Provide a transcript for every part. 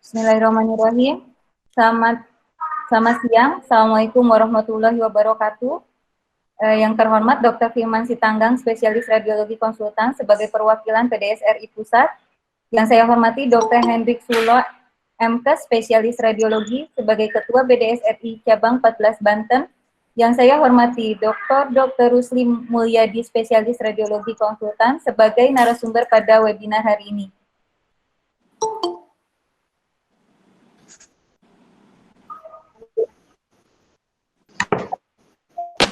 Bismillahirrahmanirrahim. Selamat siang. Assalamualaikum warahmatullahi wabarakatuh. Yang terhormat Dr. Firman Sitanggang, spesialis radiologi konsultan sebagai perwakilan PDSRI Pusat. Yang saya hormati Dr. Hendrik Sulo, MKes, spesialis radiologi sebagai Ketua BDSRI Cabang 14 Banten. Yang saya hormati Dr. Rusli Mulyadi, spesialis radiologi konsultan sebagai narasumber pada webinar hari ini.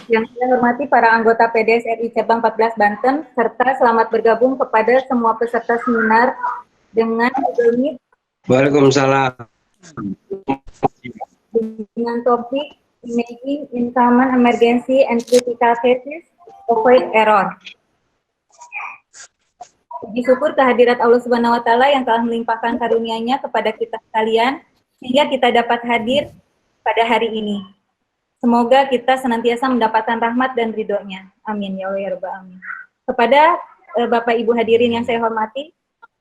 Yang saya hormati para anggota PDSRI Cabang 14 Banten, serta selamat bergabung kepada semua peserta seminar dengan Waalaikumsalam. Dengan topik Imaging in Common Emergency and Critical Cases, Avoid Error. Puji syukur kehadirat Allah Subhanahu wa Ta'ala yang telah melimpahkan karunia-Nya kepada kita sekalian, sehingga kita dapat hadir pada hari ini. Semoga kita senantiasa mendapatkan rahmat dan ridho-Nya. Amin ya Allah ya Rabbal alamin. Kepada Bapak Ibu hadirin yang saya hormati,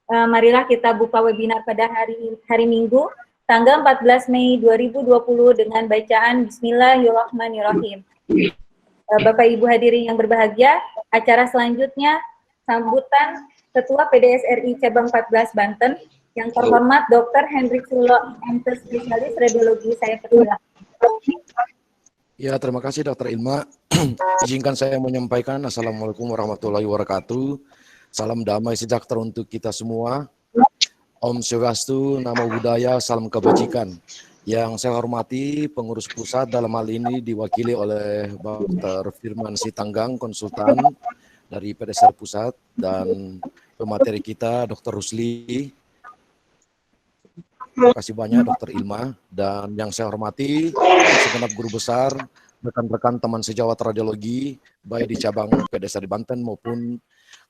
marilah kita buka webinar pada hari Minggu, tanggal 14 Mei 2020 dengan bacaan Bismillahirrahmanirrahim. Bapak Ibu hadirin yang berbahagia, acara selanjutnya sambutan Ketua PDSRI Cabang 14 Banten, yang terhormat Dr. Hendrik Sulo, MKes, spesialis radiologi. Saya persilakan. Ya, terima kasih Dr. Ilma. Izinkan saya menyampaikan Assalamualaikum warahmatullahi wabarakatuh. Salam damai sejahtera untuk kita semua. Om Swastiastu, Namo Buddhaya, salam kebajikan. Yang saya hormati pengurus pusat dalam hal ini diwakili oleh Dr. Firman Sitanggang, konsultan dari PDSR Pusat, dan pemateri kita Dr. Rusli. Terima kasih banyak Dr. Ilma, dan yang saya hormati segenap guru besar, rekan-rekan teman sejawat radiologi, baik di cabang PDSRI Banten maupun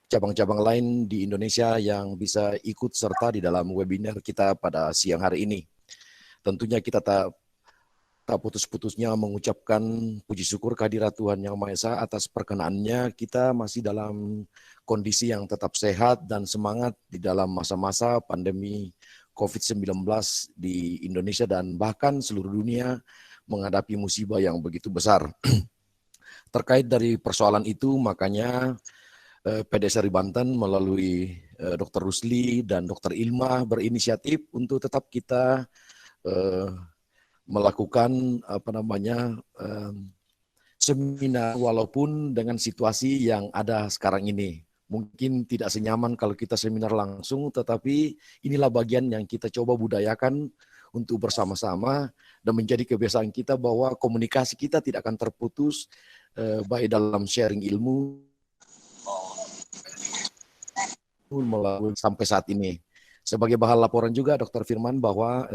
cabang-cabang lain di Indonesia yang bisa ikut serta di dalam webinar kita pada siang hari ini. Tentunya kita tak putus-putusnya mengucapkan puji syukur kehadirat Tuhan Yang Maha Esa atas perkenaannya kita masih dalam kondisi yang tetap sehat dan semangat di dalam masa-masa pandemi COVID-19 di Indonesia dan bahkan seluruh dunia menghadapi musibah yang begitu besar. Terkait dari persoalan itu, makanya PDSRI Banten melalui Dr. Rusli dan Dr. Ilma berinisiatif untuk tetap kita melakukan seminar walaupun dengan situasi yang ada sekarang ini. Mungkin tidak senyaman kalau kita seminar langsung, tetapi inilah bagian yang kita coba budayakan untuk bersama-sama dan menjadi kebiasaan kita bahwa komunikasi kita tidak akan terputus baik dalam sharing ilmu melalui sampai saat ini. Sebagai bahan laporan juga Dr. Firman bahwa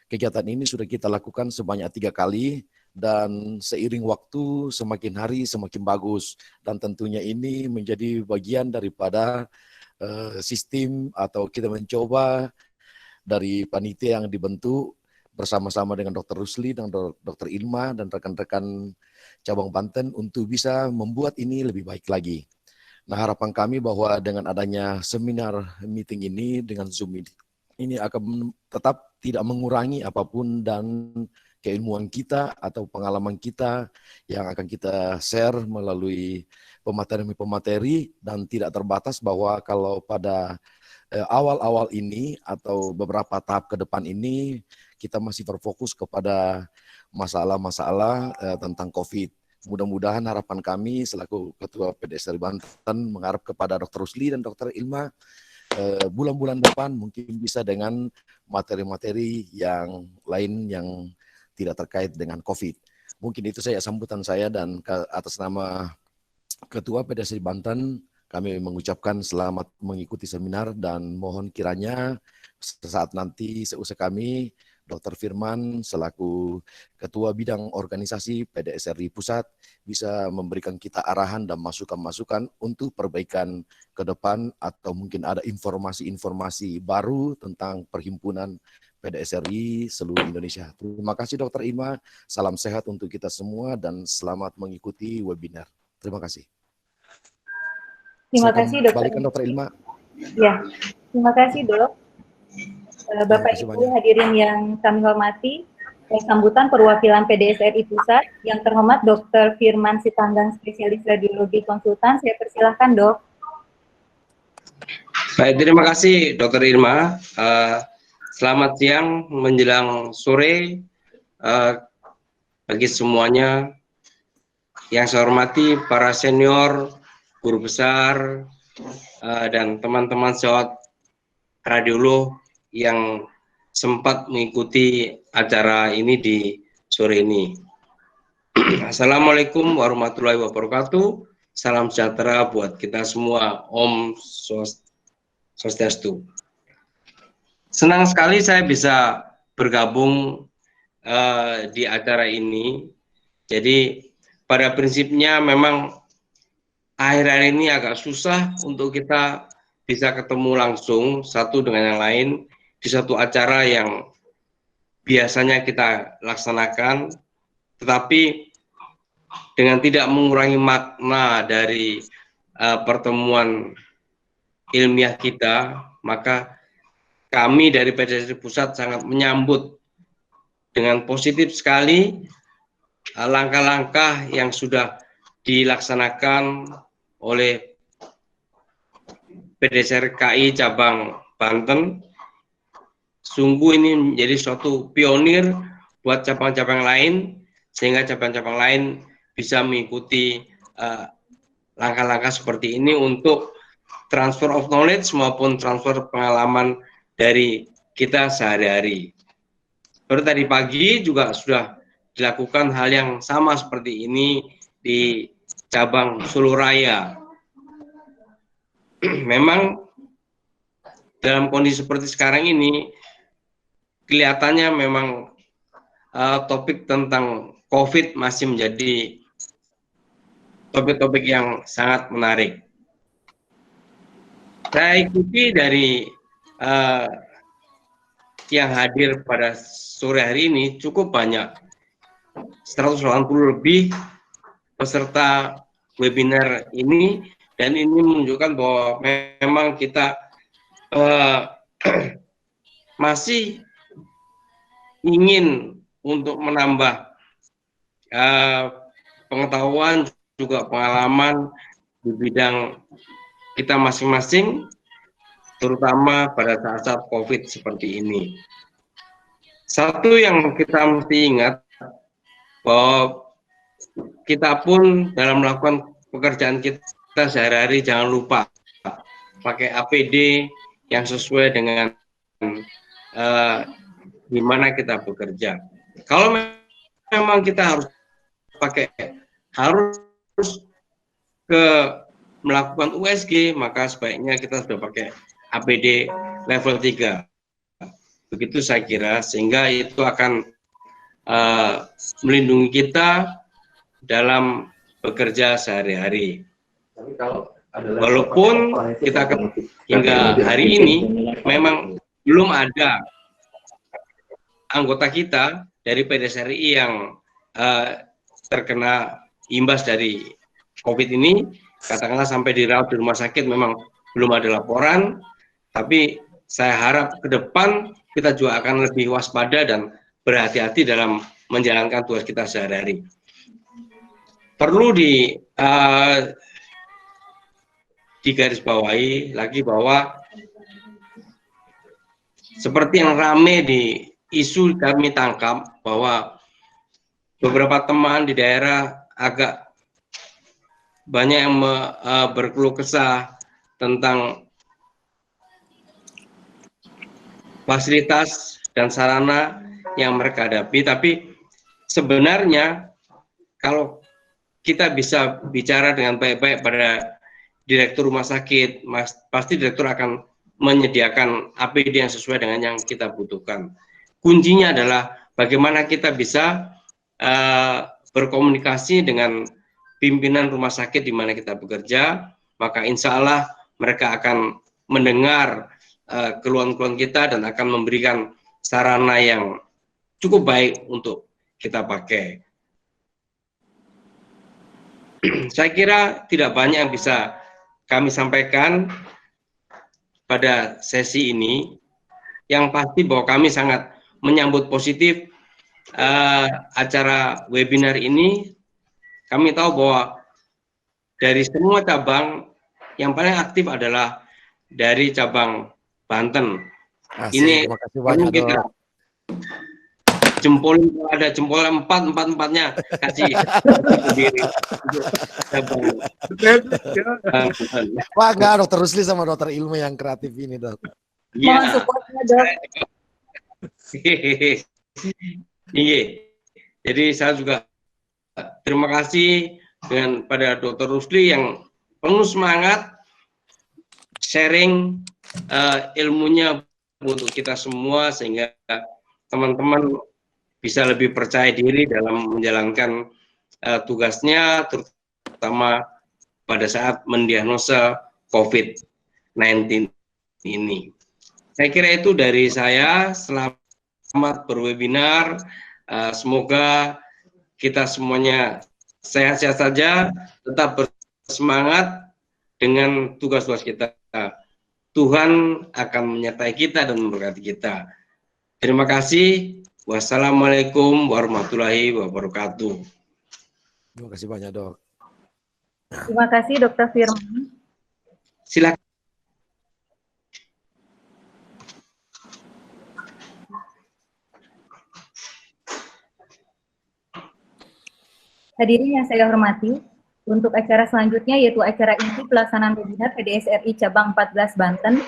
kegiatan ini sudah kita lakukan sebanyak 3 kali. Dan seiring waktu semakin hari semakin bagus, dan tentunya ini menjadi bagian daripada sistem atau kita mencoba dari panitia yang dibentuk bersama-sama dengan Dr. Rusli dan Dr. Ilma dan rekan-rekan cabang Banten untuk bisa membuat ini lebih baik lagi. Nah, harapan kami bahwa dengan adanya seminar meeting ini dengan Zoom ini akan tetap tidak mengurangi apapun dan keilmuan kita atau pengalaman kita yang akan kita share melalui pemateri-pemateri, dan tidak terbatas bahwa kalau pada awal-awal ini atau beberapa tahap ke depan ini kita masih berfokus kepada masalah-masalah tentang COVID. Mudah-mudahan harapan kami selaku Ketua PDSRI Banten mengharap kepada Dr. Rusli dan Dr. Ilma bulan-bulan depan mungkin bisa dengan materi-materi yang lain yang tidak terkait dengan COVID. Mungkin itu saya sambutan saya, dan atas nama Ketua PDSRI Banten kami mengucapkan selamat mengikuti seminar dan mohon kiranya sesaat nanti seusai kami Dr. Firman selaku Ketua Bidang Organisasi PDSRI Pusat bisa memberikan kita arahan dan masukan-masukan untuk perbaikan ke depan, atau mungkin ada informasi-informasi baru tentang perhimpunan PDSRI seluruh Indonesia. Terima kasih Dr. Ilma, salam sehat untuk kita semua dan selamat mengikuti webinar. Terima kasih. Terima kasih Dr. Balikan Dr. Ilma. Ya, terima kasih Dok. Bapak Ibu hadirin yang kami hormati, sambutan perwakilan PDSRI Pusat, yang terhormat Dr. Firman Sitanggang, spesialis radiologi konsultan, saya persilahkan Dok. Baik, terima kasih Dr. Irma. Selamat siang menjelang sore bagi semuanya. Yang saya hormati para senior, guru besar, dan teman-teman sejawat radiolog yang sempat mengikuti acara ini di sore ini. Assalamualaikum warahmatullahi wabarakatuh. Salam sejahtera buat kita semua. Om Swastiastu. Senang sekali saya bisa bergabung di acara ini. Jadi pada prinsipnya memang akhir-akhir ini agak susah untuk kita bisa ketemu langsung satu dengan yang lain di satu acara yang biasanya kita laksanakan, tetapi dengan tidak mengurangi makna dari pertemuan ilmiah kita, maka kami dari PDSRI Pusat sangat menyambut dengan positif sekali langkah-langkah yang sudah dilaksanakan oleh PDSRI cabang Banten. Sungguh ini menjadi suatu pionir buat cabang-cabang lain, sehingga cabang-cabang lain bisa mengikuti langkah-langkah seperti ini untuk transfer of knowledge maupun transfer pengalaman dari kita sehari-hari. Baru tadi pagi juga sudah dilakukan hal yang sama seperti ini di cabang Solo Raya. Memang dalam kondisi seperti sekarang ini, kelihatannya memang topik tentang COVID masih menjadi topik-topik yang sangat menarik. Saya ikuti dari yang hadir pada sore hari ini cukup banyak, 180 lebih peserta webinar ini, dan ini menunjukkan bahwa memang kita masih ingin untuk menambah pengetahuan juga pengalaman di bidang kita masing-masing, terutama pada saat-saat COVID seperti ini. Satu yang kita mesti ingat, bahwa kita pun dalam melakukan pekerjaan kita sehari-hari jangan lupa pakai APD yang sesuai dengan di mana kita bekerja. Kalau memang kita harus melakukan USG, maka sebaiknya kita sudah pakai APD level 3. Begitu saya kira, sehingga itu akan melindungi kita dalam bekerja sehari-hari. Walaupun kita hingga hari ini memang belum ada anggota kita dari PDSRI yang terkena imbas dari COVID ini, katakanlah sampai dirawat di rumah sakit, memang belum ada laporan, tapi saya harap ke depan kita juga akan lebih waspada dan berhati-hati dalam menjalankan tugas kita sehari-hari. Perlu digarisbawahi lagi bahwa seperti yang rame di isu kami tangkap, bahwa beberapa teman di daerah agak banyak yang berkeluh kesah tentang fasilitas dan sarana yang mereka hadapi, tapi sebenarnya kalau kita bisa bicara dengan baik-baik pada direktur rumah sakit, pasti direktur akan menyediakan APD yang sesuai dengan yang kita butuhkan. Kuncinya adalah bagaimana kita bisa berkomunikasi dengan pimpinan rumah sakit di mana kita bekerja, maka insya Allah mereka akan mendengar keluhan-keluhan kita dan akan memberikan sarana yang cukup baik untuk kita pakai. Saya kira tidak banyak yang bisa kami sampaikan pada sesi ini. yang pasti bahwa kami sangat menyambut positif acara webinar ini. Kami tahu bahwa dari semua cabang yang paling aktif adalah dari cabang Banten. Ini terima kasih banyak, perlu kita Dok. jempol, ada jempol empatnya kasih sendiri untuk cabang Banten. Wah, enggak, Dokter Rusli sama Dokter Ilmu yang kreatif ini, Dok. Mohon Iya. supportnya, Dok. Iya. Jadi saya juga terima kasih dengan pada Dokter Rusli yang penuh semangat sharing ilmunya untuk kita semua, sehingga teman-teman bisa lebih percaya diri dalam menjalankan tugasnya, terutama pada saat mendiagnosa COVID-19 ini. Saya kira itu dari saya. Selamat berwebinar. Semoga kita semuanya sehat-sehat saja, tetap bersemangat dengan tugas-tugas kita. Tuhan akan menyertai kita dan memberkati kita. Terima kasih. Wassalamualaikum warahmatullahi wabarakatuh. Terima kasih banyak, Dok. Terima kasih, Dr. Firman. Silakan. Hadirin yang saya hormati, untuk acara selanjutnya yaitu acara inti pelaksanaan webinar PDSRI Cabang 14 Banten.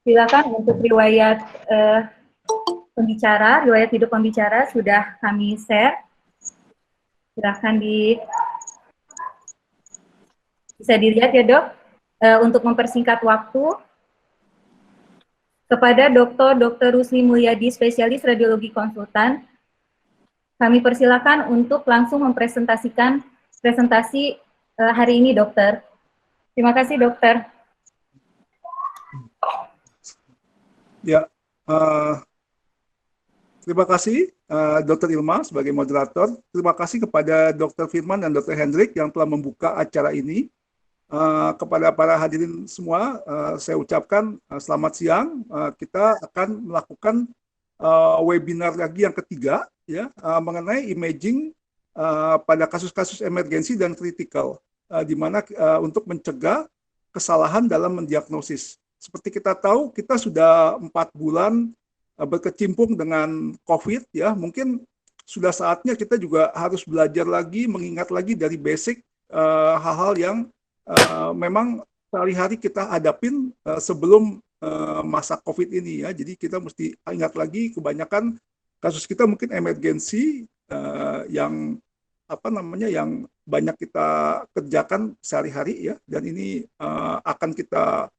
Silakan untuk riwayat pembicara, riwayat hidup pembicara sudah kami share. Silakan bisa dilihat ya, Dok. Untuk mempersingkat waktu, kepada Dr. Rusli Mulyadi, spesialis radiologi konsultan, kami persilakan untuk langsung mempresentasikan presentasi hari ini, Dokter. Terima kasih, Dokter. Ya, terima kasih Dr. Ilma sebagai moderator. Terima kasih kepada Dr. Firman dan Dr. Hendrik yang telah membuka acara ini. Kepada para hadirin semua, saya ucapkan selamat siang. Kita akan melakukan webinar lagi yang ketiga, ya, mengenai imaging pada kasus-kasus emergensi dan kritikal, di mana untuk mencegah kesalahan dalam mendiagnosis. Seperti kita tahu, kita sudah 4 bulan berkecimpung dengan COVID, ya. Mungkin sudah saatnya kita juga harus belajar lagi, mengingat lagi dari basic hal-hal yang memang sehari-hari kita hadapin sebelum masa COVID ini, ya. Jadi kita mesti ingat lagi, kebanyakan kasus kita mungkin emergensi yang yang banyak kita kerjakan sehari-hari, ya. Dan ini akan kita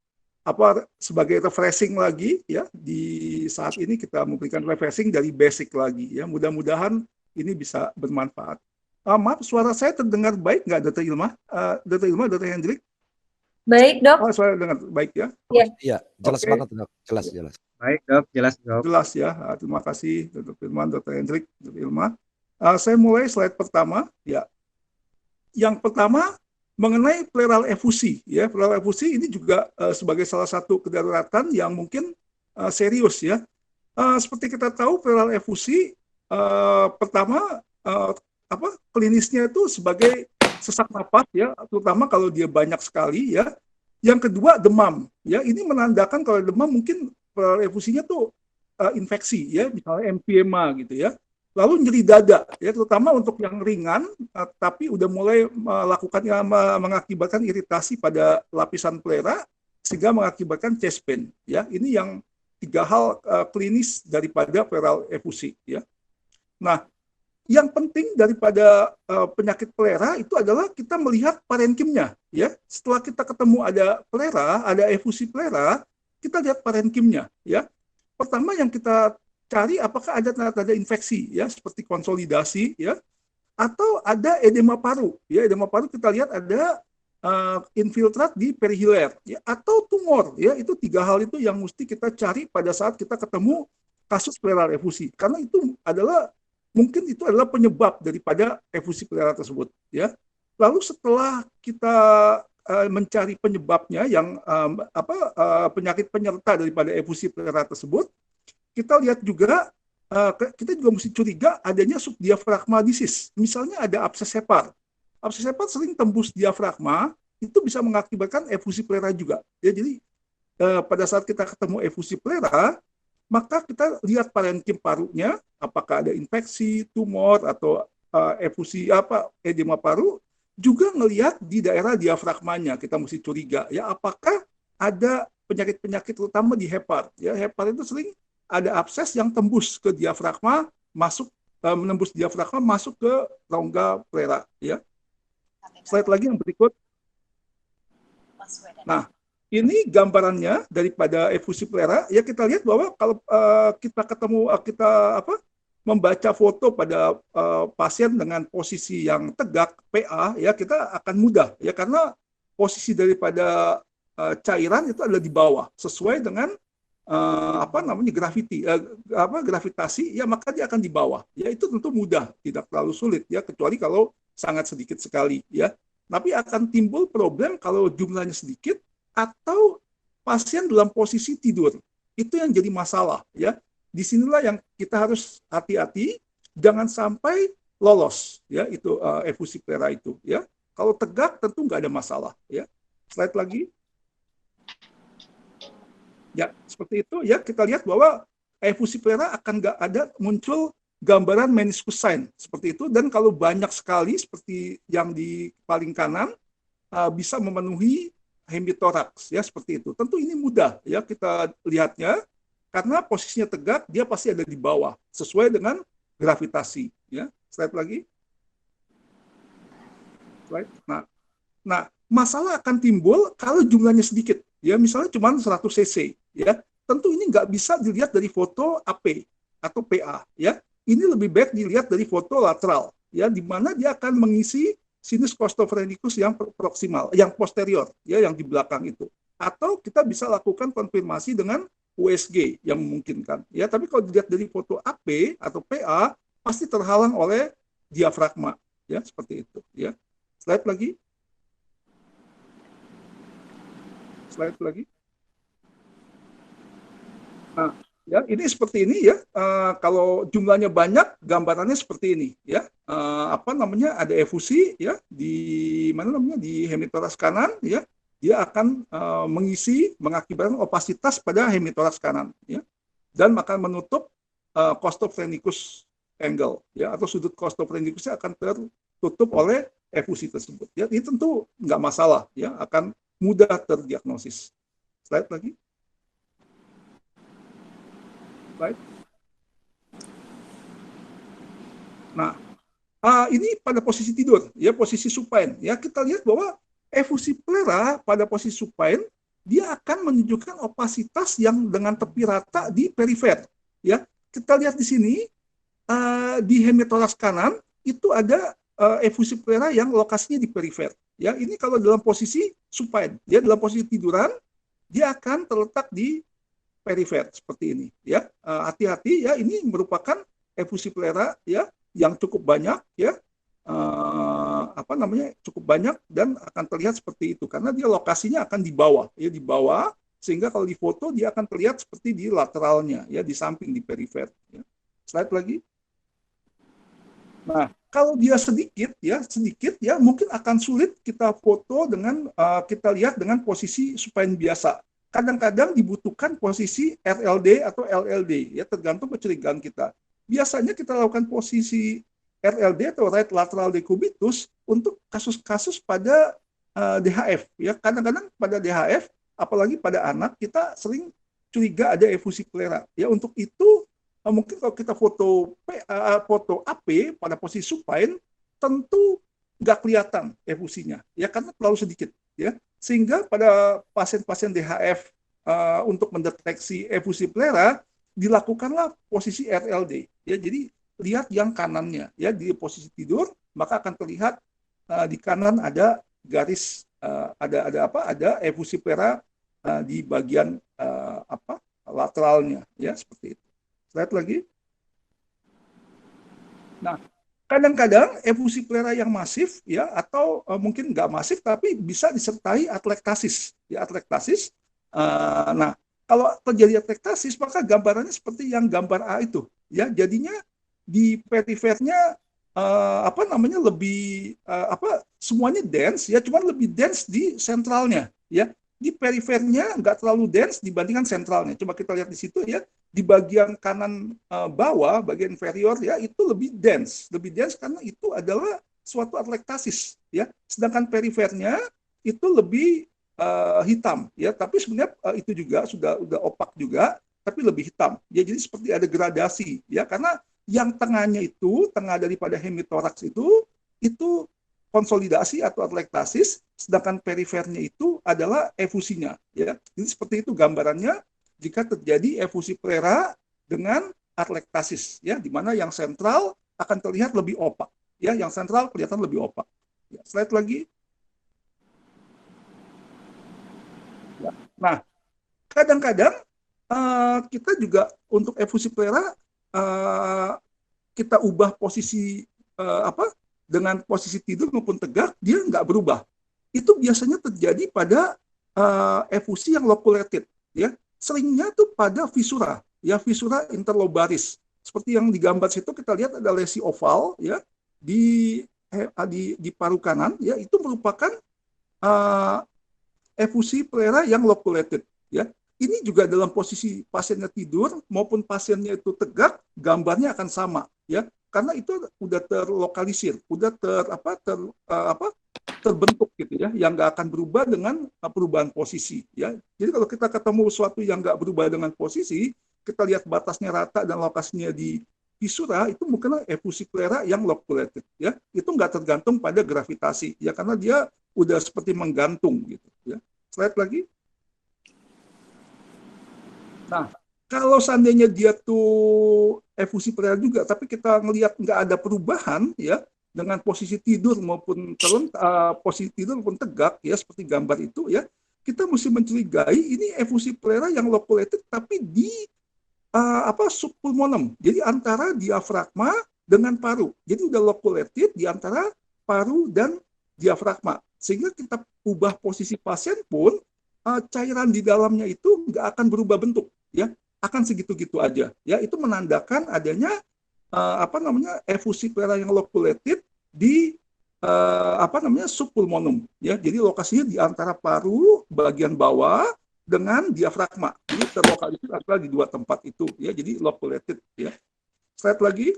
sebagai refreshing lagi, ya. Di saat ini kita memberikan refreshing dari basic lagi, ya. Mudah-mudahan ini bisa bermanfaat. Maaf, suara saya terdengar baik nggak, Dr. Ilma? Dr. Ilma, Dr. Hendrik? Baik, Dok. Suara dengar baik, ya? Iya, jelas banget, Dok. Jelas. Baik, Dok. Jelas, Dok. Jelas, ya. Terima kasih, Dr. Firman, Dr. Hendrik, Dr. Ilma. Saya mulai slide pertama, ya. Yang pertama, mengenai pleural efusi, ya. Pleural efusi ini juga sebagai salah satu kedaruratan yang mungkin serius, ya. Seperti kita tahu, pleural efusi pertama klinisnya itu sebagai sesak napas, ya, terutama kalau dia banyak sekali, ya. Yang kedua, demam, ya. Ini menandakan kalau demam mungkin pleural efusinya tuh infeksi, ya, misalnya emphysema gitu, ya. Lalu nyeri dada, ya, terutama untuk yang ringan tapi udah mulai mengakibatkan iritasi pada lapisan pleura sehingga mengakibatkan chest pain, ya. Ini yang 3 hal klinis daripada pleural efusi, ya. Nah, yang penting daripada penyakit pleura itu adalah kita melihat parenkimnya, ya. Setelah kita ketemu ada pleura, ada efusi pleura, kita lihat parenkimnya, ya. Pertama yang kita cari apakah ada tanda-tanda infeksi, ya, seperti konsolidasi, ya, atau ada edema paru, ya. Edema paru kita lihat ada infiltrat di perihiler, ya, atau tumor, ya. Itu 3 hal itu yang mesti kita cari pada saat kita ketemu kasus pleural efusi, karena itu adalah mungkin itu adalah penyebab daripada efusi pleura tersebut, ya. Lalu setelah kita mencari penyebabnya yang penyakit penyerta daripada efusi pleural tersebut, kita lihat juga kita juga mesti curiga adanya subdiafragma disease. Misalnya ada abses hepar. Abses hepar sering tembus diafragma, itu bisa mengakibatkan efusi pleural juga. Ya, jadi pada saat kita ketemu efusi pleural, maka kita lihat parenkim parunya, apakah ada infeksi, tumor, atau efusi edema paru, juga ngelihat di daerah diafragmanya, kita mesti curiga, ya apakah ada penyakit-penyakit terutama di hepar. Ya, hepar itu sering ada abses yang tembus ke diafragma, menembus diafragma, masuk ke rongga pleural. Ya. Slide lagi yang berikut. Nah, ini gambarannya daripada efusi pleural. Ya, kita lihat bahwa kalau kita membaca foto pada pasien dengan posisi yang tegak PA, ya kita akan mudah ya, karena posisi daripada cairan itu adalah di bawah sesuai dengan gravitasi, ya maka dia akan di bawah. Ya, itu tentu mudah, tidak terlalu sulit ya, kecuali kalau sangat sedikit sekali ya. Tapi akan timbul problem kalau jumlahnya sedikit atau pasien dalam posisi tidur. Itu yang jadi masalah ya. Disinilah yang kita harus hati-hati, jangan sampai lolos ya itu efusi pleural itu ya. Kalau tegak tentu nggak ada masalah ya. Slide lagi. Ya, seperti itu ya, kita lihat bahwa efusi pleural akan nggak ada muncul gambaran meniscus sign seperti itu, dan kalau banyak sekali seperti yang di paling kanan bisa memenuhi hemitoraks ya, seperti itu. Tentu ini mudah ya kita lihatnya karena posisinya tegak, dia pasti ada di bawah sesuai dengan gravitasi ya. Slide lagi. Slide. Nah, masalah akan timbul kalau jumlahnya sedikit ya, misalnya cuma 100 cc ya. Tentu ini nggak bisa dilihat dari foto AP atau PA ya. Ini lebih baik dilihat dari foto lateral ya, di mana dia akan mengisi sinus costophrenicus yang proksimal, yang posterior ya, yang di belakang itu. Atau kita bisa lakukan konfirmasi dengan USG yang memungkinkan ya. Tapi kalau dilihat dari foto AP atau PA pasti terhalang oleh diafragma ya, seperti itu ya. Slide lagi. Slide lagi. Nah, ya ini seperti ini ya. Kalau jumlahnya banyak, gambarannya seperti ini ya. Ada efusi ya di di hemitoraks kanan ya. Dia akan mengakibatkan opasitas pada hemitoraks kanan ya, dan akan menutup costophrenicus angle ya, atau sudut costophrenicusnya akan tertutup oleh efusi tersebut ya. Ini tentu nggak masalah ya, akan mudah terdiagnosis. Slide lagi. Slide. Nah, ini pada posisi tidur ya, posisi supine ya, kita lihat bahwa efusi pleural pada posisi supine dia akan menunjukkan opasitas yang dengan tepi rata di perifer ya. Kita lihat di sini di hemitoraks kanan itu ada efusi pleural yang lokasinya di perifer ya. Ini kalau dalam posisi supine ya, dalam posisi tiduran dia akan terletak di perifer seperti ini ya. Hati-hati ya, ini merupakan efusi pleural ya yang cukup banyak ya, cukup banyak, dan akan terlihat seperti itu karena dia lokasinya akan di bawah ya, di bawah, sehingga kalau di foto dia akan terlihat seperti di lateralnya ya, di samping, di perifer ya. Slide lagi. Nah, kalau dia sedikit ya mungkin akan sulit kita foto dengan kita lihat dengan posisi supine biasa. Kadang-kadang dibutuhkan posisi RLD atau LLD ya, tergantung kecurigaan kita. Biasanya kita lakukan posisi RLD atau right lateral decubitus untuk kasus-kasus pada DHF ya. Kadang-kadang pada DHF, apalagi pada anak, kita sering curiga ada efusi pleural ya. Untuk itu mungkin kalau kita foto AP pada posisi supine tentu nggak kelihatan efusinya ya, karena terlalu sedikit ya. Sehingga pada pasien-pasien DHF untuk mendeteksi efusi pleural dilakukanlah posisi RLD ya. Jadi lihat yang kanannya ya, di posisi tidur maka akan terlihat di kanan ada garis ada efusi pleural di bagian lateralnya ya, seperti itu. Slide lagi. Nah, kadang-kadang efusi plera yang masif ya atau mungkin nggak masif tapi bisa disertai atlektasis ya atlektasis. Nah, kalau terjadi atlektasis maka gambarannya seperti yang gambar A itu ya, jadinya di perifernya apa namanya lebih semuanya dense ya, cuman lebih dense di sentralnya ya, di perifernya nggak terlalu dense dibandingkan sentralnya. Coba kita lihat di situ ya, di bagian kanan bawah, bagian inferior ya, itu lebih dense karena itu adalah suatu atlektasis ya. Sedangkan perifernya itu lebih hitam ya, tapi sebenarnya itu juga udah opak juga, tapi lebih hitam. Ya, jadi seperti ada gradasi ya, karena yang tengahnya itu, tengah daripada hemitoraks itu konsolidasi atau atlektasis, sedangkan perifernya itu adalah efusinya ya. Jadi seperti itu gambarannya jika terjadi efusi plera dengan atlektasis ya, di mana yang sentral akan terlihat lebih opak ya, yang sentral kelihatan lebih opak ya. Slide lagi ya. Nah, kadang-kadang kita juga untuk efusi plera kita ubah posisi dengan posisi tidur maupun tegak, dia nggak berubah. Itu biasanya terjadi pada efusi yang loculated ya. Seringnya tuh pada fisura, ya fisura interlobaris. Seperti yang digambar situ kita lihat ada lesi oval ya di paru kanan ya, itu merupakan efusi plera yang loculated ya. Ini juga dalam posisi pasiennya tidur maupun pasiennya itu tegak, gambarnya akan sama ya. Karena itu udah terlokalisir, udah terbentuk gitu ya, yang nggak akan berubah dengan perubahan posisi ya. Jadi kalau kita ketemu sesuatu yang nggak berubah dengan posisi, kita lihat batasnya rata dan lokasinya di fisura, itu mungkin efusi plera yang loculated ya. Itu nggak tergantung pada gravitasi ya, karena dia udah seperti menggantung gitu ya. Slide lagi. Nah, kalau seandainya dia tuh efusi plera juga, tapi kita ngelihat nggak ada perubahan ya, dengan posisi tidur maupun posisi tidur maupun tegak ya, seperti gambar itu ya, kita mesti mencurigai ini efusi plera yang loculated tapi di subpulmonum, jadi antara diafragma dengan paru. Jadi udah loculated di antara paru dan diafragma, sehingga kita ubah posisi pasien pun cairan di dalamnya itu nggak akan berubah bentuk ya, akan segitu-gitu aja ya. Itu menandakan adanya efusi plera yang loculated di subpulmonum ya. Jadi lokasinya di antara paru bagian bawah dengan diafragma. Jadi terlokalisir adalah di dua tempat itu ya. Jadi loculated ya. Slide lagi.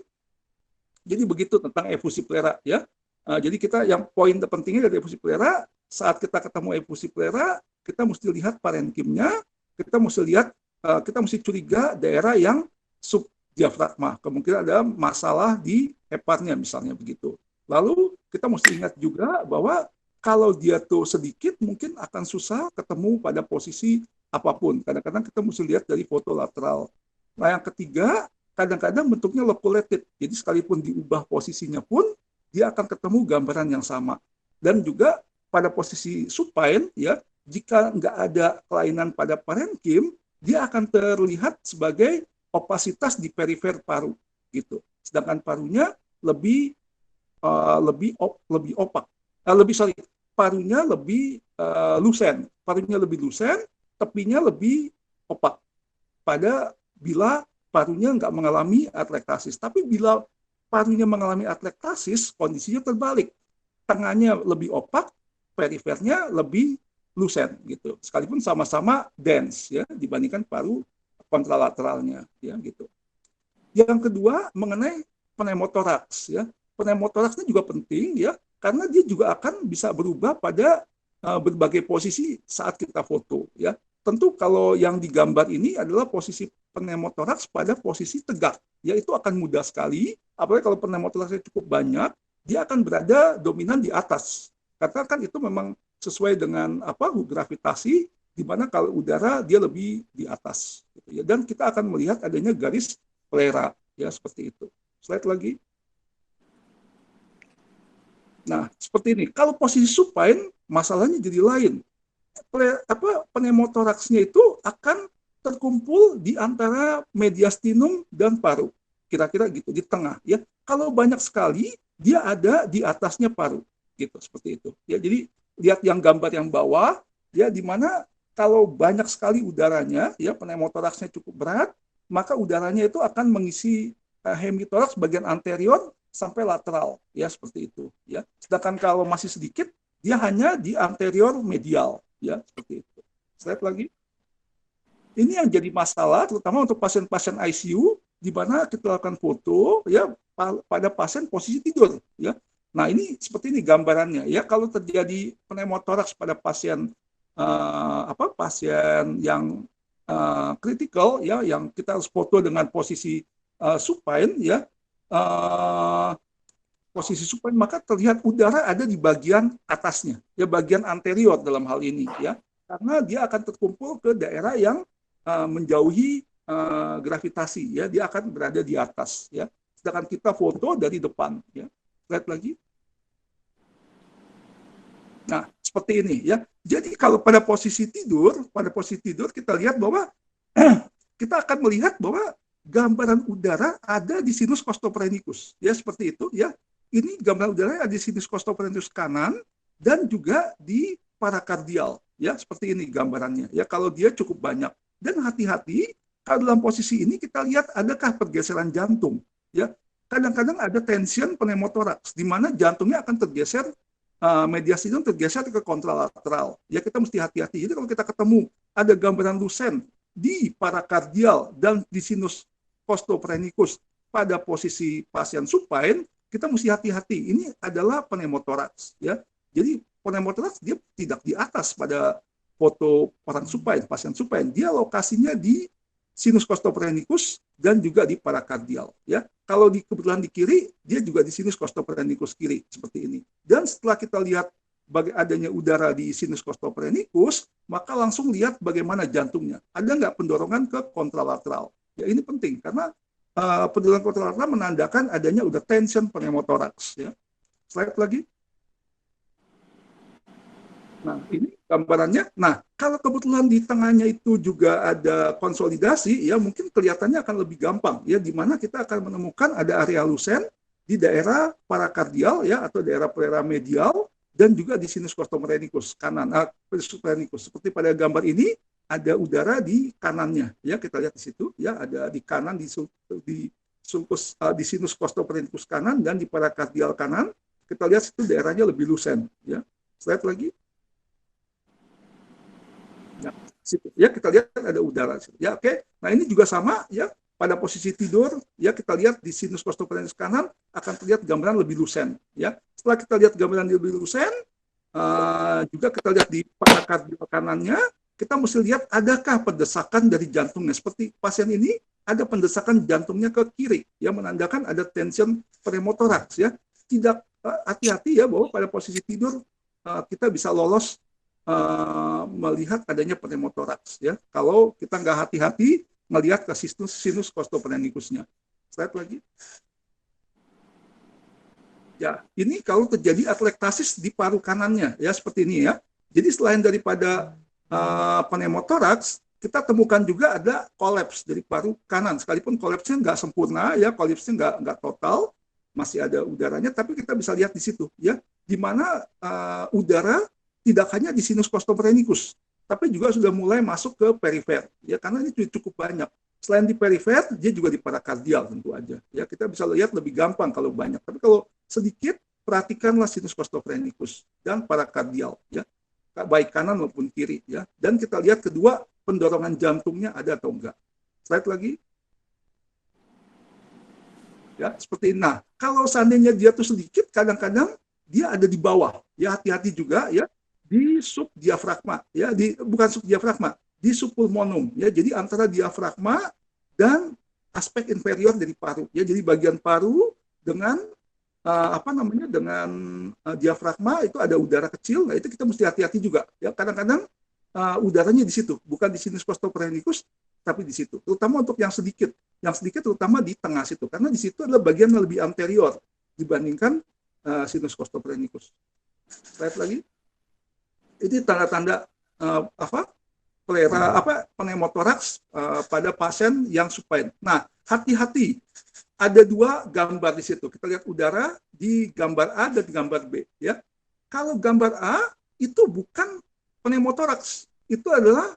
Jadi begitu tentang efusi plera ya. Jadi kita yang poin terpentingnya dari efusi plera, saat kita ketemu efusi plera, kita mesti lihat parenkimnya, kita mesti curiga daerah yang subdiafragma, kemungkinan ada masalah di heparnya misalnya begitu. Lalu kita mesti ingat juga bahwa kalau dia tuh sedikit mungkin akan susah ketemu pada posisi apapun. Kadang-kadang kita mesti lihat dari foto lateral. Nah, yang ketiga, kadang-kadang bentuknya loculated. Jadi sekalipun diubah posisinya pun dia akan ketemu gambaran yang sama. Dan juga pada posisi supine ya, jika nggak ada kelainan pada parenkim, dia akan terlihat sebagai opasitas di perifer paru gitu. Sedangkan parunya lebih opak. Parunya lebih lusen. Parunya lebih lusen, tepinya lebih opak. Bila parunya nggak mengalami atlektasis. Tapi bila parunya mengalami atlektasis, kondisinya terbalik. Tengahnya lebih opak, perifernya lebih lusen gitu. Sekalipun sama-sama dense ya dibandingkan paru kontralateralnya ya gitu. Yang kedua mengenai pneumotoraks ya. Pneumotoraks ini juga penting ya, karena dia juga akan bisa berubah pada berbagai posisi saat kita foto ya. Tentu kalau yang digambar ini adalah posisi pneumotoraks pada posisi tegak, ya itu akan mudah sekali. Apalagi kalau pneumotoraksnya cukup banyak, dia akan berada dominan di atas. Karena kan itu memang sesuai dengan gravitasi, di mana kalau udara dia lebih di atas. Gitu ya. Dan kita akan melihat adanya garis plera, ya seperti itu. Slide lagi. Nah, seperti ini. Kalau posisi supine, masalahnya jadi lain. Pneumotoraksnya itu akan terkumpul di antara mediastinum dan paru. Kira-kira gitu, di tengah. Ya. Kalau banyak sekali, dia ada di atasnya paru, gitu, seperti itu. Ya, jadi lihat yang gambar yang bawah, ya, di mana kalau banyak sekali udaranya, ya, pneumotoraksnya cukup berat, maka udaranya itu akan mengisi hemitoraks bagian anterior sampai lateral, ya, seperti itu. Ya. Sedangkan kalau masih sedikit, dia hanya di anterior medial, ya, seperti itu. Slide lagi. Ini yang jadi masalah, terutama untuk pasien-pasien ICU, di mana kita lakukan foto, ya, pada pasien posisi tidur, ya. Nah, ini seperti ini gambarannya, ya. Kalau terjadi pneumotoraks pada pasien pasien yang kritikal, ya, yang kita harus foto dengan posisi supine, ya, posisi supine, maka terlihat udara ada di bagian atasnya, ya, bagian anterior dalam hal ini, ya, karena dia akan terkumpul ke daerah yang menjauhi gravitasi, ya, dia akan berada di atas, ya. Sedangkan kita foto dari depan, ya. Lihat lagi. Nah, seperti ini, ya. Jadi kalau pada posisi tidur kita lihat bahwa kita akan melihat bahwa gambaran udara ada di sinus costophrenicus, ya, seperti itu, ya. Ini gambaran udara ada di sinus costophrenicus kanan dan juga di parakardial, ya, seperti ini gambarannya, ya, kalau dia cukup banyak. Dan hati-hati, kalau dalam posisi ini kita lihat adakah pergeseran jantung, ya. Kadang-kadang ada tension pneumotoraks, di mana jantungnya akan tergeser, mediastinum tergeser ke kontralateral. Ya, kita mesti hati-hati. Jadi kalau kita ketemu ada gambaran lusen di parakardial dan di sinus costophrenicus pada posisi pasien supine, kita mesti hati-hati. Ini adalah pneumotoraks, ya. Jadi pneumotoraks dia tidak di atas pada foto orang supine, pasien supine, dia lokasinya di sinus costophrenicus dan juga di parakardial, ya. Kalau kebetulan di kiri, dia juga di sinus costophrenicus kiri, seperti ini. Dan setelah kita lihat adanya udara di sinus costophrenicus, maka langsung lihat bagaimana jantungnya. Ada nggak pendorongan ke kontralateral? Ya, ini penting, karena pendorongan kontralateral menandakan adanya udah tension pneumotoraks, ya. Slide lagi. Nah, ini gambarannya. Nah, kalau kebetulan di tengahnya itu juga ada konsolidasi, ya, mungkin kelihatannya akan lebih gampang, ya, di mana kita akan menemukan ada area lusen di daerah parakardial, ya, atau daerah pleura medial, dan juga di sinus costophrenicus kanan, seperti pada gambar ini ada udara di kanannya, ya, kita lihat di situ, ya, ada di kanan di sinus costophrenicus kanan dan di parakardial kanan, kita lihat situ daerahnya lebih lusen, ya. Slide lagi. Ya, kita lihat ada udara, ya, oke. Nah, ini juga sama, ya, pada posisi tidur, ya, kita lihat di sinus costophrenicus kanan akan terlihat gambaran lebih lusen, ya. Setelah kita lihat gambaran lebih lusen, juga kita lihat di parakardial kanannya, kita mesti lihat adakah pendesakan dari jantungnya. Seperti pasien ini ada pendesakan jantungnya ke kiri, yang menandakan ada tension pneumotoraks, ya. Tidak, hati-hati, ya, bahwa pada posisi tidur kita bisa lolos melihat adanya pneumotoraks, ya. Kalau kita nggak hati-hati melihat ke sinus costophrenicusnya. Slide lagi. Ya, ini kalau terjadi atelektasis di paru kanannya, ya, seperti ini, ya. Jadi selain daripada pneumotoraks, kita temukan juga ada kolaps dari paru kanan. Sekalipun kolapsnya nggak sempurna, ya, kolapsnya nggak total, masih ada udaranya, tapi kita bisa lihat di situ, ya, di mana udara tidak hanya di sinus costophrenicus, tapi juga sudah mulai masuk ke perifer, ya, karena ini cukup banyak. Selain di perifer, dia juga di parakardial tentu aja, ya. Kita bisa lihat lebih gampang kalau banyak, tapi kalau sedikit, perhatikanlah sinus costophrenicus dan parakardial, ya, baik kanan maupun kiri, ya. Dan kita lihat kedua, pendorongan jantungnya ada atau enggak. Slide lagi. Ya, seperti ini. Nah, kalau seandainya dia tuh sedikit, kadang-kadang dia ada di bawah, ya, hati-hati juga, ya, di subdiafragma, ya, bukan subdiafragma, di subpulmonum, ya. Jadi antara diafragma dan aspek inferior dari paru, ya. Jadi bagian paru dengan dengan diafragma itu ada udara kecil. Nah, itu kita mesti hati-hati juga, ya. Kadang-kadang udaranya di situ, bukan di sinus costophrenicus, tapi di situ. Terutama untuk yang sedikit terutama di tengah situ, karena di situ adalah bagian yang lebih anterior dibandingkan sinus costophrenicus. Lihat lagi. Ini tanda-tanda pneumotoraks pada pasien yang supine. Nah, hati-hati, ada dua gambar di situ. Kita lihat udara di gambar A dan di gambar B. Ya, kalau gambar A itu bukan pneumotoraks, itu adalah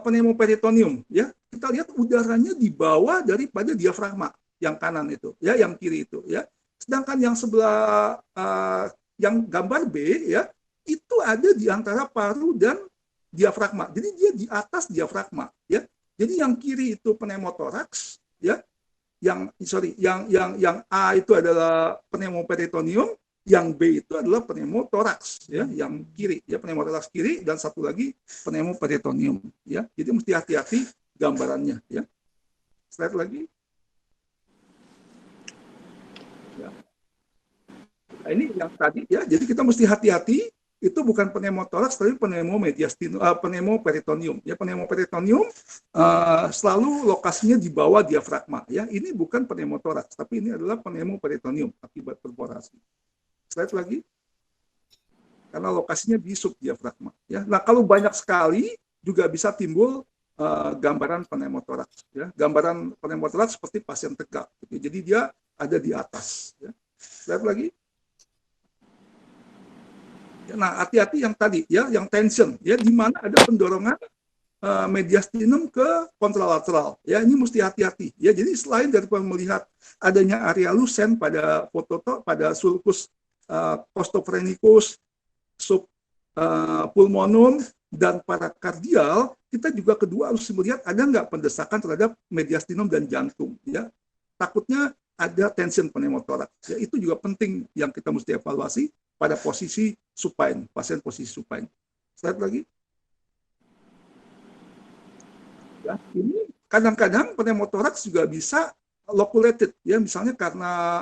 pneumoperitoneum. Ya, kita lihat udaranya di bawah daripada diafragma yang kanan itu, ya, yang kiri itu. Ya, sedangkan yang sebelah yang gambar B, ya, itu ada di antara paru dan diafragma. Jadi dia di atas diafragma. Ya, jadi yang kiri itu pneumotoraks, ya. Yang A itu adalah pneumoperitoneum, yang B itu adalah pneumotoraks, ya, yang kiri, ya, pneumotoraks kiri, dan satu lagi pneumoperitoneum, ya. Jadi mesti hati-hati gambarannya, ya. Slide lagi. Ya. Nah, ini yang tadi, ya. Jadi kita mesti hati-hati. Itu bukan pneumotoraks, tapi pneumoperitoneum. Ya, pneumoperitoneum selalu lokasinya di bawah diafragma. Ya, ini bukan pneumotoraks, tapi ini adalah pneumoperitoneum akibat perforasi. Slide lagi. Karena lokasinya di subdiafragma. Ya, nah kalau banyak sekali juga bisa timbul gambaran pneumotoraks. Ya, gambaran pneumotoraks seperti pasien tegak. Jadi dia ada di atas. Ya. Slide lagi. Nah, hati-hati yang tadi, ya, yang tension, ya, di mana ada pendorongan mediastinum ke kontralateral. Ya, ini mesti hati-hati. Ya, jadi selain daripada melihat adanya area lusen pada pada sulcus costophrenicus, subpulmonum, dan parakardial, kita juga kedua harus melihat ada nggak pendesakan terhadap mediastinum dan jantung. Ya, takutnya ada tension pneumotoraks. Ya, itu juga penting yang kita mesti evaluasi pada posisi supine, pasien posisi supine. Slide lagi. Ya, ini kadang-kadang pneumotoraks juga bisa loculated, ya, misalnya karena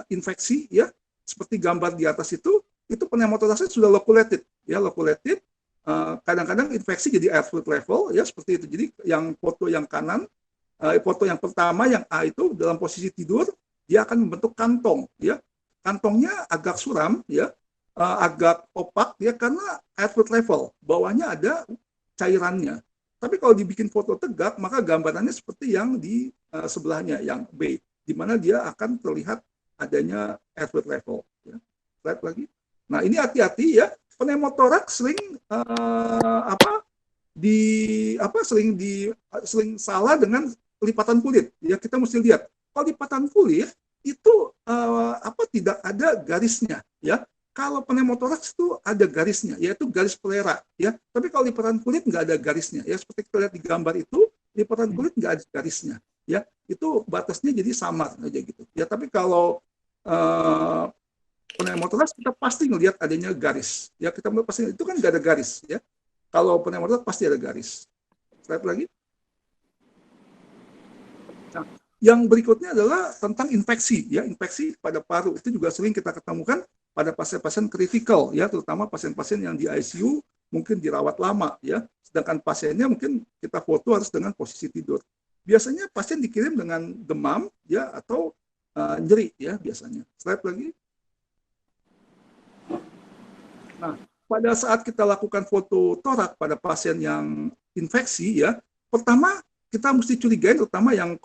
infeksi, ya, seperti gambar di atas itu pneumotoraksnya sudah loculated, ya, loculated. Kadang-kadang infeksi jadi air fluid level, ya, seperti itu. Jadi yang foto yang kanan, foto yang pertama yang A itu dalam posisi tidur, dia akan membentuk kantong, ya. Kantongnya agak suram, ya, agak opak, ya, karena air fluid level, bawahnya ada cairannya. Tapi kalau dibikin foto tegak, maka gambarannya seperti yang di sebelahnya, yang B, di mana dia akan terlihat adanya air fluid level. Ya. Slide lagi. Nah, ini hati-hati, ya, pneumotoraks sering salah dengan lipatan kulit. Ya, kita mesti lihat. Kalau lipatan kulit itu tidak ada garisnya, ya. Kalau pneumotoraks itu ada garisnya, yaitu garis plera, ya. Tapi kalau lipatan kulit nggak ada garisnya, ya, seperti kita lihat di gambar itu, lipatan kulit nggak ada garisnya, ya. Itu batasnya jadi samar aja gitu, ya. Tapi kalau pneumotoraks kita pasti ngelihat adanya garis, ya. Kita pasti itu kan nggak ada garis, ya. Kalau pneumotoraks pasti ada garis. Slide lagi. Nah, yang berikutnya adalah tentang infeksi, ya, infeksi pada paru. Itu juga sering kita ketemukan pada pasien-pasien kritikal, ya, terutama pasien-pasien yang di ICU mungkin dirawat lama, ya. Sedangkan pasiennya mungkin kita foto harus dengan posisi tidur. Biasanya pasien dikirim dengan demam, ya, atau nyeri, ya, biasanya. Slide lagi. Nah, pada saat kita lakukan foto torak pada pasien yang infeksi, ya, pertama kita mesti curigai, terutama yang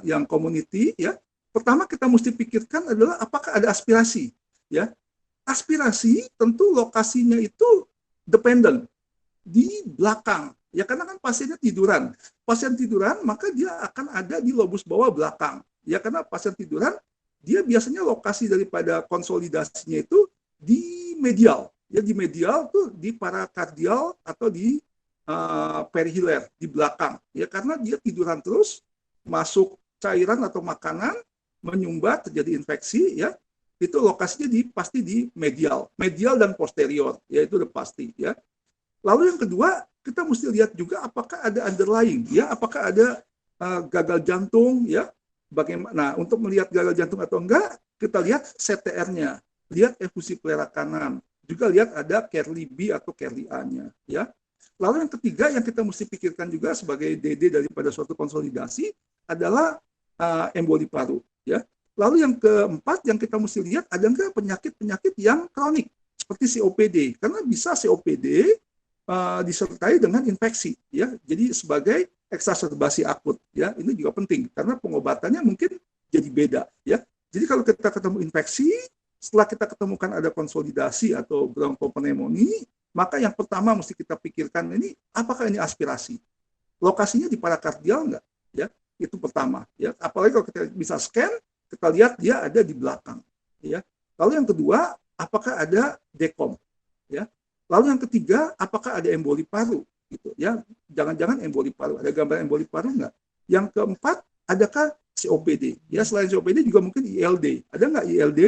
yang community, ya. Pertama kita mesti pikirkan adalah apakah ada aspirasi, ya. Aspirasi tentu lokasinya itu dependent di belakang, ya, karena kan pasiennya tiduran. Pasien tiduran maka dia akan ada di lobus bawah belakang, ya, karena pasien tiduran dia biasanya lokasi daripada konsolidasinya itu di medial, ya, di medial tuh di parakardial atau di perihiler di belakang, ya, karena dia tiduran terus, masuk cairan atau makanan, menyumbat, terjadi infeksi, ya, itu lokasinya pasti di medial dan posterior, ya, itu udah pasti, ya. Lalu yang kedua kita mesti lihat juga apakah ada underlying, ya, apakah ada gagal jantung, ya. Bagaimana? Nah, untuk melihat gagal jantung atau enggak, kita lihat CTR-nya, lihat efusi plera kanan, juga lihat ada Kerley B atau Kerley A-nya, ya. Lalu yang ketiga yang kita mesti pikirkan juga sebagai DD daripada suatu konsolidasi adalah emboli paru, ya. Lalu yang keempat yang kita mesti lihat ada nggak penyakit-penyakit yang kronik seperti COPD, karena bisa COPD disertai dengan infeksi, ya. Jadi sebagai eksaserbasi akut, ya ini juga penting karena pengobatannya mungkin jadi beda, ya. Jadi kalau kita ketemu infeksi, setelah kita ketemukan ada konsolidasi atau bronkopneumonia, maka yang pertama mesti kita pikirkan ini apakah ini aspirasi, lokasinya di parakardial enggak, ya itu pertama, ya. Apalagi kalau kita bisa scan, kita lihat dia ada di belakang, ya. Lalu yang kedua, apakah ada dekom, ya. Lalu yang ketiga, apakah ada emboli paru, gitu, ya. Jangan-jangan emboli paru, ada gambar emboli paru enggak? Yang keempat, adakah COPD, ya. Selain COPD juga mungkin ILD, ada nggak ILD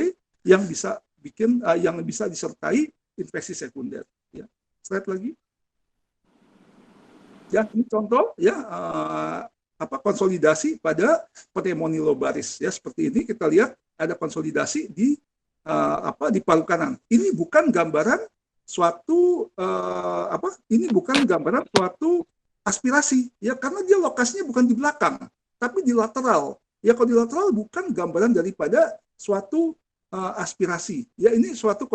yang bisa bikin yang bisa disertai infeksi sekunder, ya. Slide lagi. Ya, ini contoh, ya, konsolidasi pada pneumonia lobaris, ya. Seperti ini kita lihat ada konsolidasi di di paru kanan. Ini bukan gambaran suatu ini bukan gambaran suatu aspirasi, ya, karena dia lokasinya bukan di belakang tapi di lateral, ya. Kalau di lateral bukan gambaran daripada suatu aspirasi, ya. Ini suatu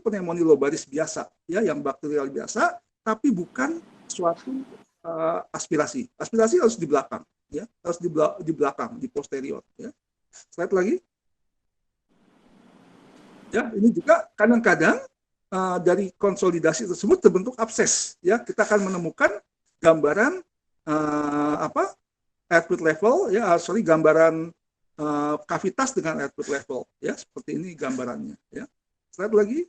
pneumonia lobaris biasa, ya, yang bakterial biasa tapi bukan suatu aspirasi. Aspirasi harus di belakang, ya, harus di belakang, di posterior, ya. Slide lagi. Ya, ini juga kadang-kadang dari konsolidasi tersebut terbentuk abses, ya. Kita akan menemukan gambaran air fluid level, ya, gambaran kavitas dengan air fluid level, ya, seperti ini gambarannya, ya. Slide lagi.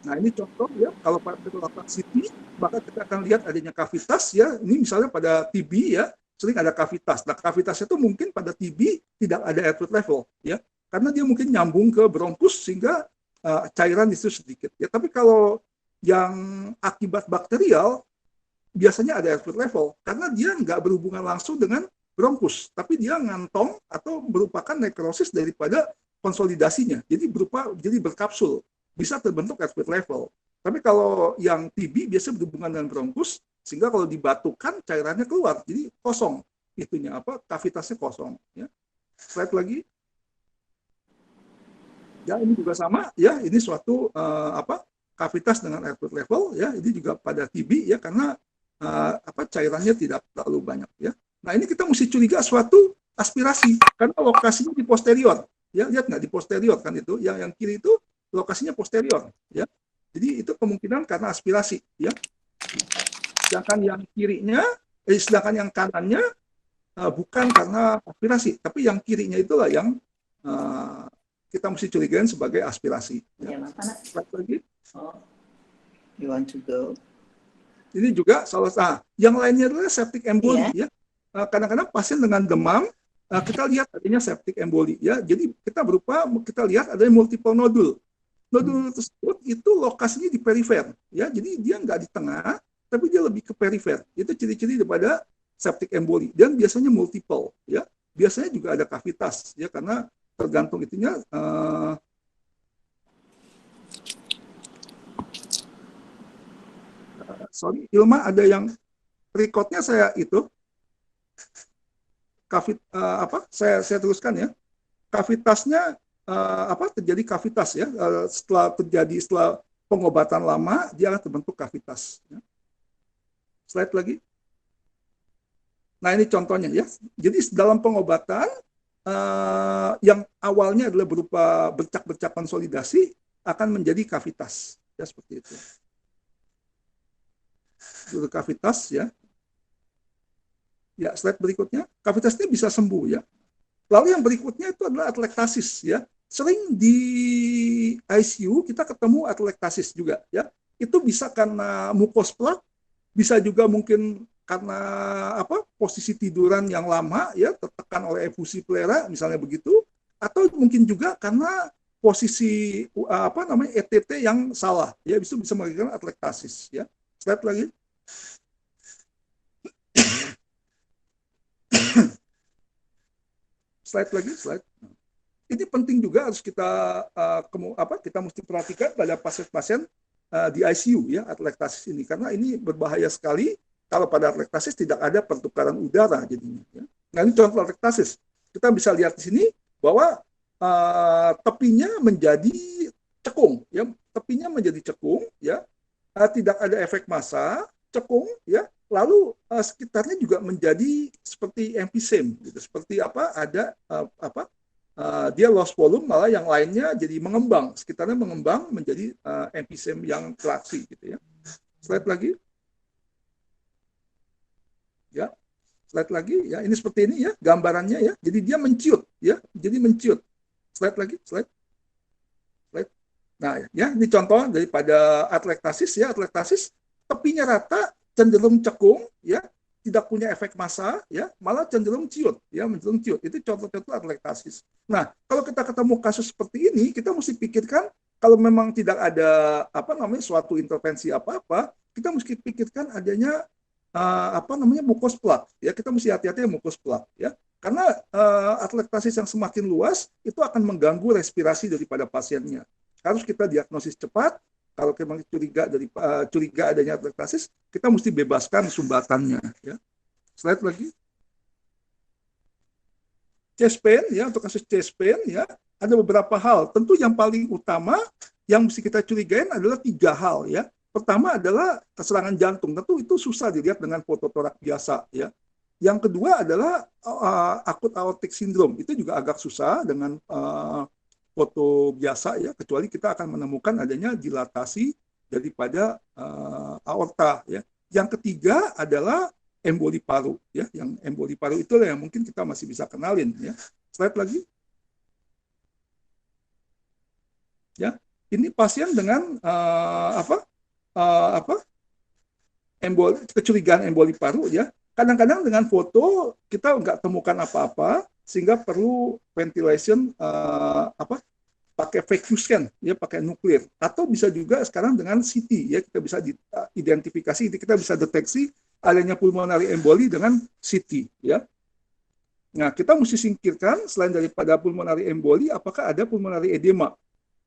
Nah, ini contoh, ya, kalau pada CT, maka kita akan lihat adanya kavitas, ya. Ini misalnya pada TB, ya, sering ada kavitas. Nah, kavitasnya itu mungkin pada TB tidak ada air fluid level, ya, karena dia mungkin nyambung ke bronkus sehingga cairan itu sedikit, ya. Tapi kalau yang akibat bakterial biasanya ada air fluid level karena dia nggak berhubungan langsung dengan bronkus, tapi dia ngantong atau merupakan nekrosis daripada konsolidasinya. Jadi berkapsul, bisa terbentuk air fluid level. Tapi kalau yang TB biasanya berhubungan dengan bronkus, sehingga kalau dibatukan cairannya keluar, jadi kosong itunya kavitasnya kosong, ya. Slide lagi. Ya, ini juga sama, ya, ini suatu kavitas dengan air fluid level, ya. Ini juga pada TB, ya, karena cairannya tidak terlalu banyak, ya. Nah, ini kita mesti curiga suatu aspirasi karena lokasinya di posterior, ya. Lihat nggak di posterior kan itu, yang kiri itu lokasinya posterior, ya. Jadi itu kemungkinan karena aspirasi, ya. Sedangkan yang kanannya bukan karena aspirasi, tapi yang kirinya itulah yang kita mesti curigain sebagai aspirasi. Ya. Lagi. Oh, you want to go? Ini juga yang lainnya adalah septic emboli, ya. Kadang-kadang pasien dengan demam kita lihat adanya septic emboli, ya. Jadi kita lihat adanya multiple nodul. Nodul tersebut itu lokasinya di perifer, ya. Jadi dia nggak di tengah, tapi dia lebih ke perifer. Itu ciri-ciri daripada septic emboli dan biasanya multiple, ya. Biasanya juga ada kavitas, ya, karena tergantung itunya. Sorry, Ilma, ada yang recordnya saya itu saya teruskan, ya. Kavitasnya terjadi kavitas, ya, setelah pengobatan lama dia akan terbentuk kavitas, ya. Slide lagi. Nah, ini contohnya, ya. Jadi dalam pengobatan yang awalnya adalah berupa bercak-bercak konsolidasi akan menjadi kavitas, ya, seperti itu. Kavitas, ya. Ya, slide berikutnya. Kavitasnya bisa sembuh, ya. Lalu yang berikutnya itu adalah atelektasis, ya. Sering di ICU kita ketemu atelektasis juga, ya. Itu bisa karena mukos plak, bisa juga mungkin karena posisi tiduran yang lama, ya, tertekan oleh efusi plera misalnya begitu, atau mungkin juga karena posisi ETT yang salah, ya, bisa mengakibatkan atelektasis, ya. Slide lagi. Slide lagi, slide. Ini penting juga harus kita kita mesti perhatikan pada pasien-pasien di ICU, ya, atelektasis ini, karena ini berbahaya sekali kalau pada atelektasis tidak ada pertukaran udara jadinya, ya. Nah, ini contoh atelektasis. Kita bisa lihat di sini bahwa tepinya menjadi cekung, ya, tepinya menjadi cekung, ya. Tidak ada efek massa, cekung, ya, lalu sekitarnya juga menjadi seperti emphysema, gitu. Seperti apa? Ada dia lost volume, malah yang lainnya jadi mengembang, sekitarnya mengembang menjadi emphysema yang traksi, gitu ya. Slide lagi, ya. Slide lagi, ya. Ini seperti ini ya gambarannya ya. Jadi dia menciut, ya. Jadi menciut. Slide lagi, slide. Nah, ya, ini contoh daripada atelektasis ya, atelektasis tepinya rata, cenderung cekung ya, tidak punya efek massa ya, malah cenderung ciut ya, cenderung ciut. Itu contoh-contoh atelektasis. Nah, kalau kita ketemu kasus seperti ini, kita mesti pikirkan kalau memang tidak ada suatu intervensi apa-apa, kita mesti pikirkan adanya mucus plug ya, kita mesti hati-hati ya mucus plug ya. Karena atelektasis yang semakin luas itu akan mengganggu respirasi daripada pasiennya. Harus kita diagnosis cepat. Kalau memang curiga adanya atelektasis, kita mesti bebaskan sumbatannya. Ya. Slide lagi. Chest pain, ya, untuk kasus chest pain, ya, ada beberapa hal. Tentu yang paling utama yang mesti kita curigain adalah 3 hal. Ya. Pertama adalah serangan jantung. Tentu itu susah dilihat dengan fototorak biasa. Ya. Yang kedua adalah akut aortic syndrome. Itu juga agak susah dengan foto biasa ya, kecuali kita akan menemukan adanya dilatasi daripada aorta ya. Yang ketiga adalah emboli paru ya, yang emboli paru itulah yang mungkin kita masih bisa kenalin ya. Slide lagi. Ya, ini pasien dengan kecurigaan emboli paru ya. Kadang-kadang dengan foto kita nggak temukan apa-apa, sehingga perlu ventilation pakai vacuum scan ya, pakai nuklir, atau bisa juga sekarang dengan CT ya, kita bisa identifikasi, kita bisa deteksi adanya pulmonary emboli dengan CT ya. Nah, kita mesti singkirkan selain daripada pulmonary emboli, apakah ada pulmonary edema,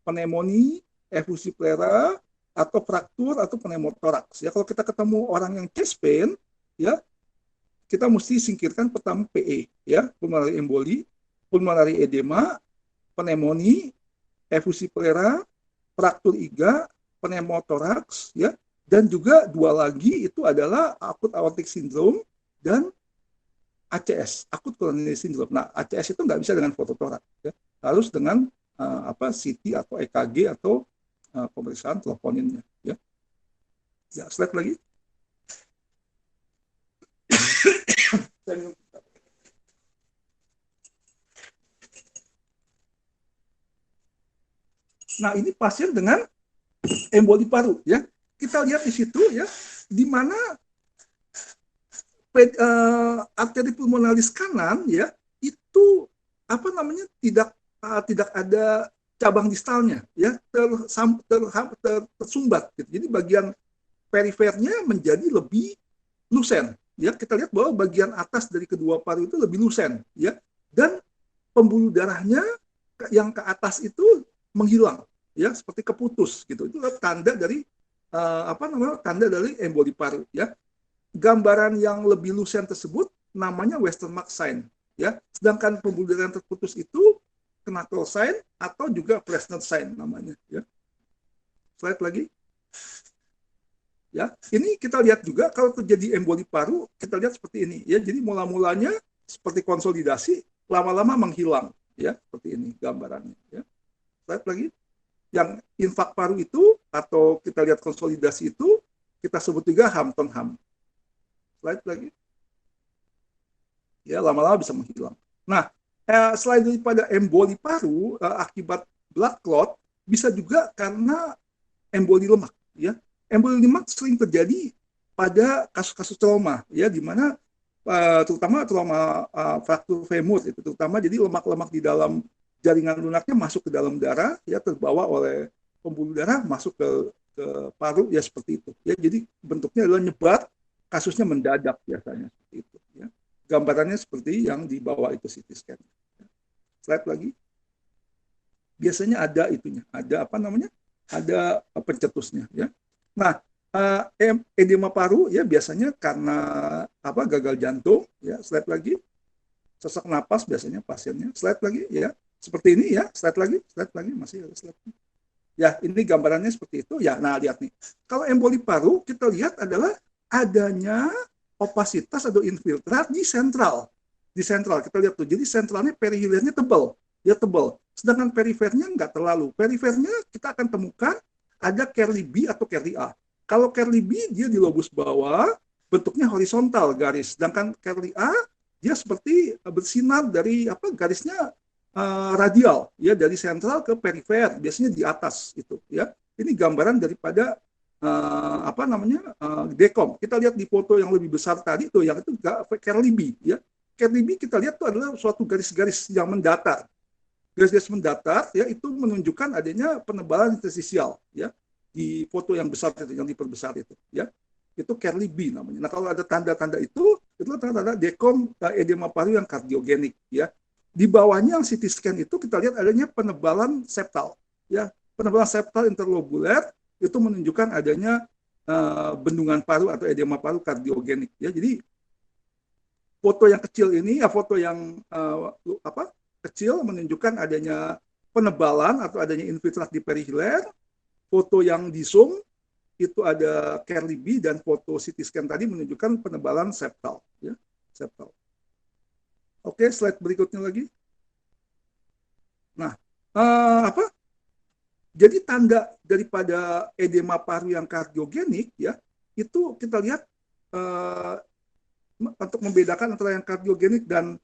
pneumonia, efusi pleural, atau fraktur atau pneumotoraks ya. Kalau kita ketemu orang yang chest pain ya, kita mesti singkirkan pertama PE ya, pulmonary emboli, pulmonary edema, pneumonia, efusi pleural, fraktur iga, pneumotoraks ya, dan juga 2 lagi itu adalah akut aortic syndrome dan ACS, akut coronary syndrome. Nah, ACS itu nggak bisa dengan fototoraks ya, harus dengan CT atau EKG atau pemeriksaan troponinnya ya. Ya, slide lagi. Nah, ini pasien dengan emboli paru ya. Kita lihat di situ ya, di mana arteri pulmonalis kanan ya, itu tidak ada cabang distalnya ya, tersumbat gitu. Jadi bagian perifernya menjadi lebih lusen ya. Kita lihat bahwa bagian atas dari kedua paru itu lebih lusen ya, dan pembuluh darahnya yang ke atas itu menghilang ya, seperti keputus gitu. Itu tanda dari tanda dari emboli paru ya. Gambaran yang lebih lusen tersebut namanya Westermarck sign ya. Sedangkan pembuluh darah yang terputus itu Knuckle sign atau juga Fresner sign namanya ya. Slide lagi. Ya, ini kita lihat juga kalau terjadi emboli paru, kita lihat seperti ini ya. Jadi mula-mulanya seperti konsolidasi, lama-lama menghilang ya, seperti ini gambarannya ya. Slide lagi. Yang infak paru itu atau kita lihat konsolidasi itu kita sebut juga Hampton Ham. Slide lagi. Ya, lama-lama bisa menghilang. Nah, selain daripada emboli paru akibat blood clot, bisa juga karena emboli lemak ya. Emboli lemak sering terjadi pada kasus-kasus trauma ya, di mana terutama trauma fraktur femur itu, terutama jadi lemak-lemak di dalam jaringan lunaknya masuk ke dalam darah ya, terbawa oleh pembuluh darah masuk ke paru ya, seperti itu ya. Jadi bentuknya adalah nyebar, kasusnya mendadak biasanya seperti itu ya. Gambarannya seperti yang di bawah itu CT scan. Slide lagi. Biasanya ada itunya, ada ada pencetusnya ya. Nah, edema paru ya biasanya karena gagal jantung ya. Slide lagi. Sesak napas biasanya pasiennya. Slide lagi ya. Seperti ini ya. Slide lagi, masih ada slide. Ya, ini gambarannya seperti itu ya. Nah, lihat nih. Kalau emboli paru kita lihat adalah adanya opasitas atau infiltrat di sentral. Di sentral kita lihat tuh, jadi sentralnya perihilernya tebal, dia tebal. Sedangkan perifernya nggak terlalu. Perifernya kita akan temukan ada Kerley B atau Kerley A. Kalau Kerley B dia di lobus bawah, bentuknya horizontal garis. Sedangkan Kerley A dia seperti bersinar dari garisnya radial, ya, dari sentral ke perifer, biasanya di atas itu, ya. Ini gambaran daripada dekom. Kita lihat di foto yang lebih besar tadi tuh, yang itu Kerley B, ya. Kerley B kita lihat itu adalah suatu garis-garis yang mendatar. Garis-garis mendatar, ya, itu menunjukkan adanya penebalan interstisial, ya, di foto yang besar itu, yang diperbesar itu, ya. Itu Kerley B namanya. Nah, kalau ada tanda-tanda itu tanda-tanda dekom edema paru yang kardiogenik, ya. Di bawahnya yang CT scan itu kita lihat adanya penebalan septal, ya. Penebalan septal interlobuler itu menunjukkan adanya bendungan paru atau edema paru kardiogenik, ya. Jadi foto yang kecil ini, foto yang kecil menunjukkan adanya penebalan atau adanya infiltrat di perihiler. Foto yang di zoom itu ada Kerley B, dan foto CT scan tadi menunjukkan penebalan septal, ya, septal. Oke, slide berikutnya lagi. Nah, jadi tanda daripada edema paru yang kardiogenik, ya, itu kita lihat untuk membedakan antara yang kardiogenik dan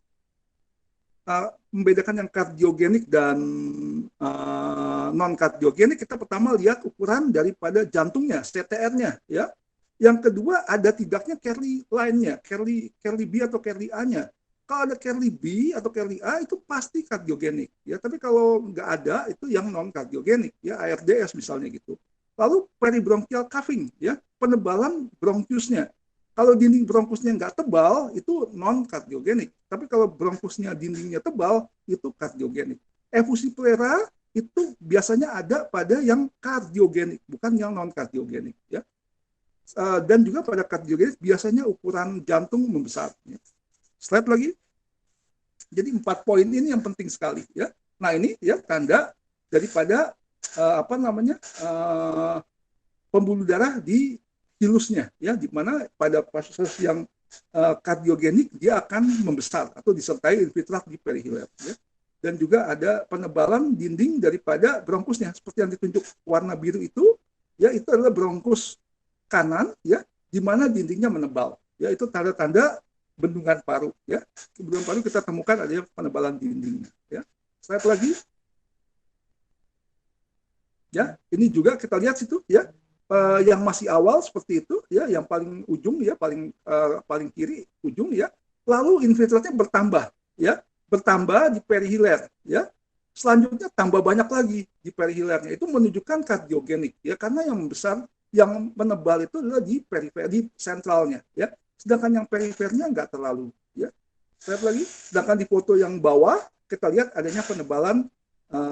non kardiogenik, kita pertama lihat ukuran daripada jantungnya, CTR-nya, ya. Yang kedua ada tidaknya Kerley line-nya, Kerley B atau Kerley A-nya. Kalau ada Kerley B atau Kerley A itu pasti kardiogenik, ya. Tapi kalau nggak ada itu yang non kardiogenik, ya, ARDS misalnya gitu. Lalu peribronchial cuffing, ya, penebalan bronkiusnya. Kalau dinding bronkusnya nggak tebal, itu non-kardiogenik. Tapi kalau bronkusnya dindingnya tebal, itu kardiogenik. Efusi plera itu biasanya ada pada yang kardiogenik, bukan yang non-kardiogenik, ya. Dan juga pada kardiogenik biasanya ukuran jantung membesar, ya. Slide lagi. Jadi 4 poin ini yang penting sekali, ya. Nah, ini, ya, tanda daripada pembuluh darah di hilusnya, ya, di mana pada kasus yang kardiogenik dia akan membesar atau disertai infiltrat di perihiler, ya. Dan juga ada penebalan dinding daripada bronkusnya seperti yang ditunjuk warna biru itu, ya, itu adalah bronkus kanan, ya, di mana dindingnya menebal, ya. Itu tanda-tanda bendungan paru, ya. Bendungan paru kita temukan adanya penebalan dindingnya, ya. Slide lagi, ya. Ini juga kita lihat situ, ya. Yang masih awal seperti itu, ya, yang paling ujung, ya, paling kiri ujung, ya. Lalu infiltratnya bertambah, ya, bertambah di perihiler, ya. Selanjutnya tambah banyak lagi di perihilernya, itu menunjukkan kardiogenik, ya, karena yang besar, yang menebal itu adalah di perifer, di sentralnya, ya. Sedangkan yang perifernya nggak terlalu, ya. Lihat lagi, sedangkan di foto yang bawah kita lihat adanya penebalan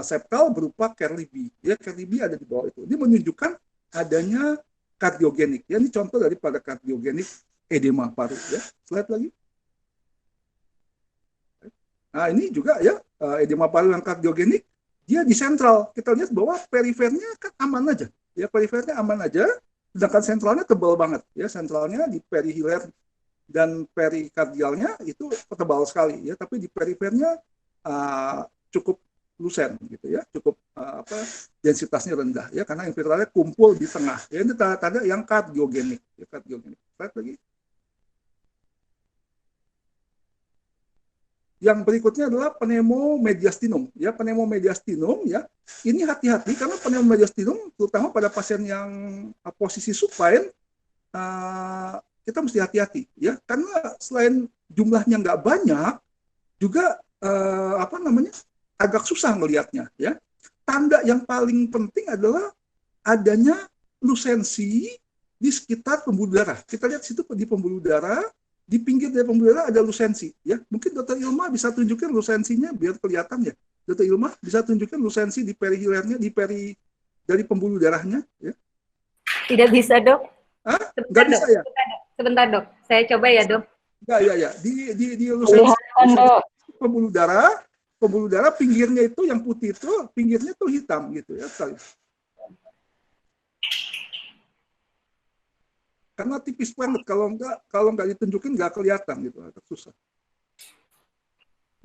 septal berupa Kerley B, ya. Kerley B ada di bawah itu. Ini menunjukkan adanya kardiogenik, ya. Ini contoh daripada kardiogenik edema paru, ya. Slide lagi. Nah, ini juga, ya, edema paru yang kardiogenik, dia di sentral. Kita lihat bahwa perifernya kan aman aja, ya, perifernya aman aja, sedangkan sentralnya tebal banget, ya. Sentralnya di perihiler dan perikardialnya itu tebal sekali, ya, tapi di perifernya cukup lusen, gitu, ya, cukup densitasnya rendah, ya, karena infiltratnya kumpul di tengah, ya. Ini tanda yang kardiogenik, ya, kardiogenik. Lihat lagi. Yang berikutnya adalah pneumomediastinum, ya. Pneumomediastinum, ya, ini hati-hati karena pneumomediastinum terutama pada pasien yang posisi supine, kita mesti hati-hati, ya, karena selain jumlahnya nggak banyak, juga agak susah melihatnya, ya. Tanda yang paling penting adalah adanya lusensi di sekitar pembuluh darah. Kita lihat situ di pembuluh darah, di pinggir dari pembuluh darah ada lusensi, ya. Mungkin Dr. Ilma bisa tunjukkan lusensinya biar kelihatan, ya. Dr. Ilma bisa tunjukkan lusensi di perihilernya, dari pembuluh darahnya, ya. Tidak bisa, Dok. Nggak bisa, ya? Sebentar, Dok. Saya coba, ya, Dok. Ya. Di lusensi pembuluh darah pinggirnya itu yang putih itu, pinggirnya tuh hitam, gitu, ya. karena tipis banget, kalau nggak ditunjukin nggak kelihatan gitu, agak susah.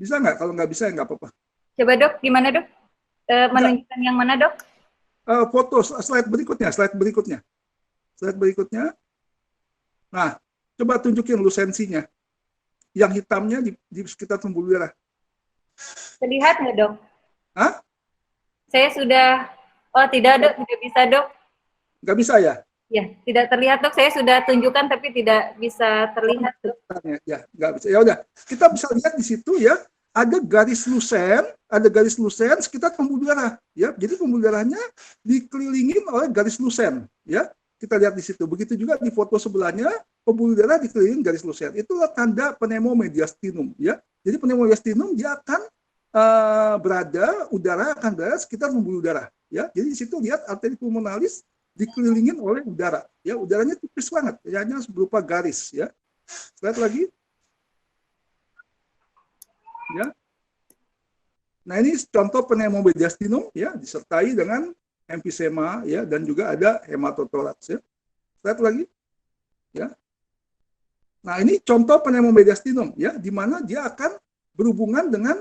Bisa nggak? Kalau nggak bisa ya nggak apa-apa. Coba dok, gimana dok? Menunjukkan yang mana dok? Foto slide berikutnya. Nah, coba tunjukin lusensinya. Yang hitamnya di sekitar pembuluh darah. Terlihat nggak dok? Hah? Saya sudah, oh tidak dok, tidak bisa dok. Nggak bisa ya? Ya, tidak terlihat dok. Saya sudah tunjukkan tapi tidak bisa terlihat dok. Ya, nggak bisa. Ya udah, kita bisa lihat di situ ya, ada garis lusen sekitar pembuluh darah. Ya, jadi pembuluh darahnya dikelilingin oleh garis lusen. Ya, kita lihat di situ. Begitu juga di foto sebelahnya, pembuluh darah dikelilingi garis lusen. Itulah tanda pneumomediastinum. Ya, jadi pneumomediastinum dia akan udara akan berada sekitar pembuluh darah. Ya, jadi di situ lihat arteri pulmonalis dikelilingin oleh udara. Ya, udaranya tipis banget, hanya berupa garis. Ya, lihat lagi. Ya. Nah, ini contoh pneumomediastinum ya, disertai dengan emfisema ya, dan juga ada hematotoraks ya. Lihat lagi. Ya. Nah, ini contoh pneumomediastinum ya, di mana dia akan berhubungan dengan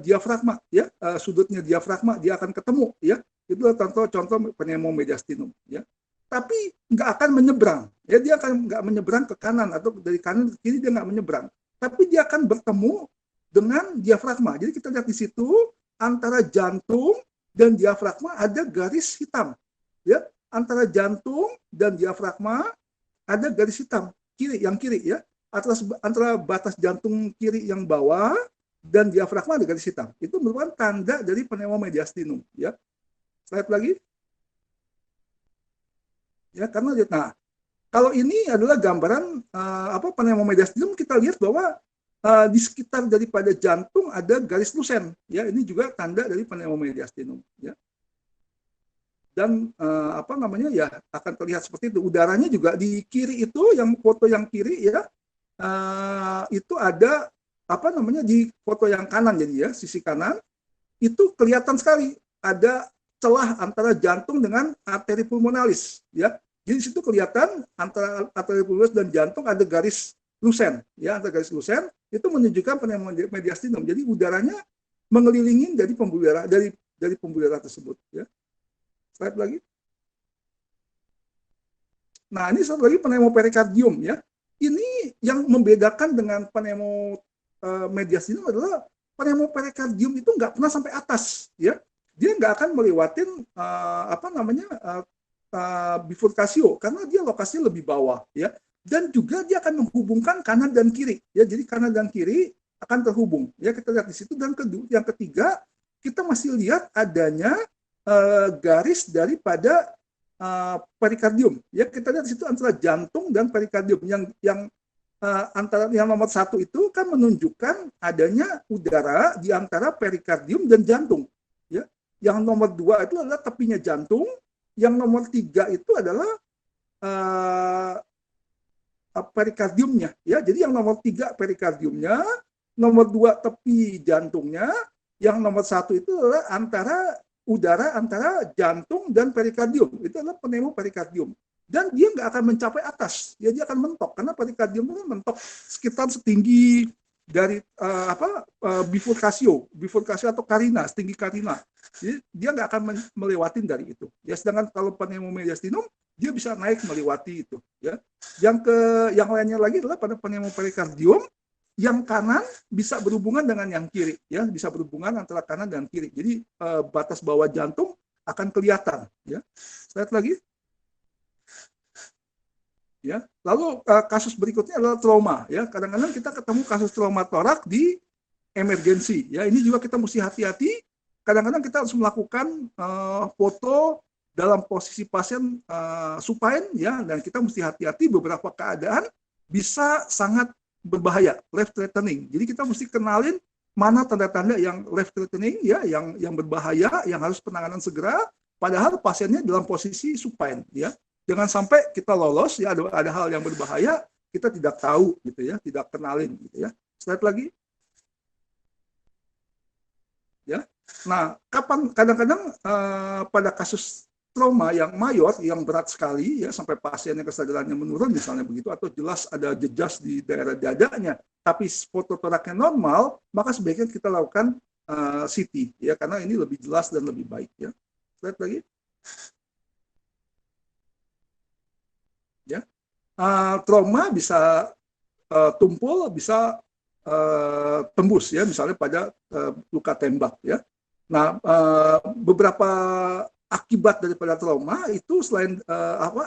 diafragma ya, sudutnya diafragma dia akan ketemu ya. Itu contoh pneumomediastinum ya. Tapi nggak akan menyeberang ya, dia akan nggak menyeberang ke kanan atau dari kanan ke kiri, dia nggak menyeberang. Tapi dia akan bertemu dengan diafragma. Jadi kita lihat di situ antara jantung dan diafragma ada garis hitam. Ya, antara jantung dan diafragma ada garis hitam yang kiri ya. Antara batas jantung kiri yang bawah dan diafragma ada garis hitam. Itu merupakan tanda dari pneumomediastinum ya. Slide lagi. Ya, karena nah, kalau ini adalah gambaran pneumomediastinum, kita lihat bahwa di sekitar daripada jantung ada garis lusen ya, ini juga tanda dari pneumomediastinum ya. Dan ya akan terlihat seperti itu. Udaranya juga di kiri itu, yang foto yang kiri ya, itu ada di foto yang kanan, jadi ya sisi kanan itu kelihatan sekali ada celah antara jantung dengan arteri pulmonalis ya. Jadi situ kelihatan antara arteri pulmonalis dan jantung ada garis lusen ya, antara garis lusen itu menunjukkan pneumomediastinum. Jadi udaranya mengelilingi dari pembuluh darah, dari pembuluh darah tersebut ya. Slide lagi. Nah, ini satu lagi pneumoperikardium ya. Ini yang membedakan dengan pneumomediastinum adalah pneumoperikardium itu nggak pernah sampai atas ya. Dia nggak akan melewatin bifurkasio karena dia lokasinya lebih bawah ya. Dan juga dia akan menghubungkan kanan dan kiri ya, jadi kanan dan kiri akan terhubung ya, kita lihat di situ. Dan yang ketiga, kita masih lihat adanya garis daripada perikardium ya, kita lihat di situ antara jantung dan perikardium. Antara yang nomor 1 itu kan menunjukkan adanya udara di antara perikardium dan jantung ya. Yang nomor 2 itu adalah tepinya jantung, yang nomor 3 itu adalah perikardiumnya ya. Jadi yang nomor 3 perikardiumnya, nomor 2 tepi jantungnya, yang nomor 1 itu adalah udara antara jantung dan perikardium. Itu adalah pneumoperikardium. Dan dia nggak akan mencapai atas, ya, dia akan mentok karena perikardium itu mentok sekitar setinggi dari bifurkasio atau karina, setinggi karina. Jadi dia nggak akan melewatin dari itu. Ya, sedangkan kalau pneumomediastinum dia bisa naik melewati itu. Ya, yang lainnya lagi adalah pada pneumoperikardium, yang kanan bisa berhubungan dengan yang kiri, ya, bisa berhubungan antara kanan dan kiri. Jadi batas bawah jantung akan kelihatan. Ya, lihat lagi. Ya, lalu kasus berikutnya adalah trauma. Ya, kadang-kadang kita ketemu kasus trauma torak di emergensi. Ya, ini juga kita mesti hati-hati. Kadang-kadang kita harus melakukan foto dalam posisi pasien supine, ya, dan kita mesti hati-hati. Beberapa keadaan bisa sangat berbahaya, life threatening. Jadi kita mesti kenalin mana tanda-tanda yang life threatening, ya, yang berbahaya, yang harus penanganan segera. Padahal pasiennya dalam posisi supine, ya. Jangan sampai kita lolos, ya, ada hal yang berbahaya kita tidak tahu, gitu ya, tidak kenalin, gitu ya. Slide lagi. Ya. Nah, kadang-kadang pada kasus trauma yang mayor, yang berat sekali, ya sampai pasiennya kesadarannya menurun misalnya begitu, atau jelas ada jejas di daerah dadanya, tapi fototoraknya normal, maka sebaiknya kita lakukan CT, ya karena ini lebih jelas dan lebih baik. Ya, lihat lagi. Ya, trauma bisa tumpul, bisa tembus, ya misalnya pada luka tembak. Ya, nah beberapa akibat daripada trauma itu selain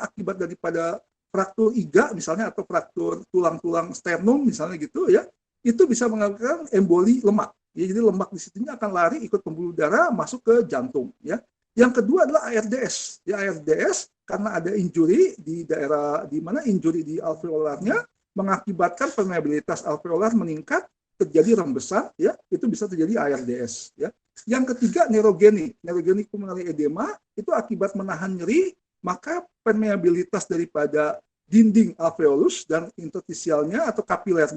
akibat daripada fraktur iga misalnya atau fraktur tulang-tulang sternum misalnya gitu ya, itu bisa mengakibatkan emboli lemak. Ya, jadi lemak di situ akan lari ikut pembuluh darah masuk ke jantung. Ya, yang kedua adalah ARDS. Ya, ARDS karena ada injury di daerah di mana injury di alveolarnya mengakibatkan permeabilitas alveolar meningkat, terjadi rembesan, ya itu bisa terjadi ARDS. Ya. Yang ketiga neurogenik pulmonary edema itu akibat menahan nyeri, maka permeabilitas daripada dinding alveolus dan interstisialnya atau kapiler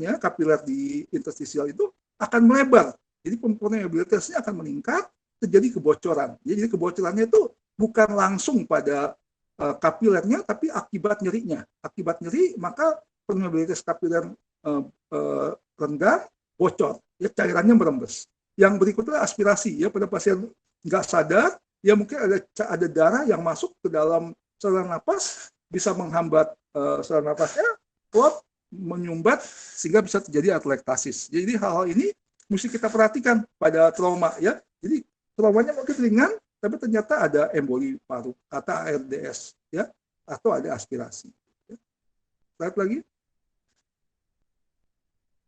di interstisial itu akan melebar. Jadi permeabilitasnya akan meningkat, terjadi kebocoran. Jadi kebocorannya itu bukan langsung pada kapilernya, tapi akibat nyerinya. Akibat nyeri maka permeabilitas kapiler renggang, bocor, ya cairannya merembes. Yang berikutnya aspirasi, ya pada pasien nggak sadar, ya mungkin ada darah yang masuk ke dalam saluran napas, bisa menghambat saluran napasnya, klot, menyumbat, sehingga bisa terjadi atelektasis. Jadi hal-hal ini mesti kita perhatikan pada trauma, ya. Jadi traumanya mungkin ringan, tapi ternyata ada emboli paru, atau ARDS, ya, atau ada aspirasi. Ya. Slide lagi.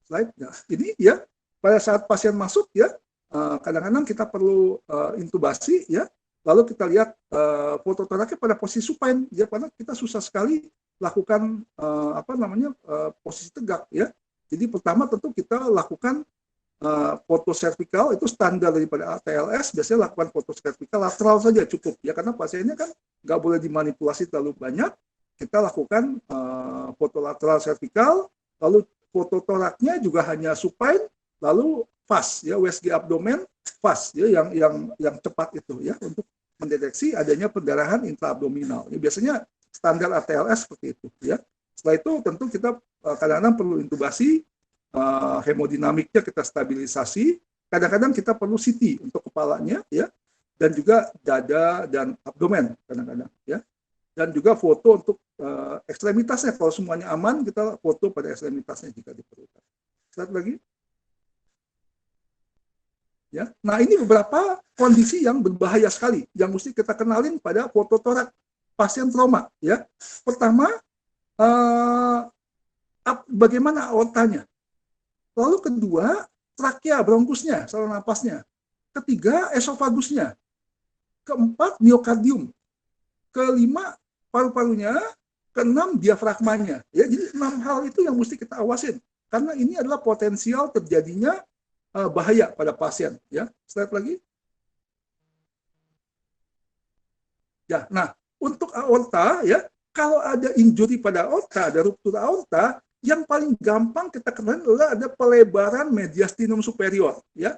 Slide. Nah, ini ya pada saat pasien masuk ya kadang-kadang kita perlu intubasi ya, lalu kita lihat fototoraknya pada posisi supine ya, karena kita susah sekali lakukan posisi tegak ya. Jadi pertama tentu kita lakukan foto servikal, itu standar daripada ATLS, biasanya lakukan foto servikal lateral saja cukup ya, karena pasiennya kan nggak boleh dimanipulasi terlalu banyak. Kita lakukan foto lateral servikal, lalu foto toraknya juga hanya supine, lalu fast ya, USG abdomen fast ya, yang cepat itu ya, untuk mendeteksi adanya pendarahan intraabdominal. Ya, biasanya standar ATLS seperti itu ya. Setelah itu tentu kita kadang-kadang perlu intubasi, hemodinamiknya kita stabilisasi, kadang-kadang kita perlu CT untuk kepalanya ya, dan juga dada dan abdomen kadang-kadang ya. Dan juga foto untuk ekstremitasnya, kalau semuanya aman kita foto pada ekstremitasnya jika diperlukan. Lihat lagi. Ya, nah ini beberapa kondisi yang berbahaya sekali yang mesti kita kenalin pada foto torak pasien trauma. Ya, pertama bagaimana aortanya, lalu kedua trakea bronkusnya, saluran napasnya, ketiga esofagusnya, keempat miokardium, kelima paru-parunya, keenam diafragmanya. Ya, jadi 6 hal itu yang mesti kita awasin karena ini adalah potensial terjadinya bahaya pada pasien. Ya, slide lagi. Ya, nah untuk aorta ya, kalau ada injury pada aorta, ada ruptur aorta, yang paling gampang kita kenal adalah ada pelebaran mediastinum superior. Ya,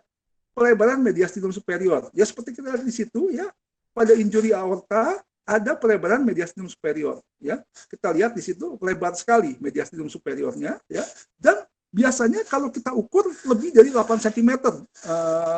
pelebaran mediastinum superior. Ya seperti kita lihat di situ ya, pada injury aorta ada pelebaran mediastinum superior. Ya, kita lihat di situ lebar sekali mediastinum superiornya. Ya, dan biasanya kalau kita ukur lebih dari 8 cm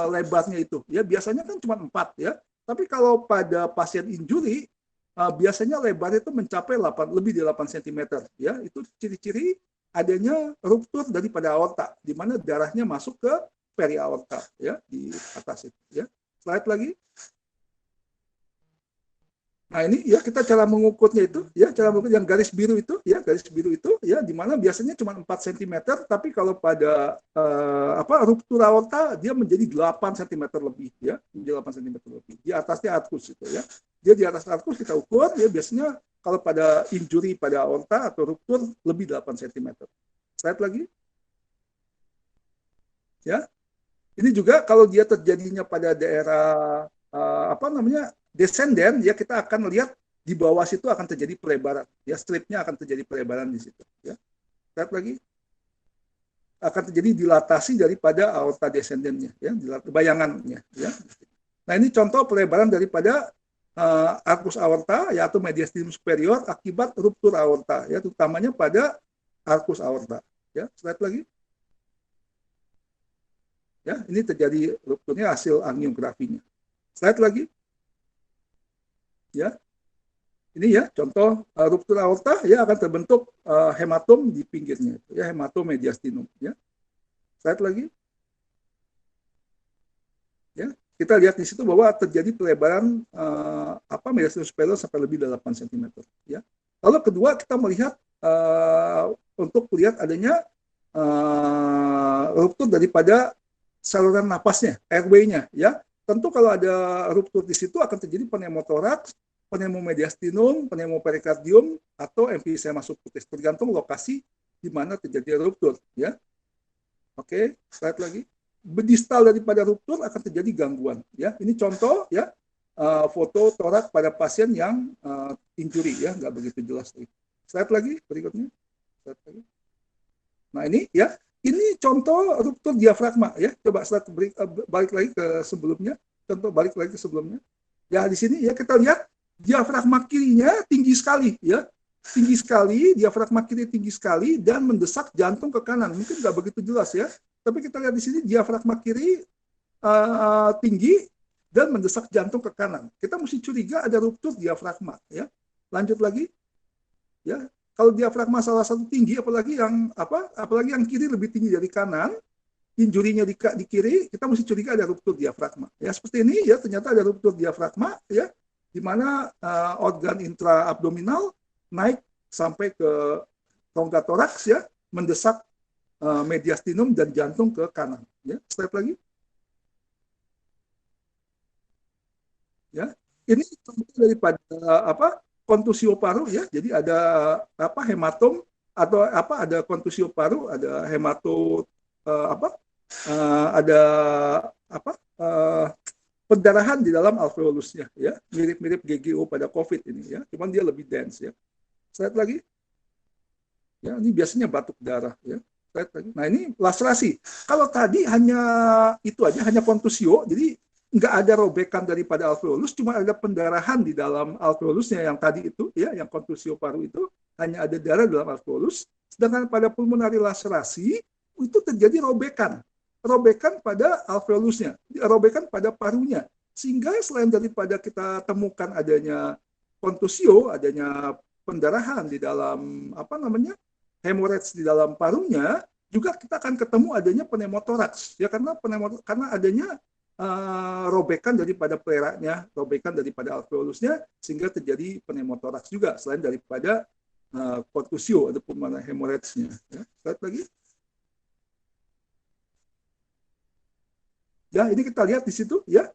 lebarnya itu. Ya, biasanya kan cuma 4 ya. Tapi kalau pada pasien injury biasanya lebarnya itu mencapai lebih dari 8 cm ya. Itu ciri-ciri adanya ruptur daripada aorta di mana darahnya masuk ke periaorta ya, di atas itu ya. Slide lagi. Nah ini ya kita cara mengukurnya itu ya, cara mengukur yang garis biru itu ya, di mana biasanya cuma 4 cm, tapi kalau pada ruptur aorta dia menjadi 8 cm lebih ya, menjadi 8 cm lebih. Di atasnya arkus itu ya. Dia di atas arkus kita ukur ya, biasanya kalau pada injury pada aorta atau ruptur lebih 8 cm. Slide lagi. Ya. Ini juga kalau dia terjadinya pada daerah descendant ya, kita akan lihat di bawah situ akan terjadi pelebaran ya, stripnya akan terjadi pelebaran di situ ya. Lihat lagi, akan terjadi dilatasi daripada aorta descendantnya ya, bayangannya ya. Nah ini contoh pelebaran daripada arcus aorta ya atau mediastinum superior akibat ruptur aorta ya, terutamanya pada arcus aorta. Ya, slide lagi. Ya, ini terjadi rupturnya hasil angiografinya. Slide lagi. Ya. Ini ya contoh ruptur aorta ya akan terbentuk hematom di pinggirnya ya, hematom mediastinum ya. Slide lagi. Ya, kita lihat di situ bahwa terjadi pelebaran mediastinum superior sampai lebih dari 8 cm ya. Lalu kedua kita melihat untuk lihat adanya ruptur daripada saluran napasnya, airway-nya ya. Tentu kalau ada ruptur di situ akan terjadi pneumotoraks, pneumomediastinum, pneumoperikardium atau emfisema subcutis, tergantung lokasi di mana terjadi ruptur ya. Oke, slide lagi. Distal daripada ruptur akan terjadi gangguan ya. Ini contoh ya, foto torak pada pasien yang injury ya, nggak begitu jelas lagi. Slide lagi berikutnya. Slide lagi. Nah ini ya, ini contoh ruptur diafragma ya. Coba slide balik lagi ke sebelumnya. Contoh balik lagi ke sebelumnya. Ya di sini ya kita lihat diafragma kirinya tinggi sekali ya. Tinggi sekali, diafragma kiri tinggi sekali dan mendesak jantung ke kanan. Mungkin nggak begitu jelas ya. Tapi kita lihat di sini diafragma kiri tinggi dan mendesak jantung ke kanan. Kita mesti curiga ada ruptur diafragma ya. Lanjut lagi. Ya, kalau diafragma salah satu tinggi apalagi yang kiri lebih tinggi dari kanan, injurinya di kiri, kita mesti curiga ada ruptur diafragma. Ya, seperti ini ya, ternyata ada ruptur diafragma ya, di mana organ intraabdominal naik sampai ke rongga toraks ya, mendesak mediastinum dan jantung ke kanan. Ya, slide lagi. Ya, ini daripada kontusio paru ya. Jadi ada hematom atau ada kontusio paru, ada hemato ada pendarahan di dalam alveolusnya ya. Mirip-mirip GGO pada COVID ini ya. Cuman dia lebih dense ya. Slide lagi. Ya, ini biasanya batuk darah ya. Nah ini laserasi. Kalau tadi hanya itu aja, hanya kontusio, jadi nggak ada robekan daripada alveolus, cuma ada pendarahan di dalam alveolusnya yang tadi itu, ya, yang kontusio paru itu hanya ada darah dalam alveolus. Sedangkan pada pulmonari laserasi itu terjadi robekan pada alveolusnya, robekan pada parunya, sehingga selain daripada kita temukan adanya kontusio, adanya pendarahan di dalam hemorrhage di dalam parunya, juga kita akan ketemu adanya pneumotoraks ya, karena adanya robekan daripada pleraknya, robekan daripada alveolusnya, sehingga terjadi pneumotoraks juga selain daripada kontusio atau pulmonary hemorrhage-nya ya. Lihat lagi. Ya, ini kita lihat di situ ya,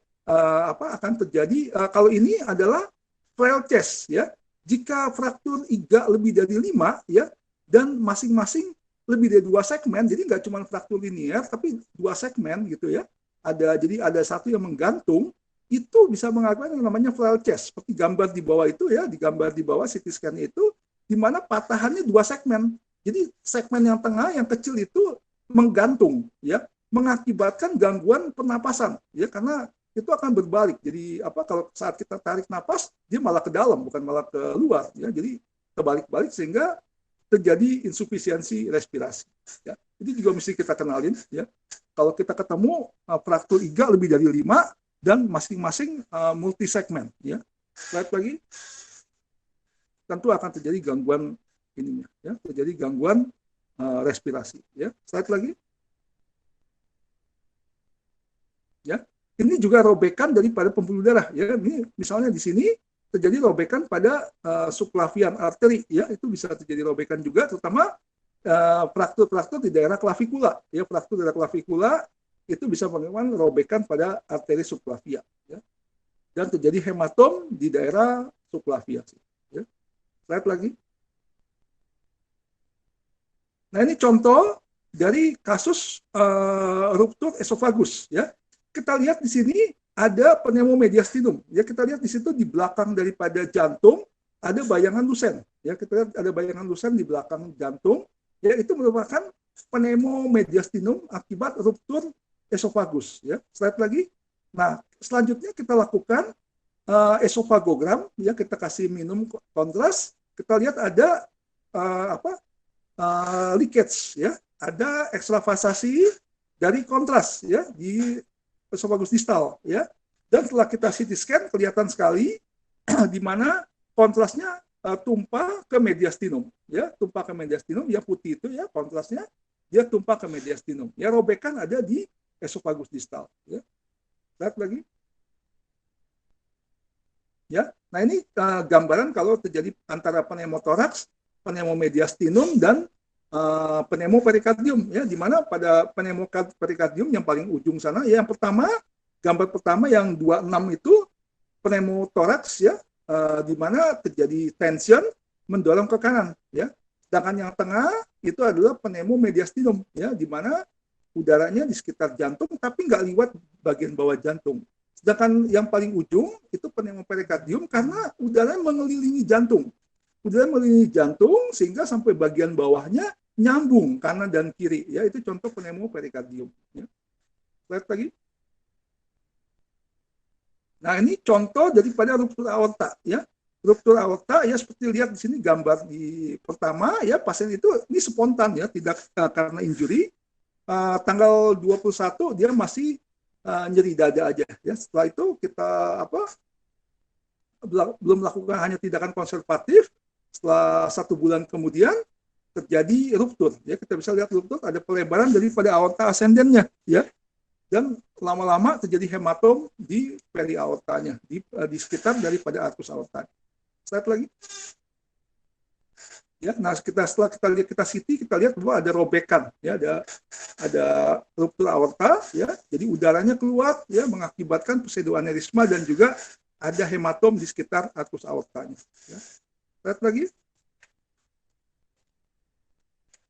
akan terjadi kalau ini adalah frail chest ya. Jika fraktur iga lebih dari 5 ya, dan masing-masing lebih dari 2 segmen, jadi nggak cuma fraktur linear, tapi 2 segmen gitu ya. Jadi ada satu yang menggantung, itu bisa mengakibatkan yang namanya frail chest. Seperti gambar di bawah itu ya, di gambar di bawah CT scan itu, di mana patahannya 2 segmen. Jadi segmen yang tengah, yang kecil itu menggantung ya, mengakibatkan gangguan pernapasan ya, karena itu akan berbalik. Jadi kalau saat kita tarik napas, dia malah ke dalam, bukan malah ke luar ya. Jadi terbalik-balik sehingga terjadi insufisiensi respirasi. Ya. Itu juga mesti kita kenalin. Ya. Kalau kita ketemu fraktur iga lebih dari 5 dan masing-masing multisegmen. Ya. Slide lagi. Tentu akan terjadi gangguan ininya. Ya. Terjadi gangguan respirasi. Ya. Slide lagi. Ya. Ini juga robekan daripada pembuluh darah. Ya. Ini misalnya di sini terjadi robekan pada subclavian arteri ya, itu bisa terjadi robekan juga, terutama fraktur-fraktur di daerah klavikula ya, fraktur daerah klavikula itu bisa menyebabkan robekan pada arteri subclavia ya, dan terjadi hematom di daerah subclavia ya. Slide lagi. Nah ini contoh dari kasus ruptur esofagus ya. Kita lihat di sini ada pneumomediastinum. Ya, kita lihat di situ di belakang daripada jantung ada bayangan lusen. Ya, kita lihat ada bayangan lusen di belakang jantung. Ya, itu merupakan pneumomediastinum akibat ruptur esofagus. Ya, slide lagi. Nah, selanjutnya kita lakukan esofagogram, ya kita kasih minum kontras, kita lihat ada leakage, ya, ada ekstravasasi dari kontras, ya, di esofagus distal, ya. Dan setelah kita CT scan kelihatan sekali di mana kontrasnya tumpah ke mediastinum, ya, tumpah ke mediastinum, ya putih itu ya kontrasnya, dia tumpah ke mediastinum, ya robekan ada di esofagus distal, ya. Lihat lagi. Ya, nah ini gambaran kalau terjadi antara pneumotoraks, pneumomediastinum dan pneumoperikardium, ya, di mana pada pneumoperikardium yang paling ujung sana, ya, yang pertama, gambar pertama yang 26 itu pneumotoraks, ya, di mana terjadi tension mendorong ke kanan, ya. Sedangkan yang tengah itu adalah pneumomediastinum, ya, di mana udaranya di sekitar jantung tapi nggak lewat bagian bawah jantung. Sedangkan yang paling ujung itu pneumoperikardium karena udara mengelilingi jantung. Udara mengelilingi jantung sehingga sampai bagian bawahnya nyambung kanan dan kiri. Ya, itu contoh pneumoperikardium. Ya. Lihat lagi. Nah, ini contoh daripada ruptur aorta. Ya. Ruptur aorta, ya seperti lihat di sini gambar di pertama, ya pasien itu ini spontan, ya, tidak karena injury. Tanggal 21 dia masih nyeri dada aja, ya. Setelah itu kita belum melakukan hanya tindakan konservatif. Setelah 1 bulan kemudian terjadi ruptur, ya, kita bisa lihat ruptur ada pelebaran daripada aorta ascendennya, ya, dan lama-lama terjadi hematom di periaortanya, di sekitar daripada arkus aorta. Slide lagi. Ya, nah setelah kita CT, kita lihat bahwa ada robekan, ya, ada ruptur aorta, ya, jadi udaranya keluar, ya, mengakibatkan pseudoaneurysma dan juga ada hematom di sekitar arkus aortanya. Ya. Lihat lagi.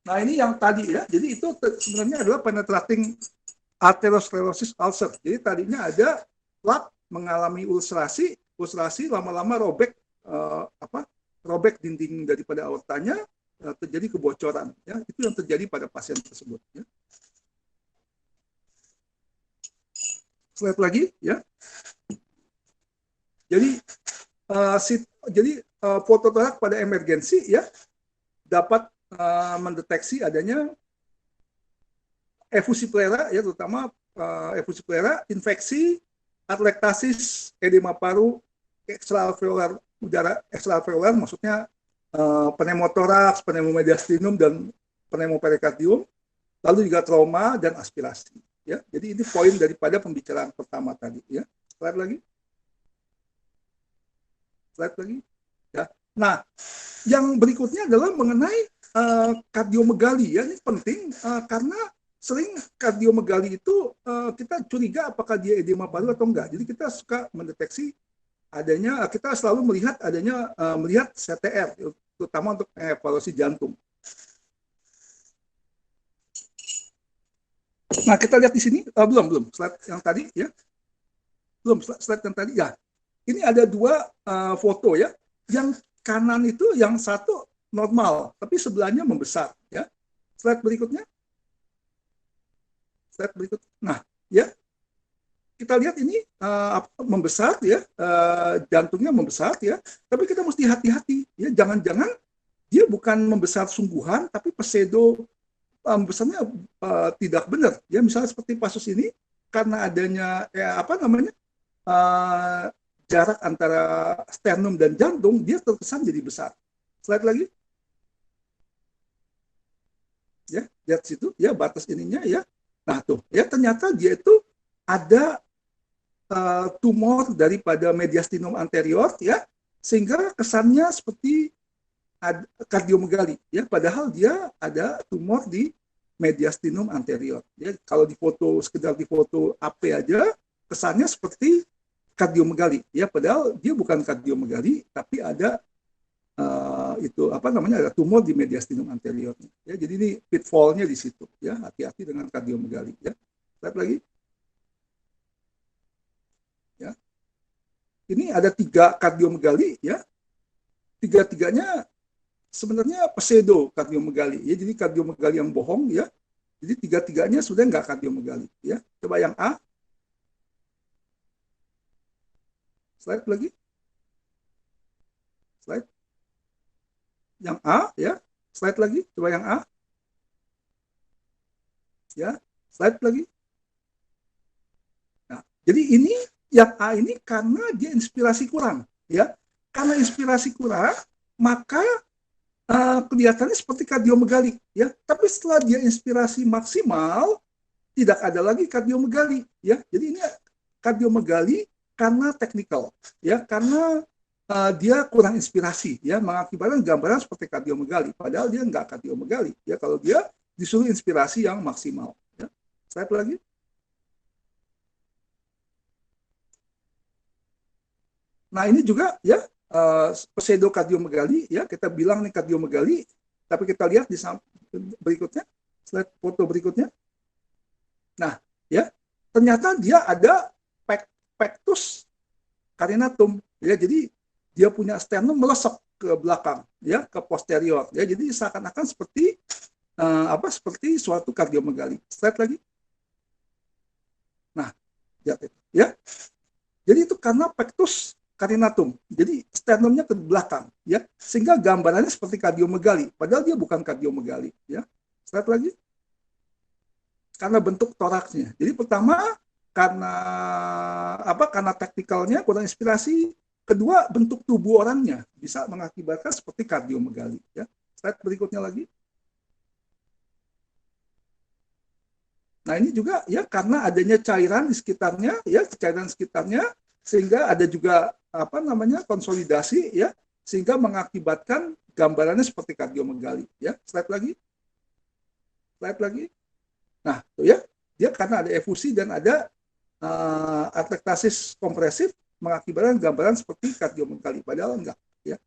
Nah ini yang tadi, ya, jadi itu sebenarnya adalah penetrating atherosclerosis ulcer. Jadi tadinya ada plak mengalami ulcerasi lama-lama robek robek dinding daripada aortanya, terjadi kebocoran, ya, itu yang terjadi pada pasien tersebut, ya. Slide lagi, ya. Jadi foto torak pada emergensi, ya, dapat mendeteksi adanya efusi plera, ya, terutama efusi plera, infeksi, atelektasis, edema paru, ekstraalveolar udara ekstraalveolar, maksudnya pneumotoraks, pneumomediastinum dan pneumoperikardium, lalu juga trauma dan aspirasi, ya. Jadi ini poin daripada pembicaraan pertama tadi, ya. Slide lagi. Slide lagi. Ya. Nah, yang berikutnya adalah mengenai kardiomegali, ya. Ini penting karena sering kardiomegali itu kita curiga apakah dia edema paru atau enggak. Jadi kita suka mendeteksi adanya, kita selalu melihat adanya melihat CTR, terutama untuk evaluasi jantung. Nah, kita lihat di sini, belum slide yang tadi, ya, belum slide yang tadi, ya. Ini ada 2 foto, ya. Yang kanan itu yang satu normal, tapi sebelahnya membesar, ya. Slide berikutnya. Slide berikut. Nah, ya. Kita lihat ini membesar, ya, jantungnya membesar, ya, tapi kita mesti hati-hati, ya, jangan-jangan dia bukan membesar sungguhan, tapi pseudo membesarnya tidak benar, ya, misalnya seperti kasus ini karena adanya jarak antara sternum dan jantung, dia terkesan jadi besar. Slide lagi, ya, lihat situ, ya, batas ininya, ya, nah tuh, ya, ternyata dia itu ada tumor daripada mediastinum anterior, ya, sehingga kesannya seperti kardiomegali, ya, padahal dia ada tumor di mediastinum anterior, ya. Kalau sekedar di foto AP aja kesannya seperti kardiomegali, ya, padahal dia bukan kardiomegali tapi ada ada tumor di mediastinum anterior, ya. Jadi ini pitfall-nya di situ, ya, hati-hati dengan kardiomegali, ya. Lihat lagi. Ini ada 3 kardiomegali, ya. 3-tiganya sebenarnya pseudo kardiomegali, ya. Jadi kardiomegali yang bohong, ya. Jadi 3-tiganya sudah nggak kardiomegali, ya. Coba yang A. Slide lagi. Slide. Yang A, ya. Slide lagi. Coba yang A. Ya. Slide lagi. Nah, jadi ini yang A ini karena dia inspirasi kurang, ya. Karena inspirasi kurang, maka kelihatannya seperti kardiomegali, ya. Tapi setelah dia inspirasi maksimal, tidak ada lagi kardiomegali, ya. Jadi ini kardiomegali karena teknikal, ya, karena dia kurang inspirasi, ya, mengakibatkan gambaran seperti kardiomegali. Padahal dia nggak kardiomegali, ya, kalau dia disuruh inspirasi yang maksimal. Ya. Slide lagi. Nah ini juga, ya, pseudokardiomegali, ya, kita bilang nih kardiomegali, tapi kita lihat di berikutnya, slide foto berikutnya. Nah, ya, ternyata dia ada pectus carinatum, ya, jadi dia punya sternum melesok ke belakang, ya, ke posterior, ya, jadi seakan-akan seperti seperti suatu kardiomegali. Slide lagi. Nah, ya, jadi itu karena pectus carinatum, jadi sternumnya ke belakang, ya, sehingga gambarannya seperti kardiomegali, padahal dia bukan kardiomegali, ya. Slide lagi. Karena bentuk toraksnya. Jadi pertama karena teknikalnya kurang inspirasi, kedua bentuk tubuh orangnya bisa mengakibatkan seperti kardiomegali, ya. Slide berikutnya lagi. Nah ini juga, ya, karena adanya cairan di sekitarnya, ya, cairan sekitarnya, sehingga ada juga konsolidasi, ya, sehingga mengakibatkan gambarannya seperti kardiomegali, ya. Slide lagi. Slide lagi. Nah, tuh, ya, dia karena ada efusi dan ada atlektasis kompresif mengakibatkan gambaran seperti kardiomegali, padahal enggak, ya.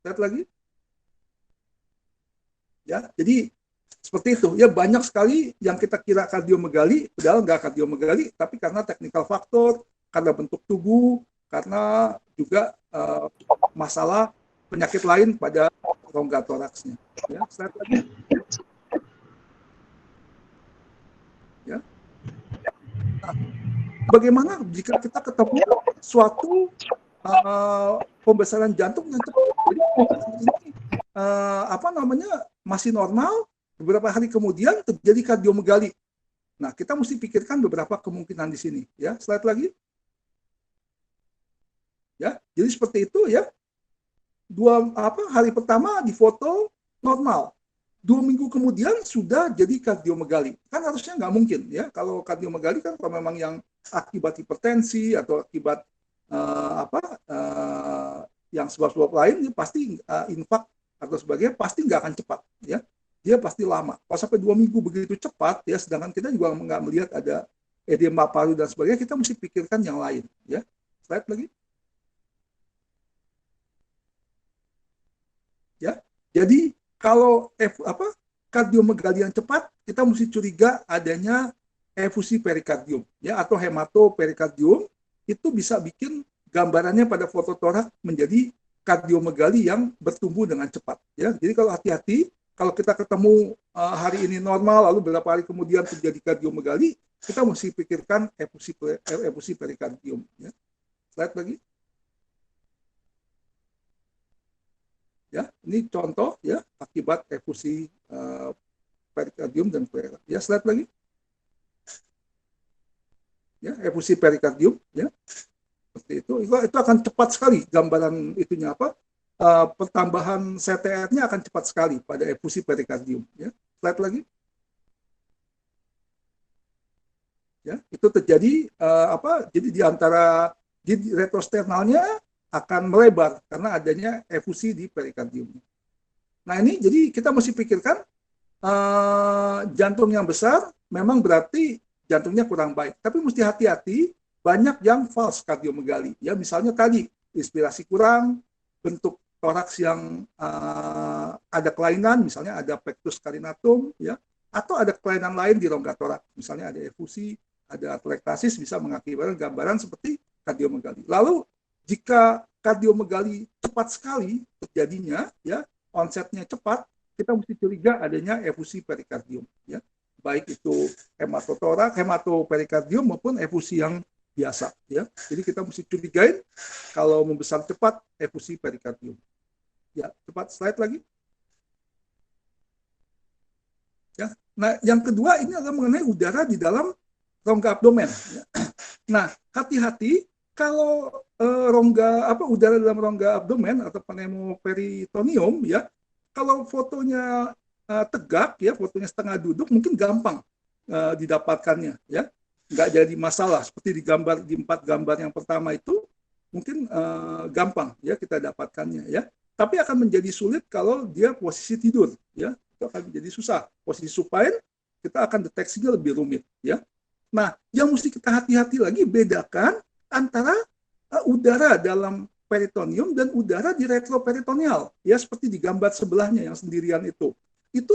Lihat lagi. Ya, jadi seperti itu, ya, banyak sekali yang kita kira kardiomegali, padahal enggak kardiomegali, tapi karena teknikal faktor, karena bentuk tubuh, karena juga masalah penyakit lain pada rongga toraksnya. Ya, slide lagi. Ya. Nah, bagaimana jika kita ketemu suatu pembesaran jantung yang cepat? Jadi ini masih normal, beberapa hari kemudian terjadi kardiomegali. Nah, kita mesti pikirkan beberapa kemungkinan di sini, ya. Slide lagi. Ya, jadi seperti itu, ya. Hari pertama di foto normal. 2 minggu kemudian sudah jadi kardiomegali. Kan harusnya nggak mungkin, ya. Kalau kardiomegali kan kalau memang yang akibat hipertensi atau akibat yang sebab-sebab lain, pasti infak atau sebagainya pasti nggak akan cepat, ya. Dia pasti lama. Kalau sampai 2 minggu begitu cepat, ya, sedangkan kita juga nggak melihat ada edema paru dan sebagainya, kita mesti pikirkan yang lain, ya. Slide lagi. Ya, jadi kalau kardiomegali yang cepat, kita mesti curiga adanya efusi perikardium, ya, atau hematoperikardium. Itu bisa bikin gambarannya pada foto torak menjadi kardiomegali yang bertumbuh dengan cepat, ya. Jadi kalau hati-hati, kalau kita ketemu hari ini normal, lalu beberapa hari kemudian terjadi kardiomegali, kita mesti pikirkan efusi perikardium, ya. Slide lagi. Ya, ini contoh, ya, akibat efusi perikardium dan pleural. Ya, slide lagi. Ya, efusi perikardium, ya. Seperti itu akan cepat sekali gambaran itunya pertambahan CTR-nya akan cepat sekali pada efusi perikardium, ya. Slide lagi. Ya, itu terjadi jadi di retrosternalnya akan melebar karena adanya efusi di perikardium. Nah ini jadi kita mesti pikirkan jantung yang besar memang berarti jantungnya kurang baik. Tapi mesti hati-hati, banyak yang false kardiomegali. Ya, misalnya tadi inspirasi kurang, bentuk toraks yang ada kelainan, misalnya ada pectus carinatum, ya, atau ada kelainan lain di rongga toraks, misalnya ada efusi, ada atlektasis, bisa mengakibatkan gambaran seperti kardiomegali. Lalu jika kardiomegali cepat sekali terjadinya, ya, onsetnya cepat, kita mesti curiga adanya efusi perikardium, ya, baik itu hematoperikardium maupun efusi yang biasa ya. Jadi kita mesti curigain kalau membesar cepat efusi perikardium. Ya, cepat slide lagi. Ya. Nah, yang kedua ini adalah mengenai udara di dalam rongga abdomen. Ya. Nah, hati-hati kalau udara dalam rongga abdomen atau pneumoperitoneum ya, kalau fotonya tegak ya, fotonya setengah duduk mungkin gampang didapatkannya ya, nggak jadi masalah seperti di 4 gambar yang pertama itu mungkin gampang ya kita dapatkannya ya, tapi akan menjadi sulit kalau dia posisi tidur ya, itu akan menjadi susah. Posisi supine kita akan deteksinya lebih rumit ya. Nah, yang mesti kita hati-hati lagi, bedakan antara udara dalam peritoneum dan udara di retroperitoneal ya, seperti di gambar sebelahnya yang sendirian itu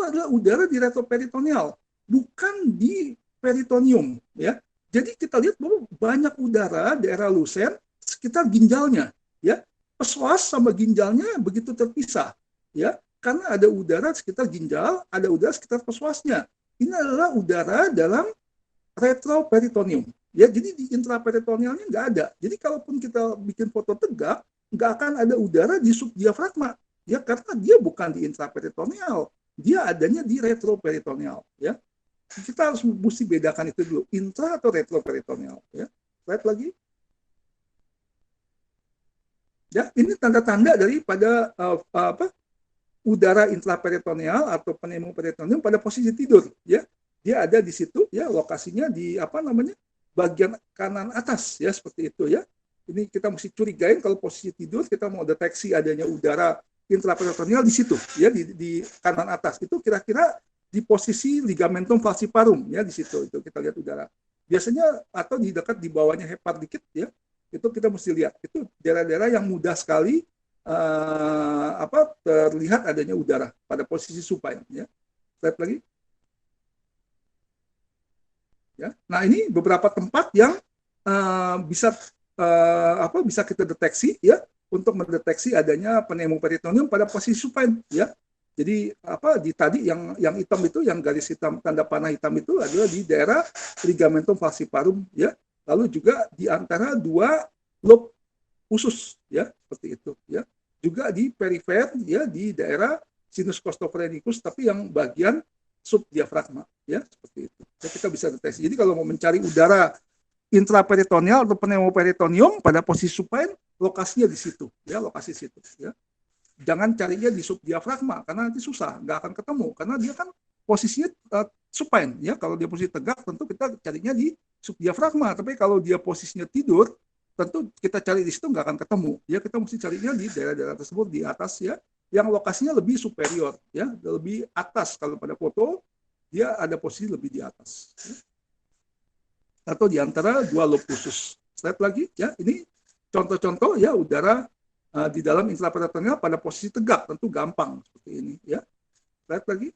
adalah udara di retroperitoneal, bukan di peritoneum ya. Jadi kita lihat bahwa banyak udara daerah lusen sekitar ginjalnya ya, psoas sama ginjalnya begitu terpisah ya, karena ada udara sekitar ginjal, ada udara sekitar psoasnya. Ini adalah udara dalam retroperitoneum ya, jadi di intraperitonealnya nggak ada. Jadi kalaupun kita bikin foto tegak, nggak akan ada udara di subdiafragma ya, karena dia bukan di intraperitoneal, dia adanya di retroperitoneal ya. Kita harus mesti bedakan itu dulu, intra atau retroperitoneal ya. Lihat lagi ya, ini tanda-tanda daripada udara intraperitoneal atau pneumoperitoneum pada posisi tidur ya. Dia ada di situ ya, lokasinya di bagian kanan atas ya, seperti itu ya. Ini kita mesti curigain kalau posisi tidur kita mau deteksi adanya udara intraperitoneal di situ ya, di kanan atas itu kira-kira di posisi ligamentum falciparum ya, di situ itu kita lihat udara. Biasanya atau di dekat di bawahnya hepar dikit ya. Itu kita mesti lihat. Itu daerah-daerah yang mudah sekali terlihat adanya udara pada posisi supine ya. Lihat lagi. Ya. Nah, ini beberapa tempat yang bisa kita deteksi ya, untuk mendeteksi adanya pneumoperitoneum pada posisi supine ya. Jadi tadi yang hitam itu, yang garis hitam tanda panah hitam itu adalah di daerah ligamentum falciparum ya. Lalu juga di antara 2 lob usus ya, seperti itu ya. Juga di perifer ya, di daerah sinus costophrenicus tapi yang bagian subdiafragma ya, seperti itu. Jadi kita bisa deteksi. Jadi kalau mau mencari udara intraperitoneal atau pneumoperitoneum pada posisi supine, lokasinya di situ ya, lokasi situ ya. Jangan carinya di subdiafragma karena nanti susah, nggak akan ketemu karena dia kan posisinya supine ya. Kalau dia posisi tegak tentu kita carinya di subdiafragma, tapi kalau dia posisinya tidur tentu kita cari di situ nggak akan ketemu ya. Kita mesti carinya di daerah-daerah tersebut di atas ya, yang lokasinya lebih superior ya, lebih atas. Kalau pada foto dia ada posisi lebih di atas ya, atau di antara 2 lob usus. Slide lagi ya, ini contoh-contoh ya udara di dalam intraperitoneal pada posisi tegak, tentu gampang seperti ini ya. Lihat lagi.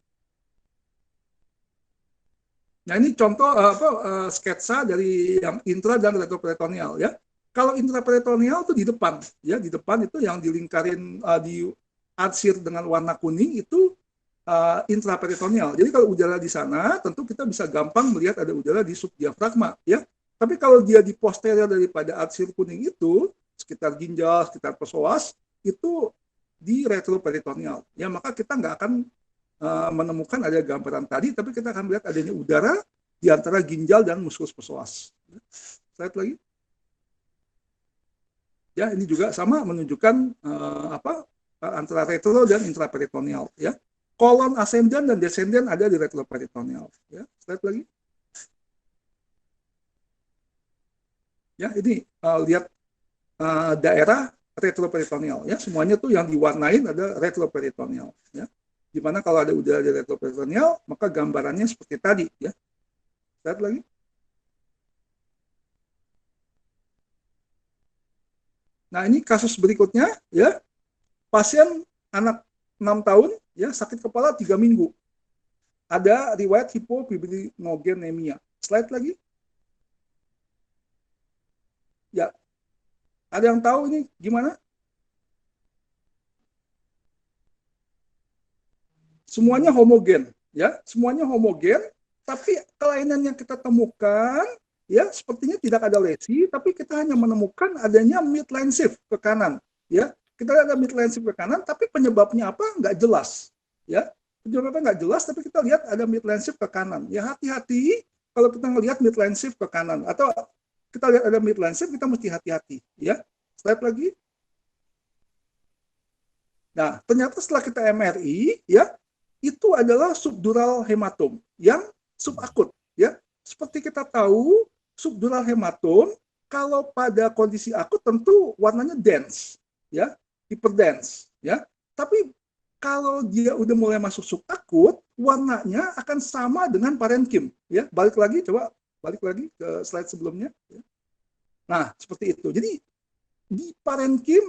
Nah, ini contoh sketsa dari yang intra dan retroperitoneal ya. Kalau intraperitoneal itu di depan ya, di depan itu yang dilingkarin di arsir dengan warna kuning itu intraperitoneal. Jadi kalau udara di sana tentu kita bisa gampang melihat ada udara di subdiafragma ya. Tapi kalau dia di posterior daripada arsir kuning itu, sekitar ginjal, sekitar psoas, itu di retroperitoneal ya, maka kita nggak akan menemukan ada gambaran tadi, tapi kita akan melihat adanya udara di antara ginjal dan muskus psoas. Slide lagi. Ya, ini juga sama menunjukkan antara retro dan intraperitoneal ya. Kolon ascendant dan descendant ada di retroperitoneal ya. Slide lagi. Ya, ini lihat daerah retroperitoneal ya, semuanya tuh yang diwarnain ada retroperitoneal ya. Dimana kalau ada udara di retroperitoneal maka gambarannya seperti tadi ya. Lihat lagi. Nah, ini kasus berikutnya ya, pasien anak 6 tahun ya, sakit kepala 3 minggu, ada riwayat hipofibrinogenemia. Slide lagi ya. Ada yang tahu ini gimana? Semuanya homogen ya, semuanya homogen, tapi kelainan yang kita temukan ya sepertinya tidak ada lesi, tapi kita hanya menemukan adanya midline shift ke kanan, ya. Kita lihat ada midline shift ke kanan, tapi penyebabnya apa nggak jelas, ya. Penyebabnya nggak jelas, tapi kita lihat ada midline shift ke kanan. Ya hati-hati kalau kita ngelihat midline shift ke kanan, atau kita lihat ada midline shift, kita mesti hati-hati, ya. Slide lagi. Nah, ternyata setelah kita MRI, ya, itu adalah subdural hematom yang subakut, ya. Seperti kita tahu, subdural hematom kalau pada kondisi akut tentu warnanya dense, ya, hyperdense, ya. Tapi kalau dia udah mulai masuk subakut, warnanya akan sama dengan parenkim, ya. Balik lagi ke slide sebelumnya. Ya. Nah, seperti itu. Jadi di parenkim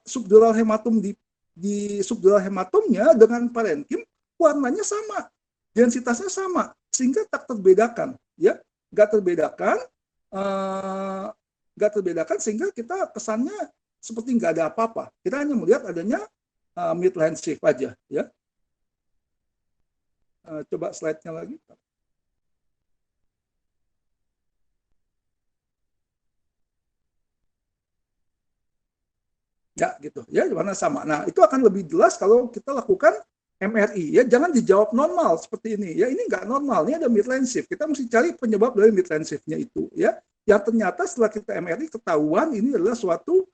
subdural hematom di subdural hematomnya dengan parenkim warnanya sama, densitasnya sama, sehingga tak terbedakan, ya, nggak terbedakan sehingga kita kesannya seperti nggak ada apa-apa. Kita hanya melihat adanya midline shift aja, ya. Coba slide-nya lagi. Ya, gitu. Ya, warna sama. Nah, itu akan lebih jelas kalau kita lakukan MRI. Ya, jangan dijawab normal seperti ini. Ya, ini nggak normal. Ini ada midline shift. Kita mesti cari penyebab dari midline shift-nya itu. Ya, yang ternyata setelah kita MRI ketahuan ini adalah suatu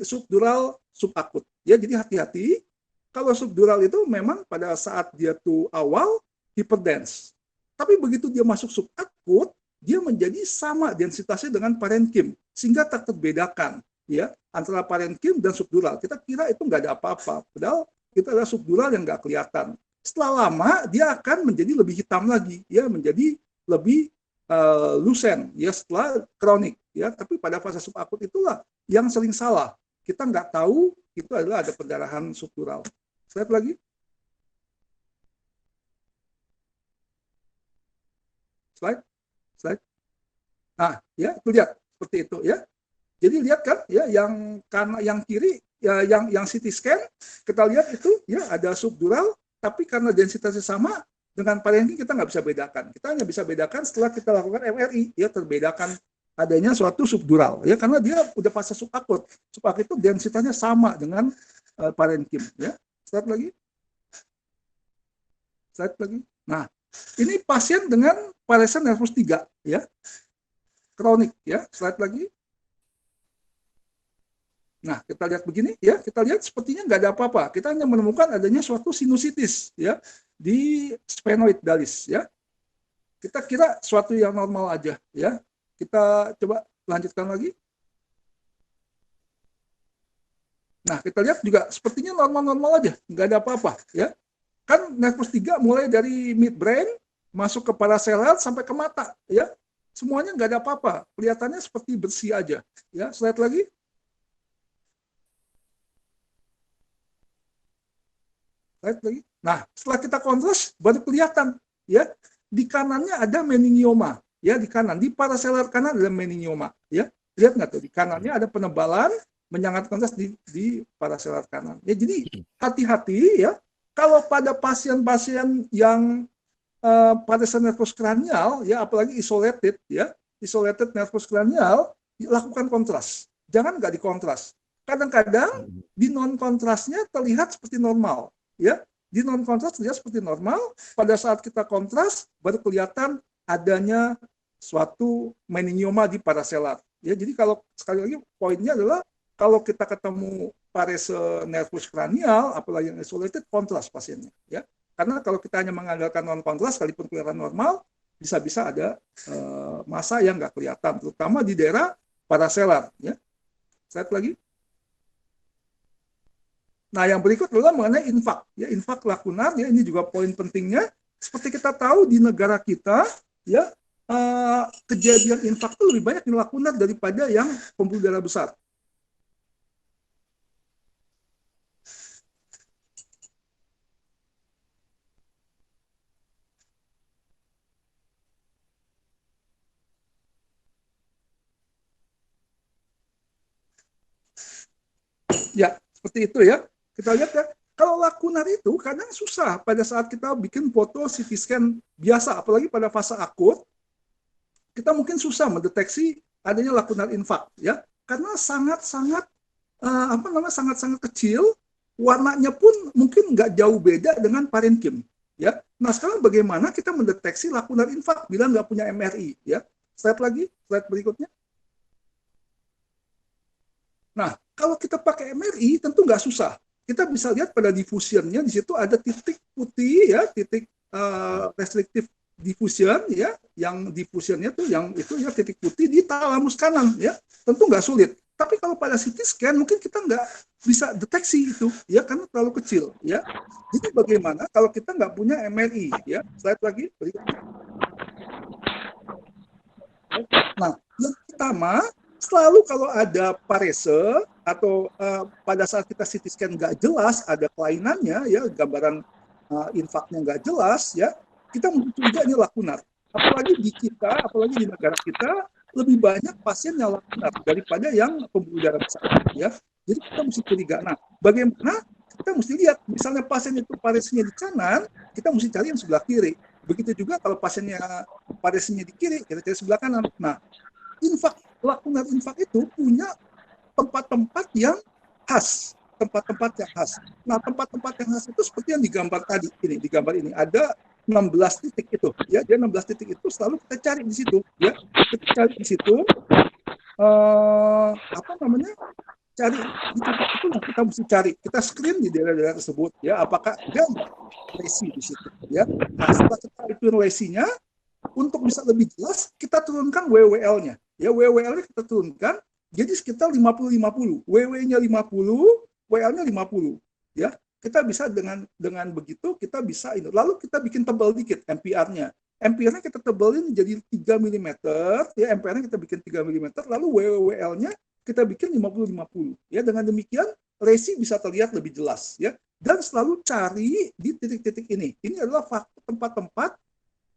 subdural subakut. Ya, jadi hati-hati. Kalau subdural itu memang pada saat dia tuh awal hyperdense. Tapi begitu dia masuk subakut, dia menjadi sama densitasnya dengan parenkim, sehingga tak terbedakan, ya, antara parenkim dan subdural. Kita kira itu nggak ada apa-apa, padahal itu adalah subdural yang nggak kelihatan. Setelah lama dia akan menjadi lebih hitam lagi, ya, menjadi lebih lusen, ya, setelah kronik, ya. Tapi pada fase subakut itulah yang sering salah. Kita nggak tahu itu adalah ada perdarahan subdural. Slide lagi. Slide. Nah, ya, itu lihat seperti itu, ya. Jadi lihat kan, ya, yang karena yang kiri, ya, yang CT scan kita lihat itu, ya, ada subdural, tapi karena densitasnya sama dengan parenkim kita nggak bisa bedakan. Kita hanya bisa bedakan setelah kita lakukan MRI, ya, terbedakan adanya suatu subdural, ya, karena dia udah fase subakut. Subakut itu densitasnya sama dengan parenkim, ya. Slide lagi. Nah, ini pasien dengan paresis nervus 3, ya, kronik, ya. Slide lagi. Nah, kita lihat begini, ya, kita lihat sepertinya nggak ada apa-apa. Kita hanya menemukan adanya suatu sinusitis, ya, di sphenoid dalis, ya. Kita kira suatu yang normal aja, ya. Kita coba lanjutkan lagi. Nah, kita lihat juga sepertinya normal-normal aja, nggak ada apa-apa, ya. Kan nervus 3 mulai dari midbrain, masuk ke paraselat sampai ke mata, ya. Semuanya nggak ada apa-apa, kelihatannya seperti bersih aja, ya. Slide lagi. Nah, setelah kita kontras baru kelihatan, ya, di kanannya ada meningioma, ya, di kanan, di paraselar kanan ada meningioma, ya. Lihat nggak tuh, di kanannya ada penebalan menyangat kontras di paraselar kanan. Ya, jadi hati-hati, ya, kalau pada pasien-pasien yang paresis nervus kranial, ya, apalagi isolated, ya, isolated nervus kranial, lakukan kontras. Jangan nggak dikontras. Kadang-kadang di non kontrasnya terlihat seperti normal, ya, di non kontras terlihat seperti normal. Pada saat kita kontras baru kelihatan adanya suatu meningioma di paraselar. Ya, jadi kalau sekali lagi poinnya adalah kalau kita ketemu paresis nervus kranial, apalagi yang isolated, kontras pasiennya, ya. Karena kalau kita hanya mengandalkan non kontras, sekalipun kelihatan normal, bisa-bisa ada massa yang nggak kelihatan, terutama di daerah paraselar, ya. Slide lagi. Nah, yang berikut adalah mengenai infak, ya, infak lakunar, ya, ini juga poin pentingnya. Seperti kita tahu di negara kita, ya, kejadian infak itu lebih banyak di lakunar daripada yang pembuluh darah besar. Ya, seperti itu, ya. Kita lihat, ya, kalau lakunar itu kadang susah pada saat kita bikin foto CT scan biasa, apalagi pada fase akut. kita mungkin susah mendeteksi adanya lakunar infak, ya, karena sangat-sangat sangat-sangat kecil, warnanya pun mungkin nggak jauh beda dengan parenkim, ya. Nah, sekarang bagaimana kita mendeteksi lakunar infak bila nggak punya MRI, ya? Slide berikutnya. Nah, kalau kita pakai MRI tentu nggak susah. Kita bisa lihat pada diffusionnya, di situ ada titik putih, ya, titik restrictive diffusion, ya, yang diffusionnya tuh yang itu ya titik putih di talamus kanan, ya, tentu nggak sulit. Tapi kalau pada CT scan mungkin kita nggak bisa deteksi itu, ya, karena terlalu kecil, ya. Jadi bagaimana kalau kita nggak punya MRI, ya? Slide lagi berikutnya. Nah, yang pertama, selalu kalau ada parese atau pada saat kita CT scan nggak jelas, ada kelainannya, ya, gambaran infaknya nggak jelas, ya, kita mungkin curiga ini lakunar. Apalagi di kita, apalagi di negara kita, lebih banyak pasien yang lakunar daripada yang pembuluh darah besar, ya. Jadi kita mesti curiga. Nah, bagaimana kita mesti lihat, misalnya pasien itu paresnya di kanan, kita mesti cari yang sebelah kiri. Begitu juga kalau pasiennya paresnya di kiri, kita cari sebelah kanan. Nah, lakunar infak itu punya tempat-tempat yang khas, tempat-tempat yang khas. Nah, tempat-tempat yang khas itu seperti yang digambar tadi, di gambar ini ada 16 titik itu, ya. Dia 16 titik itu selalu kita cari di situ, ya. Kita cari di situ cari di titik itu yang kita mesti cari. Kita screen di daerah-daerah tersebut, ya, apakah ada lesi di situ, ya. Nah, setelah kita itu lesinya, untuk bisa lebih jelas, kita turunkan WWL-nya. Ya, WWL-nya kita turunkan, jadi sekitar 50-50. WW-nya 50, WL-nya 50. Ya, kita bisa dengan begitu, kita bisa ini. Lalu kita bikin tebal dikit MPR-nya. MPR-nya kita tebalin jadi 3 mm, ya, MPR-nya kita bikin 3 mm, lalu WWL-nya kita bikin 50-50. Ya, dengan demikian, lesi bisa terlihat lebih jelas. Ya, dan selalu cari di titik-titik ini. Ini adalah tempat-tempat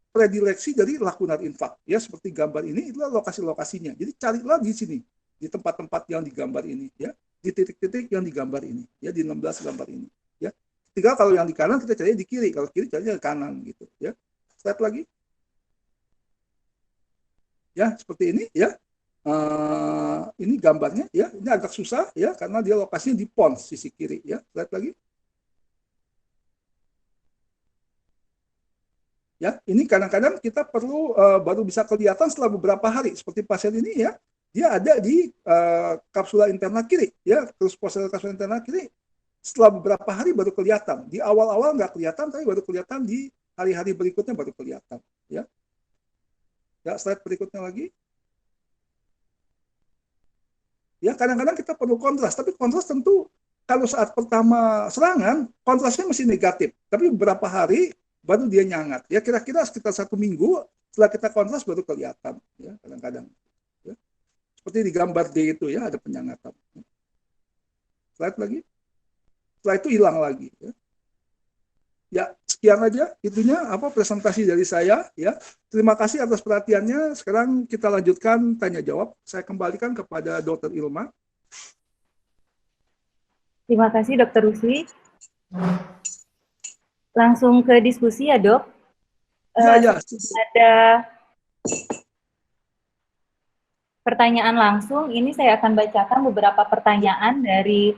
predileksi dari lakunar infak, ya, seperti gambar ini itulah lokasi-lokasinya. Jadi carilah di sini, di tempat-tempat yang digambar ini, ya, di titik-titik yang digambar ini, ya, di 16 gambar ini, ya. Tinggal kalau yang di kanan kita cari di kiri, kalau kiri cari di kanan, gitu, ya. Slide lagi, ya, seperti ini, ya. Ini gambarnya, ya, ini agak susah, ya, karena dia lokasinya di pons sisi kiri, ya. Slide lagi. Ya, ini kadang-kadang kita perlu baru bisa kelihatan setelah beberapa hari. Seperti pasien ini, ya, dia ada di kapsula interna kiri, ya, terus posterior kapsula interna kiri. Setelah beberapa hari baru kelihatan. Di awal-awal nggak kelihatan, tapi baru kelihatan di hari-hari berikutnya baru kelihatan. Ya, ya, slide berikutnya lagi. Ya, kadang-kadang kita perlu kontras, tapi kontras tentu kalau saat pertama serangan kontrasnya masih negatif, tapi beberapa hari baru dia nyangat, ya, kira-kira sekitar 1 minggu setelah kita kontras baru kelihatan, ya, kadang-kadang, ya. Seperti di gambar D itu, ya, ada penyangatan. Slide lagi, setelah itu hilang lagi, ya. Ya, sekian aja itunya presentasi dari saya, ya. Terima kasih atas perhatiannya. Sekarang kita lanjutkan tanya jawab. Saya kembalikan kepada Dr. Ilma. Terima kasih Dr. Rusli. Langsung ke diskusi ya, Dok. Ya. Ada pertanyaan langsung. Ini saya akan bacakan beberapa pertanyaan dari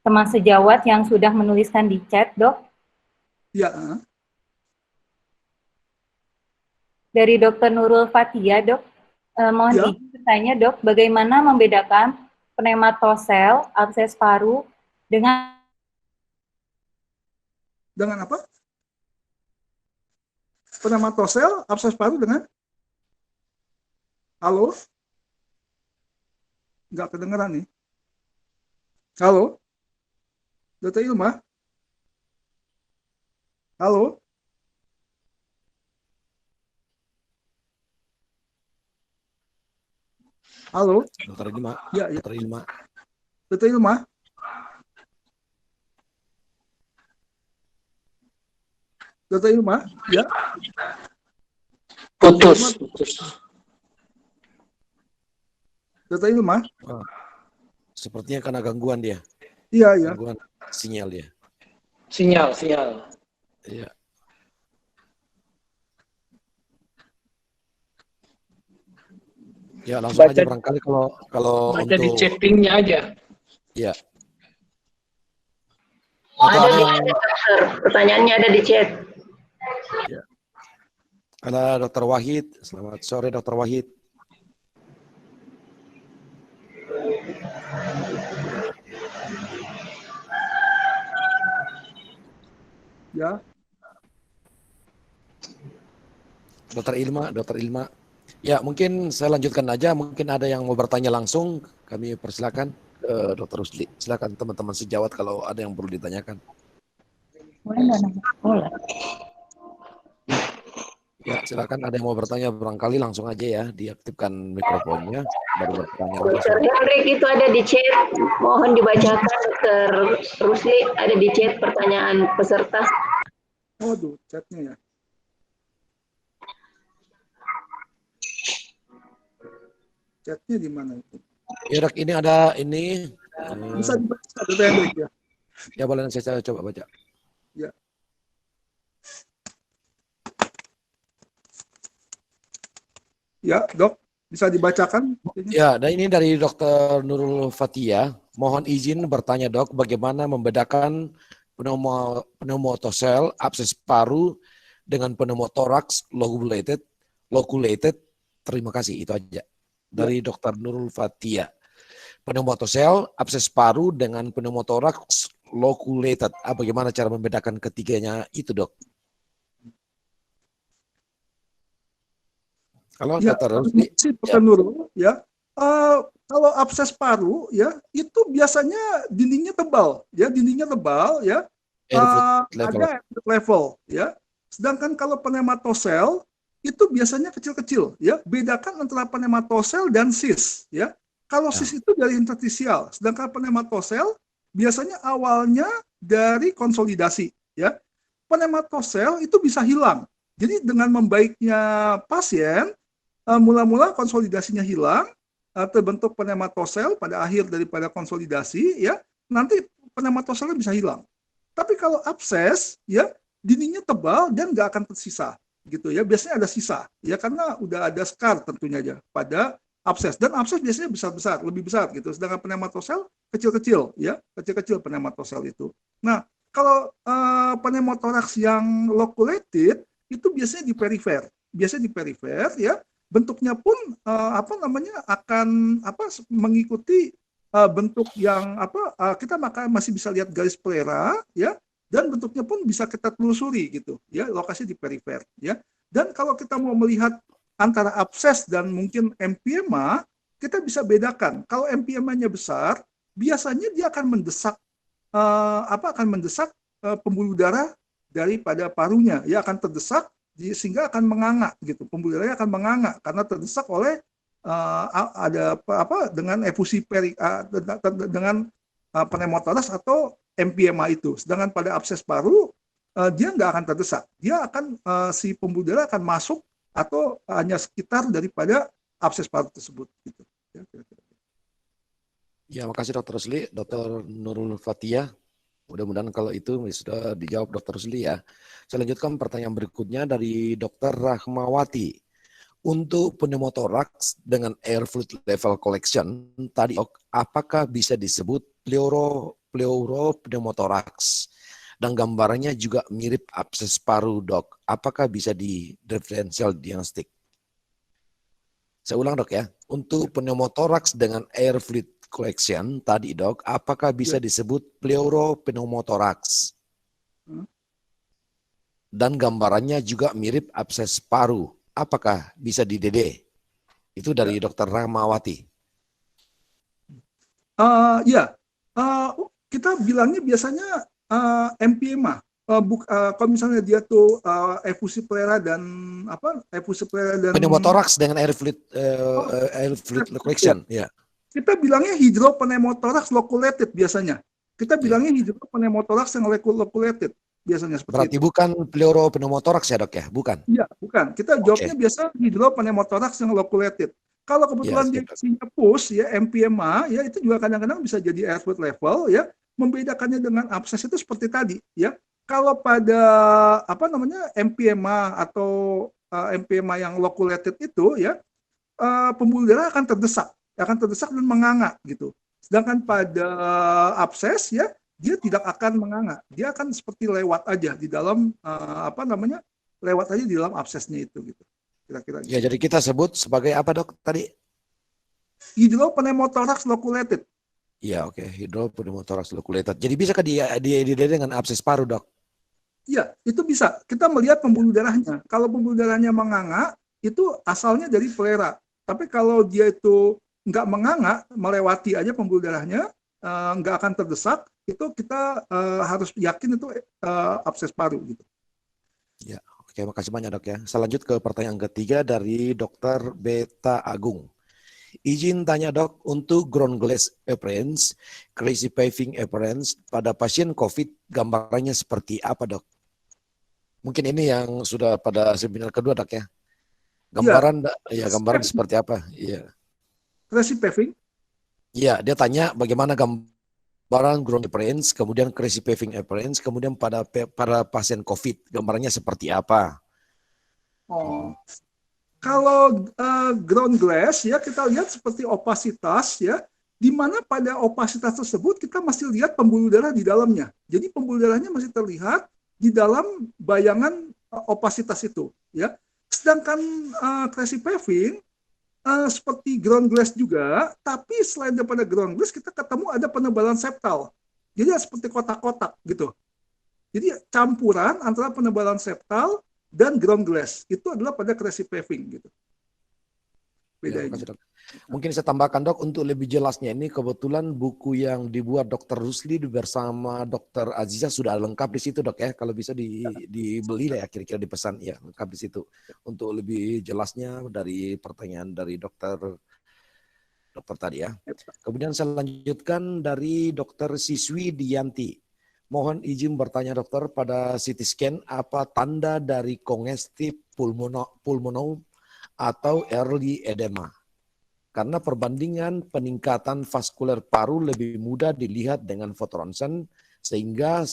teman sejawat yang sudah menuliskan di chat, Dok. Ya. Dari Dr. Nurul Fatia, Dok. Mohon izin bertanya, Dok, bagaimana membedakan pneumatosel, abses paru dengan apa? Pneumatosel, abses paru dengan? Halo? Nggak kedengeran nih. Halo? Dr. Ilma? Halo? Halo? Dr. Ilma. Ya. Dr. Ilma. Dr. Ilma? Dr. Ilma? Ya? Putus. Dr. Ilma? Sepertinya karena gangguan dia. Iya. Gangguan sinyal dia. Sinyal. Iya. Ya, langsung aja Baca barangkali kalau baca di untuk chattingnya aja. ya. Atau Ada ada di yang chat, Dokter. Pertanyaannya ada di chat. ya. Ada Dr. Wahid. Selamat sore Dr. Wahid. Ya, Dr. Ilma. Ya, mungkin saya lanjutkan aja. Mungkin ada yang mau bertanya langsung. Kami persilakan ke Dr. Rusli. Silakan teman-teman sejawat kalau ada yang perlu ditanyakan. Ya, silakan ada yang mau bertanya barangkali langsung aja ya, diaktifkan mikrofonnya baru bertanya Dokter langsung. Hendrik itu ada di chat. Mohon dibacakan, Dokter Rusli. Ada di chat pertanyaan peserta. waduh, chatnya ya. Chatnya di mana itu? Ya, Dok, ini ada ini. Bisa dibaca, Dr. Hendrik ya? Ya, boleh saya coba baca. Ya. Ya, Dok, bisa dibacakan? Ya, dan ini dari Dr. Nurul Fatia. Mohon izin bertanya, Dok, bagaimana membedakan pneumothorax abses paru dengan pneumotoraks loculated. Terima kasih, itu aja. Dari Dr. Nurul Fatia. Pneumothorax abses paru dengan pneumotoraks loculated. Bagaimana cara membedakan ketiganya itu, Dok? Kalau Ya, Dr. Rusli, Dr. Nurul, ya. Kalau abses paru, ya, itu biasanya dindingnya tebal, ya, ya. airflow level. Ada airflow level, ya. Sedangkan kalau pneumatosel itu biasanya kecil-kecil, ya. Bedakan antara pneumatosel dan cis, ya. Kalau cis itu dari interstisial, sedangkan pneumatosel biasanya awalnya dari konsolidasi, ya. Pneumatosel itu bisa hilang. Jadi dengan membaiknya pasien, mula-mula konsolidasinya hilang, terbentuk pneumatosel pada akhir daripada konsolidasi, ya, nanti pneumatoselnya bisa hilang. Tapi kalau abses, ya, dindingnya tebal dan nggak akan tersisa, gitu ya. Biasanya ada sisa, ya, karena udah ada scar tentunya aja pada abses. Dan abses biasanya besar-besar, lebih besar, gitu. Sedangkan pneumatosel kecil-kecil, ya, kecil-kecil pneumatosel itu. Nah, kalau pneumotoraks yang loculated itu biasanya di perifer, ya. Bentuknya pun akan mengikuti bentuk yang kita masih bisa lihat garis plera, ya, dan bentuknya pun bisa kita telusuri gitu, ya, lokasi di perifer, ya. Dan kalau kita mau melihat antara abses dan mungkin empiema, kita bisa bedakan. Kalau empiemanya besar, biasanya dia akan mendesak pembuluh darah daripada parunya, ya, akan terdesak sehingga akan menganga gitu, pembuluh darahnya akan menganga karena terdesak oleh dengan efusi dengan pneumotoraks atau empiema itu. Sedangkan pada abses paru dia nggak akan terdesak, dia akan si pembuluh darah akan masuk atau hanya sekitar daripada abses paru tersebut gitu. Ya, makasih Dr. Rusli, Dr. Nurul Fatia. Mudah-mudahan kalau itu sudah dijawab Dr. Rusli ya. Saya lanjutkan pertanyaan berikutnya dari Dr. Rahmawati. Untuk pneumotoraks dengan air fluid level collection tadi, apakah bisa disebut pleuropneumotoraks? Dan gambarannya juga mirip abses paru, Dok. Apakah bisa di differential diagnostic? Saya ulang, Dok ya. Untuk pneumotoraks dengan air fluid collection tadi, Dok, apakah bisa disebut pleuropneumotoraks? Dan gambarannya juga mirip abses paru. Apakah bisa di DD? Itu dari Dr. Rahmawati. Kita bilangnya biasanya empiema. Kalau misalnya dia tuh efusi plera dan pneumotoraks dengan air fluid collection, ya. Kita bilangnya hydropneumotoraks loculated biasanya. Kita bilangnya hydropneumotoraks yang loculated biasanya seperti Berarti itu. bukan pleuropneumotoraks ya, Dok ya? Bukan. Iya, bukan. Kita jawabnya biasa hydropneumotoraks yang loculated. Kalau kebetulan dia isinya pus, ya, empiema, ya, itu juga kadang-kadang bisa jadi air fluid level, ya. Membedakannya dengan abses itu seperti tadi, ya. Kalau pada empiema atau empiema yang loculated itu, ya, pembuluh darah akan terdesak dan menganga gitu. Sedangkan pada abses ya dia tidak akan menganga, dia akan seperti lewat aja di dalam lewat aja di dalam absesnya itu gitu. Kira-kira Ya, gitu. jadi kita sebut sebagai apa dok tadi? Hidropneumothorax loculated. Ya, oke, hidropneumothorax loculated. Jadi bisa diidentikan dengan abses paru dok? Iya, itu bisa. Kita melihat pembuluh darahnya. Kalau pembuluh darahnya menganga, itu asalnya dari plera. Tapi kalau dia itu nggak menganga, melewati aja pembuluh darahnya, nggak akan terdesak, itu kita harus yakin itu abses paru gitu. Ya, oke, makasih banyak dok ya. Saya lanjut ke pertanyaan ketiga dari Dr. Beta Agung. Izin tanya dok, untuk ground glass appearance, crazy paving appearance pada pasien COVID gambarannya seperti apa dok? Mungkin ini yang sudah pada seminar kedua dok ya. Gambaran seperti apa? Iya. Crazy paving. Iya, dia tanya bagaimana gambaran ground appearance, kemudian crazy paving appearance, kemudian pada pasien COVID gambarannya seperti apa? Kalau ground glass ya kita lihat seperti opasitas ya, di mana pada opasitas tersebut kita masih lihat pembuluh darah di dalamnya. Jadi pembuluh darahnya masih terlihat di dalam bayangan opasitas itu ya. Sedangkan crazy paving seperti ground glass juga, tapi selain daripada ground glass kita ketemu ada penebalan septal. Jadi seperti kotak-kotak gitu. Jadi campuran antara penebalan septal dan ground glass itu adalah pada crazy paving gitu. Ya, Bedanya. makasih, dok. Mungkin saya tambahkan dok untuk lebih jelasnya ini kebetulan buku yang dibuat Dr. Rusli bersama Dr. Aziza sudah lengkap di situ dok ya. Kalau bisa dibeli lah ya kira-kira dipesan ya lengkap di situ. Untuk lebih jelasnya dari pertanyaan dari dokter tadi ya. Kemudian saya lanjutkan dari Dr. Siswi Dianti. Mohon izin bertanya dokter, pada CT scan apa tanda dari congestive pulmonale atau early edema? Karena perbandingan peningkatan vaskuler paru lebih mudah dilihat dengan foto ronsen sehingga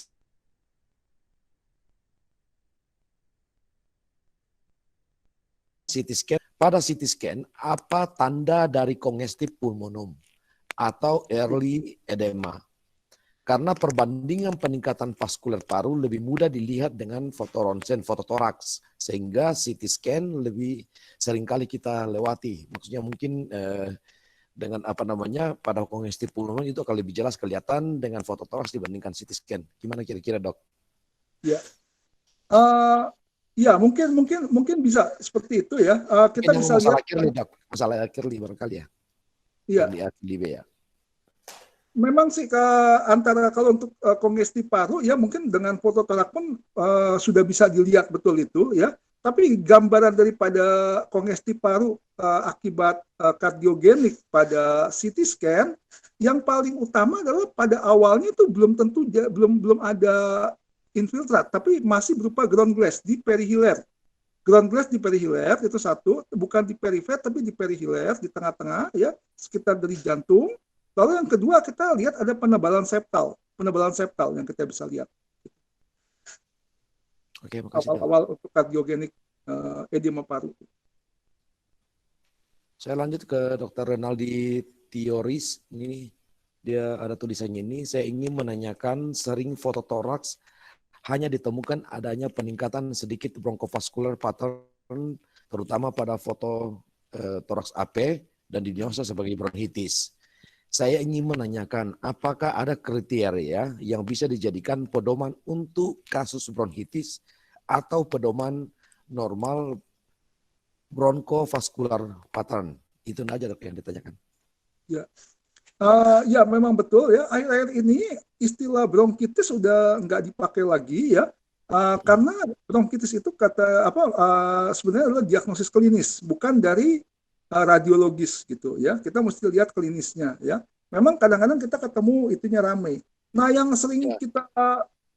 pada CT scan apa tanda dari congestive pulmonale atau early edema? Karena perbandingan peningkatan vaskuler paru lebih mudah dilihat dengan foto ronsen, foto toraks, sehingga CT scan lebih seringkali kita lewati. Maksudnya mungkin dengan pada congestive pulmonale itu akan lebih jelas kelihatan dengan foto toraks dibandingkan CT scan. Gimana kira-kira dok? Ya, ya mungkin bisa seperti itu ya. Kita bisa masalah lihat Kirli dok, masalah Kirli barangkali ya. Iya. Di B ya. Memang sih antara kalau untuk kongestif paru ya mungkin dengan foto torak pun sudah bisa dilihat betul itu ya. Tapi gambaran daripada kongestif paru akibat kardiogenik pada CT scan yang paling utama adalah pada awalnya itu belum tentu belum ada infiltrat, tapi masih berupa ground glass di perihiler. Ground glass di perihiler itu satu, bukan di perifer tapi di perihiler di tengah-tengah ya, sekitar dari jantung. Lalu yang kedua kita lihat ada penebalan septal yang kita bisa lihat. Oke, makasih. Awal-awal untuk kardiogenik edema paru. Saya lanjut ke Dr. Renaldi Tioris. Ini dia ada tulisannya ini. Saya ingin menanyakan sering foto toraks hanya ditemukan adanya peningkatan sedikit bronchovascular pattern terutama pada foto toraks AP dan didiagnosa sebagai bronkitis. Saya ingin menanyakan apakah ada kriteria yang bisa dijadikan pedoman untuk kasus bronkitis atau pedoman normal bronchovascular pattern. Itu aja dok yang ditanyakan. Ya. Ya memang betul ya, akhir-akhir ini istilah bronkitis sudah nggak dipakai lagi ya, karena bronkitis itu sebenarnya adalah diagnosis klinis, bukan dari radiologis gitu ya. Kita mesti lihat klinisnya ya. Memang kadang-kadang kita ketemu itunya ramai. Nah yang sering kita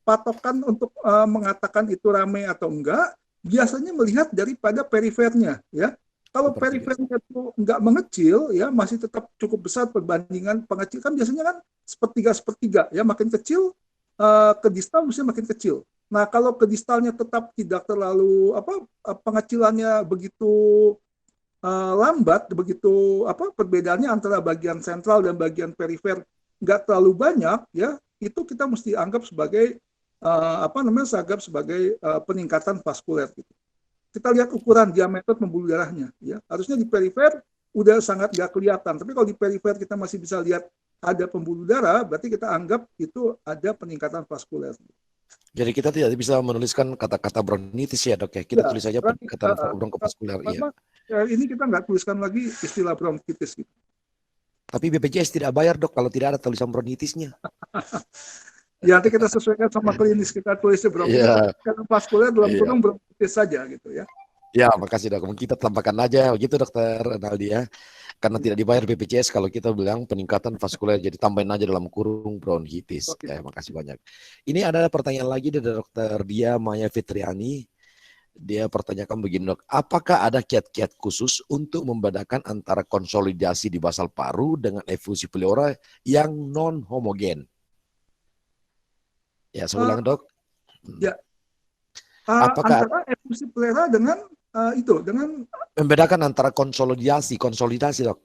patokan untuk mengatakan itu ramai atau enggak, biasanya melihat daripada perifernya ya. Kalau perifernya itu nggak mengecil, ya masih tetap cukup besar perbandingan pengecil, kan biasanya kan sepertiga ya, makin kecil ke distal mesti makin kecil. Nah kalau ke distalnya tetap tidak terlalu pengecilannya begitu lambat, begitu perbedaannya antara bagian sentral dan bagian perifer nggak terlalu banyak, ya itu kita mesti anggap sebagai peningkatan vaskuler. Gitu. Kita lihat ukuran diameter pembuluh darahnya, ya harusnya di perifer udah sangat nggak kelihatan, tapi kalau di perifer kita masih bisa lihat ada pembuluh darah, berarti kita anggap itu ada peningkatan vaskuler. Jadi kita tidak bisa menuliskan kata-kata bronkitis ya dok ya, kita Ya, tulis saja peningkatan bronkopaskuler. Iya. Ini kita nggak tuliskan lagi istilah bronkitis gitu. Tapi BPJS tidak bayar dok kalau tidak ada tulisan bronkitisnya. Ya nanti kita sesuaikan sama klinis, kita tulisnya bronkitis, karena vaskuler dalam kurung bronkitis saja gitu ya. Ya, makasih dok. Mungkin kita tambahkan aja begitu dokter Renaldi ya. Karena tidak dibayar BPJS kalau kita bilang peningkatan vaskuler, jadi tambahin aja dalam kurung bronkitis. Ya, makasih banyak. Ini ada pertanyaan lagi dari dokter Dia Maya Fitriani. Dia pertanyakan begini dok, apakah ada kiat-kiat khusus untuk membedakan antara konsolidasi di basal paru dengan efusi pleura yang non homogen? Ya, saya ulang dok. Ya. Apakah antara efusi pleura dengan dengan membedakan antara konsolidasi dok,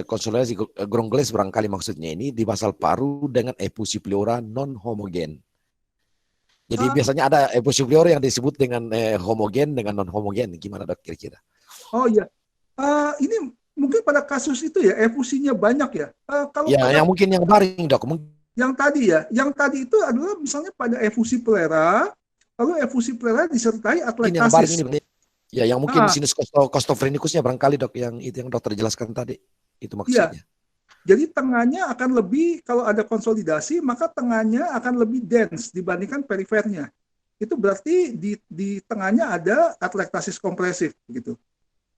konsolidasi Grongles barangkali maksudnya ini di basal paru dengan efusi pleura non homogen. Jadi biasanya ada efusi pleura yang disebut dengan homogen dengan non homogen. Gimana dok kira-kira? Oh iya, ini mungkin pada kasus itu ya efusinya banyak ya. Kalau ya yang mungkin yang baring dok. Yang tadi itu adalah misalnya pada efusi pleura, lalu efusi pleura disertai atlektasis. Ya, yang mungkin sinus kostofrenikusnya barangkali dok, yang itu yang dokter jelaskan tadi, itu maksudnya. Ya. Jadi tengahnya akan lebih, kalau ada konsolidasi, maka tengahnya akan lebih dense dibandingkan perifernya. Itu berarti di tengahnya ada atlektasis kompresif gitu.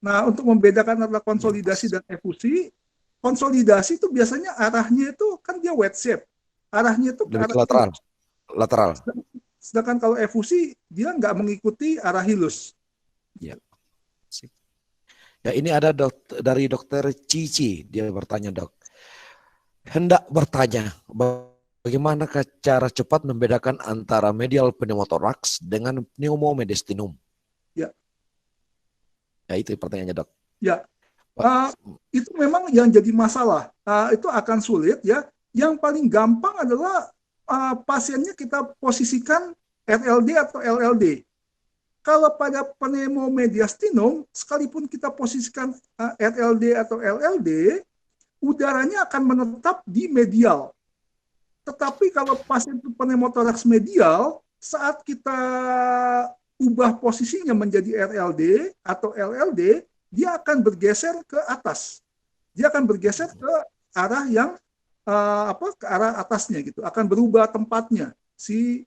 Nah, untuk membedakan antara konsolidasi dan efusi, konsolidasi itu biasanya arahnya itu kan dia wedge shape. Arahnya itu ke arah lateral. Sedangkan kalau efusi dia nggak mengikuti arah hilus. Ya. Ya, ini ada dari dokter Cici, dia bertanya dok. Hendak bertanya, bagaimana cara cepat membedakan antara medial pneumothorax dengan pneumomediastinum? Ya. Ya, itu pertanyaannya dok. Ya. Itu memang yang jadi masalah. Itu akan sulit ya. Yang paling gampang adalah pasiennya kita posisikan RLD atau LLD. Kalau pada pneumomediastinum, sekalipun kita posisikan RLD atau LLD, udaranya akan menetap di medial. Tetapi kalau pasien pneumothorax medial, saat kita ubah posisinya menjadi RLD atau LLD, dia akan bergeser ke atas. Dia akan bergeser ke arah yang ke arah atasnya gitu. Akan berubah tempatnya si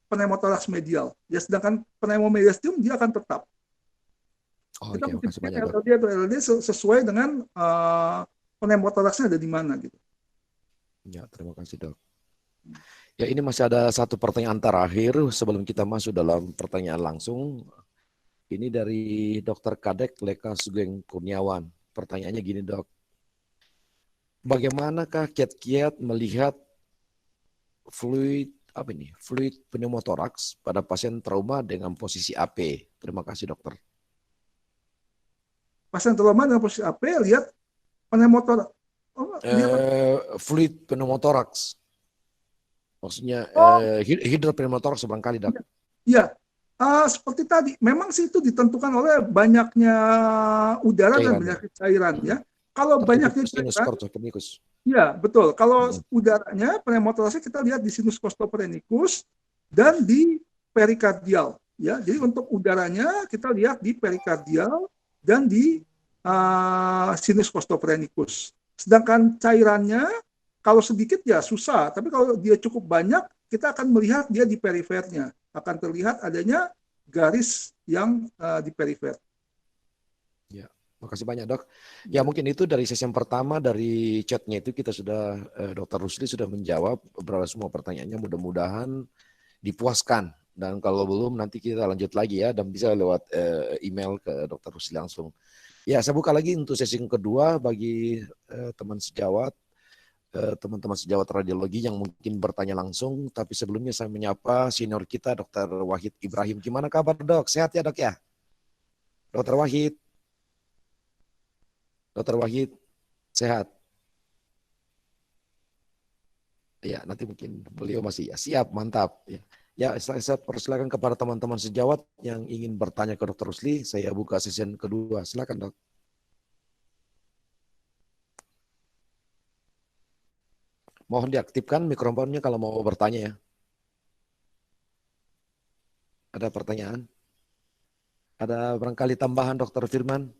pneumothorax medial. Ya, sedangkan pneumomediastinum dia akan tetap. Kita mesti LLD atau LLD sesuai dengan pneumothoraxnya ada di mana gitu. Ya, terima kasih dok. Ya, ini masih ada satu pertanyaan terakhir sebelum kita masuk dalam pertanyaan langsung. Ini dari Dokter Kadek Leka Sugeng Kurniawan. Pertanyaannya gini dok. Bagaimanakah kiat-kiat melihat fluid pneumothorax pada pasien trauma dengan posisi AP? Terima kasih dokter. Pasien trauma dengan posisi AP, lihat pneumothorax. Fluid pneumothorax. Maksudnya hidropneumothorax barangkali dok. Iya. Seperti tadi, memang sih itu ditentukan oleh banyaknya udara dan banyaknya cairan ya. Kalau banyaknya cairan, ya betul. Kalau udaranya pneumothoraxnya kita lihat di sinus costophrenicus dan di perikardial. Ya, jadi untuk udaranya kita lihat di perikardial dan di sinus costophrenicus. Sedangkan cairannya kalau sedikit ya susah, tapi kalau dia cukup banyak kita akan melihat dia di perifernya. Akan terlihat adanya garis yang di perifer. Ya, makasih banyak dok. Ya mungkin itu dari sesi yang pertama dari chatnya itu kita sudah Dr. Rusli sudah menjawab beberapa semua pertanyaannya. Mudah-mudahan dipuaskan dan kalau belum nanti kita lanjut lagi ya dan bisa lewat email ke Dr. Rusli langsung. Ya saya buka lagi untuk sesi yang kedua bagi teman-teman sejawat radiologi yang mungkin bertanya langsung, tapi sebelumnya saya menyapa senior kita Dr. Wahid Ibrahim. Gimana kabar dok? Sehat ya dok ya? Dr. Wahid. Dokter Wahid, sehat? Ya, nanti mungkin beliau masih ya, siap, mantap. Ya, ya saya persilakan kepada teman-teman sejawat yang ingin bertanya ke Dokter Rusli. Saya buka sesi kedua. Silakan, Dok. Mohon diaktifkan mikrofonnya kalau mau bertanya ya. Ada pertanyaan? Ada barangkali tambahan Dokter Firman?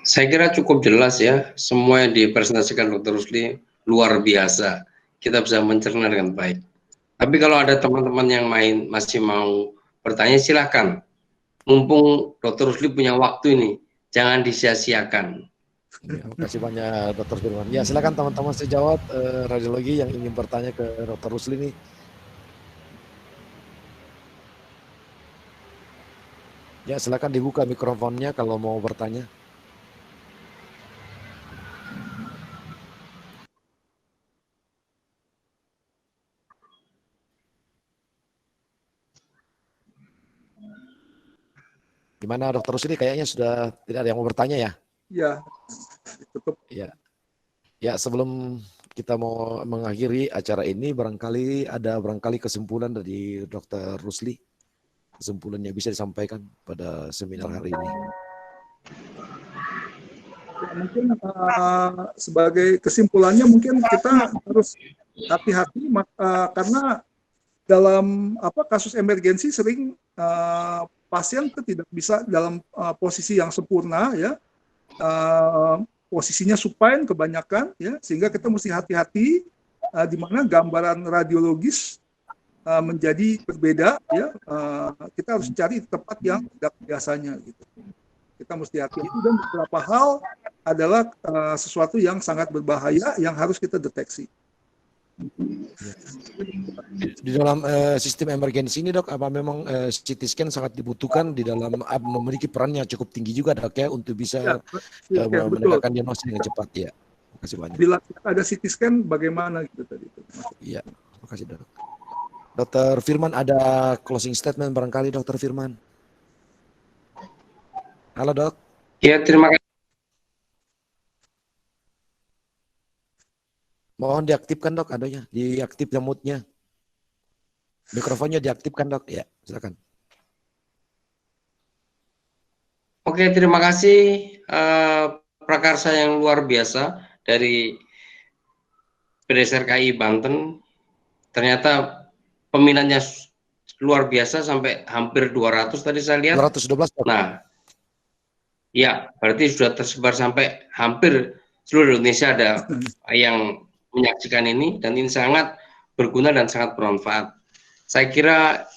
Saya kira cukup jelas ya, semua yang dipresentasikan Dr. Rusli luar biasa. Kita bisa mencerna dengan baik. Tapi kalau ada teman-teman yang masih mau bertanya, silahkan. Mumpung Dr. Rusli punya waktu ini, jangan disia-siakan. Ya, terima kasih banyak Dr. Firman. Ya, silakan teman-teman sejawat radiologi yang ingin bertanya ke Dr. Rusli nih. Ya, silakan dibuka mikrofonnya kalau mau bertanya. Gimana Dokter Rusli, kayaknya sudah tidak ada yang mau bertanya ya? Ya, tutup. Ya, ya sebelum kita mau mengakhiri acara ini, barangkali kesimpulan dari Dokter Rusli, kesimpulannya bisa disampaikan pada seminar hari ini. Ya, mungkin sebagai kesimpulannya mungkin kita harus hati-hati karena dalam kasus emergensi sering pasien itu tidak bisa dalam posisi yang sempurna ya, posisinya supine kebanyakan ya, sehingga kita mesti hati-hati di mana gambaran radiologis menjadi berbeda ya, kita harus cari tempat yang tidak biasanya gitu. Kita mesti hati-hati dan beberapa hal adalah sesuatu yang sangat berbahaya yang harus kita deteksi. Di dalam sistem emergensi ini dok, apa memang CT scan sangat dibutuhkan di dalam memiliki perannya cukup tinggi juga dok ya untuk bisa menegakkan diagnosis dengan cepat ya. Terima kasih banyak. Bila ada CT scan bagaimana gitu tadi. Iya, terima kasih dok. Dokter Firman ada closing statement barangkali Dokter Firman. Halo dok. Ya, terima kasih. Mohon diaktifkan dok adanya, diaktifkan mute-nya. Mikrofonnya diaktifkan dok, ya silakan. Oke, terima kasih prakarsa yang luar biasa dari PDSRKI Banten. Ternyata peminatnya luar biasa sampai hampir 200 tadi saya lihat. 212 dok. Nah, ya berarti sudah tersebar sampai hampir seluruh Indonesia ada yang menyaksikan ini, dan ini sangat berguna dan sangat bermanfaat. Saya kira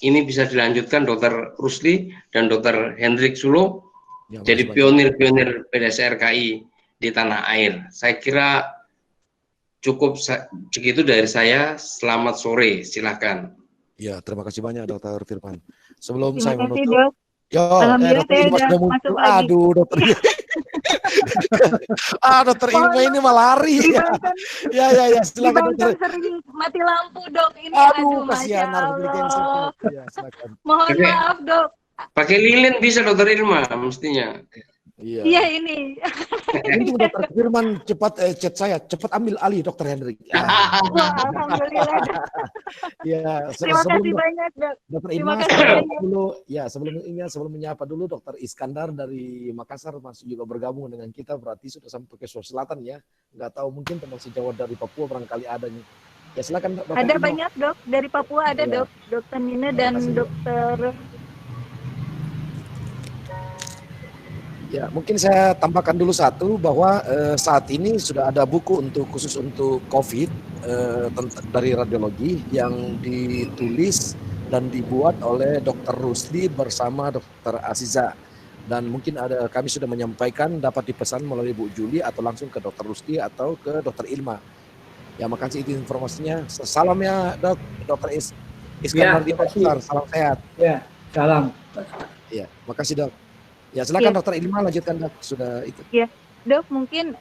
ini bisa dilanjutkan Dr. Rusli dan Dr. Hendrik Sulo Ya, jadi pionir-pionir PDSRKI di tanah air. Saya kira cukup segitu dari saya. Selamat sore, silahkan. Ya, terima kasih banyak Dr. Firman. Sebelum Terima saya kasih, menutup, Dok. Dokter saya Ilma udah sudah masuk muncul. lagi. Aduh, Dokter. Dokter Ilma ini malah lari. Ya, silakan Dokter. Dokter. Sering mati lampu, Dok. Ini Aduh, Masya kasihan narkoba cancer. Allah. Ya, silakan. Mohon maaf, Dok. Pakai lilin bisa Dokter Ilma mestinya. Iya ini. Untung Dokter Firman cepat chat saya, cepat ambil alih Dokter Hendrik. Wah, alhamdulillah. Ya, Terima kasih banyak, Dok. Dokter Terima Ilma, kasih banyak. sebelum menyapa dulu Dokter Iskandar dari Makassar masih juga bergabung dengan kita, berarti sudah sampai ke Sulawesi Selatan ya. Nggak tahu mungkin teman sejawat dari Papua barangkali ada nih. Ya silakan Dokter Ada Ilma. banyak, Dok. Dari Papua ada, Ya. Dok. Dokter Nina dan kasih, Dok. Dokter. Ya, mungkin saya tambahkan dulu satu bahwa saat ini sudah ada buku khusus untuk COVID dari radiologi yang ditulis dan dibuat oleh Dr. Rusli bersama Dr. Aziza, dan mungkin kami sudah menyampaikan dapat dipesan melalui Bu Juli atau langsung ke Dr. Rusli atau ke Dr. Ilma. Ya, makasih itu informasinya. Salam ya Dr. Iskandar di Makassar. Salam sehat. Ya, salam. Ya, makasih dok. Ya silakan Ya. Dokter Ilma lanjutkan dok, sudah itu. Ya, Dok, mungkin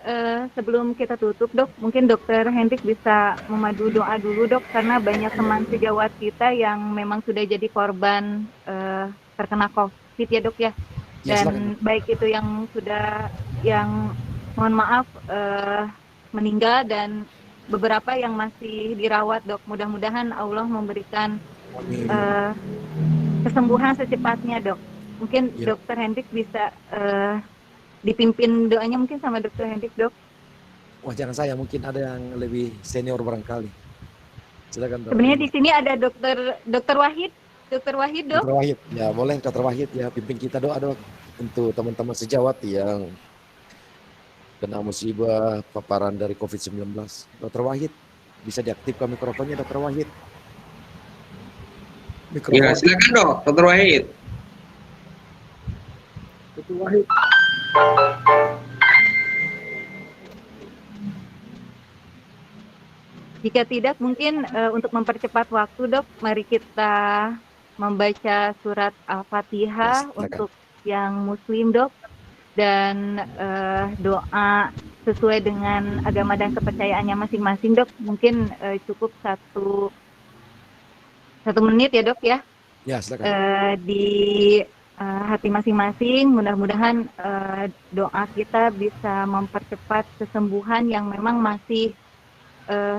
sebelum kita tutup, Dok, mungkin Dokter Hendrik bisa memadu doa dulu, Dok, karena banyak teman sejawat kita yang memang sudah jadi korban terkena COVID ya, Dok ya. Ya, silakan. Dan baik itu yang sudah, yang mohon maaf meninggal dan beberapa yang masih dirawat, Dok. Mudah-mudahan Allah memberikan Amin. kesembuhan secepatnya, Dok. Mungkin Ya. Dokter Hendrik bisa dipimpin doanya mungkin sama Dokter Hendrik, Dok. Wah, jangan saya, mungkin ada yang lebih senior barangkali. Silakan. Dok. Sebenarnya di sini ada Dokter Wahid, Dokter Wahid, Dok. Dr. Wahid, ya boleh Dr. Wahid ya pimpin kita doa dok untuk teman-teman sejawat yang kena musibah paparan dari COVID-19. Dr. Wahid, bisa diaktifkan mikrofonnya Dr. Wahid. Ya, silakan dok, Dr. Wahid. Dr. Wahid. Jika tidak, mungkin untuk mempercepat waktu, Dok, mari kita membaca surat Al-Fatihah Silakan. untuk yang Muslim, Dok, dan doa sesuai dengan agama dan kepercayaannya masing-masing, Dok. Mungkin cukup satu menit ya, Dok ya. Ya, silakan. Di hati masing-masing, mudah-mudahan doa kita bisa mempercepat kesembuhan yang memang masih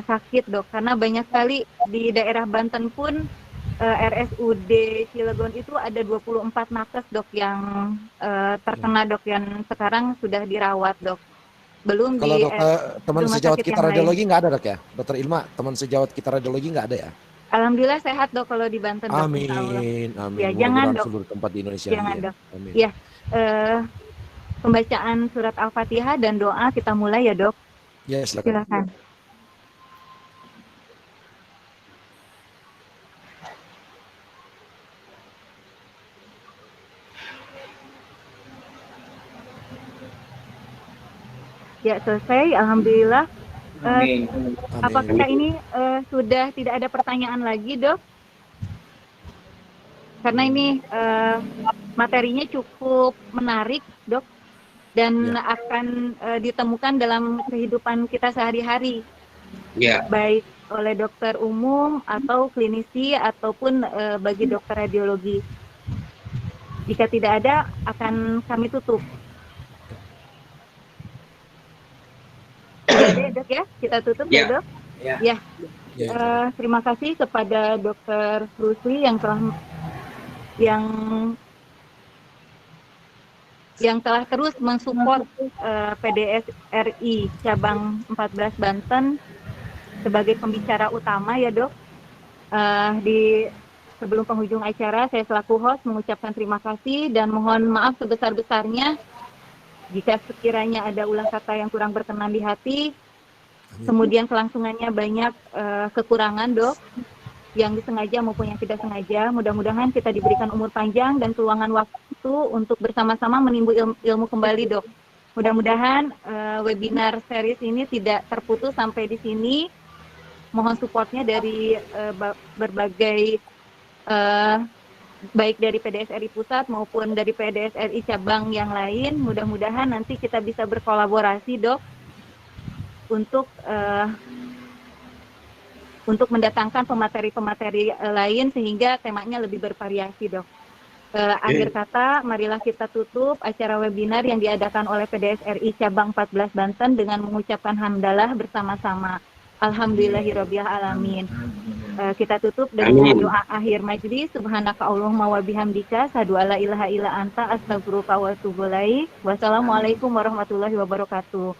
sakit, Dok, karena banyak sekali di daerah Banten pun RSUD Cilegon itu ada 24 nakes, Dok, yang terkena, Dok, yang sekarang sudah dirawat, Dok. Belum Kalau di dokter teman rumah sejawat sakit kita yang lain. radiologi nggak ada dok ya? Dokter Ilma, teman sejawat kita radiologi nggak ada ya? Alhamdulillah sehat, Dok, kalau di Banten, Dok. Amin, Insya Allah. amin. Ya, jangan, Mudah-mudahan Dok. seluruh tempat di Indonesia. Jangan, ya. Dok. Amin. Ya, pembacaan surat Al-Fatihah dan doa kita mulai ya, Dok. Ya, silakan. Silakan. Ya, selesai. Alhamdulillah. Amin. Apakah ini sudah tidak ada pertanyaan lagi, Dok? Karena ini materinya cukup menarik, Dok, dan Ya. akan ditemukan dalam kehidupan kita sehari-hari, Ya, baik oleh dokter umum atau klinisi ataupun bagi dokter radiologi. Jika tidak ada, akan kami tutup. Tidak ada ya, Dok ya? Kita tutup ya, Ya. Dok? Ya. Ya. Ya, Terima kasih kepada Dokter Rusli yang telah terus mensupport PDS RI cabang 14 Banten sebagai pembicara utama ya, Dok. Sebelum penghujung acara, saya selaku host mengucapkan terima kasih dan mohon maaf sebesar-besarnya jika sekiranya ada ulah kata yang kurang berkenan di hati. Kemudian kelangsungannya banyak kekurangan, Dok, yang disengaja maupun yang tidak sengaja. Mudah-mudahan kita diberikan umur panjang dan keluangan waktu untuk bersama-sama menimbul ilmu kembali, Dok. Mudah-mudahan webinar series ini tidak terputus sampai di sini. Mohon supportnya dari berbagai baik dari PDSRI Pusat maupun dari PDSRI cabang yang lain. Mudah-mudahan nanti kita bisa berkolaborasi, Dok, untuk mendatangkan pemateri-pemateri lain sehingga temanya lebih bervariasi, Dok. Akhir kata, marilah kita tutup acara webinar yang diadakan oleh PDSRI cabang 14 Banten dengan mengucapkan hamdalah bersama-sama. Alhamdulillahirabbil alamin. Kita tutup dengan doa akhir majelis. Subhanaka Allahumma wa bihamdika, asyhadu alla ilaha illa anta, astaghfiruka wa atubu ilaik. Wassalamualaikum warahmatullahi wabarakatuh.